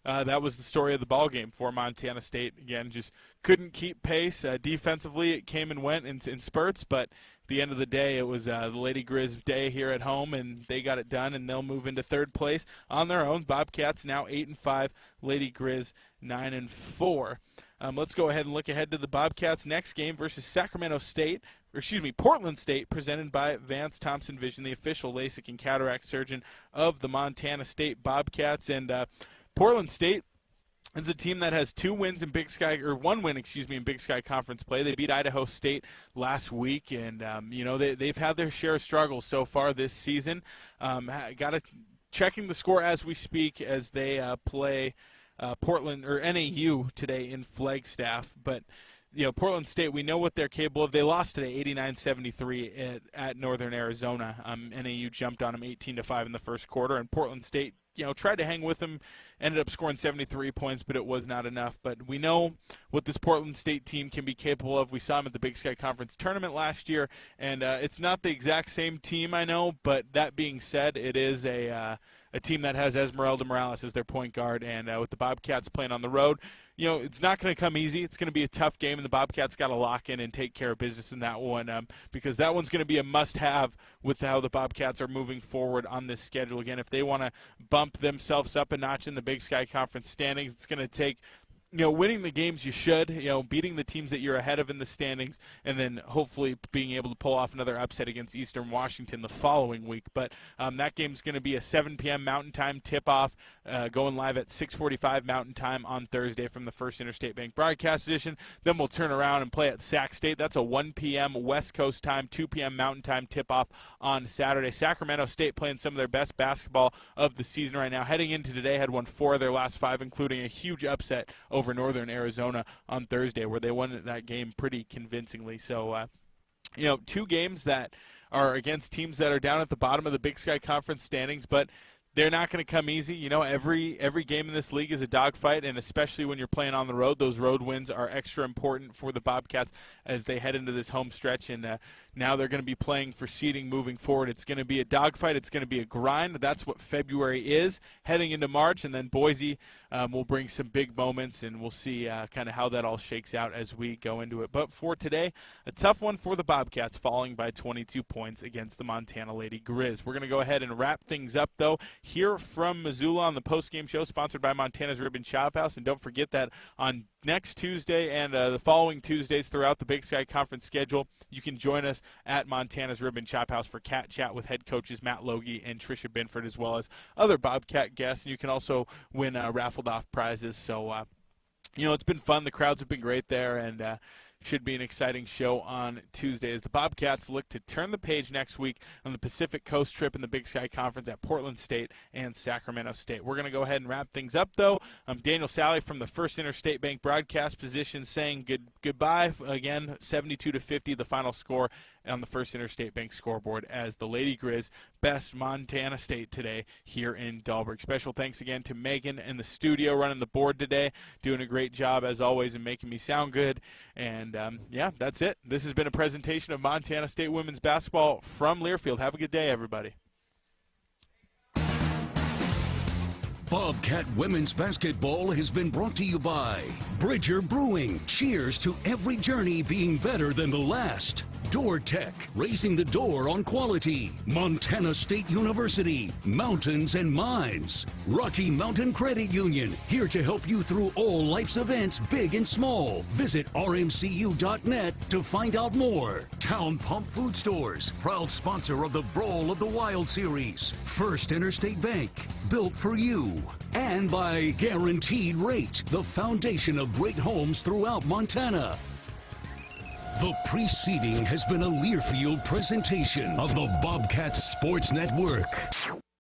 that was the story of the ball game for Montana State. Again, just couldn't keep pace. Defensively, it came and went in spurts, but at the end of the day, it was the Lady Grizz day here at home, and they got it done, and they'll move into third place on their own. Bobcats now 8-5, Lady Grizz 9-4. Let's go ahead and look ahead to the Bobcats' next game versus Portland State, presented by Vance Thompson Vision, the official LASIK and cataract surgeon of the Montana State Bobcats. And Portland State is a team that has one win in Big Sky Conference play. They beat Idaho State last week, and they've had their share of struggles so far this season. Checking the score as we speak as they play Portland or NAU today in Flagstaff, but. Portland State, we know what they're capable of. They lost today 89-73 at Northern Arizona. NAU jumped on them 18-5 in the first quarter, and Portland State, tried to hang with them, ended up scoring 73 points, but it was not enough. But we know what this Portland State team can be capable of. We saw them at the Big Sky Conference tournament last year, and it's not the exact same team, I know, but that being said, it is a team that has Esmeralda Morales as their point guard, and with the Bobcats playing on the road, it's not going to come easy. It's going to be a tough game, and the Bobcats got to lock in and take care of business in that one because that one's going to be a must-have with how the Bobcats are moving forward on this schedule. Again, if they want to bump themselves up a notch in the Big Sky Conference standings, it's going to take winning the games you should, beating the teams that you're ahead of in the standings, and then hopefully being able to pull off another upset against Eastern Washington the following week. But that game's going to be a 7 p.m. Mountain Time tip-off, going live at 6:45 Mountain Time on Thursday from the First Interstate Bank broadcast edition. Then we'll turn around and play at Sac State. That's a 1 p.m. West Coast time, 2 p.m. Mountain Time tip-off on Saturday. Sacramento State playing some of their best basketball of the season right now. Heading into today, had won 4 of their last 5, including a huge upset over Northern Arizona on Thursday, where they won that game pretty convincingly. So, 2 games that are against teams that are down at the bottom of the Big Sky Conference standings, but they're not going to come easy. Every game in this league is a dogfight, and especially when you're playing on the road, those road wins are extra important for the Bobcats as they head into this home stretch. And now they're going to be playing for seeding moving forward. It's going to be a dogfight. It's going to be a grind. That's what February is heading into March, and then Boise will bring some big moments, and we'll see kind of how that all shakes out as we go into it. But for today, a tough one for the Bobcats, falling by 22 points against the Montana Lady Grizz. We're going to go ahead and wrap things up, though, here from Missoula on the postgame show sponsored by Montana's Ribbon Chop House. And don't forget that on next Tuesday and the following Tuesdays throughout the Big Sky Conference schedule, you can join us at Montana's Ribbon Chop House for Cat Chat with head coaches Matt Logie and Tricia Binford, as well as other Bobcat guests. And you can also win raffled off prizes. So, it's been fun. The crowds have been great there, and should be an exciting show on Tuesday as the Bobcats look to turn the page next week on the Pacific Coast trip in the Big Sky Conference at Portland State and Sacramento State. We're going to go ahead and wrap things up, though. I'm Daniel Salle from the First Interstate Bank broadcast position saying goodbye. Again, 72-50, the final score on the First Interstate Bank scoreboard as the Lady Grizz best Montana State today here in Dahlberg. Special thanks again to Megan in the studio running the board today, doing a great job as always and making me sound good. And that's it. This has been a presentation of Montana State women's basketball from Learfield. Have a good day, everybody. Bobcat Women's Basketball has been brought to you by Bridger Brewing. Cheers to every journey being better than the last. Door Tech, raising the door on quality. Montana State University, Mountains and Mines. Rocky Mountain Credit Union, here to help you through all life's events, big and small. Visit rmcu.net to find out more. Town Pump Food Stores, proud sponsor of the Brawl of the Wild series. First Interstate Bank, built for you. And by Guaranteed Rate, the foundation of great homes throughout Montana. The preceding has been a Learfield presentation of the Bobcats Sports Network.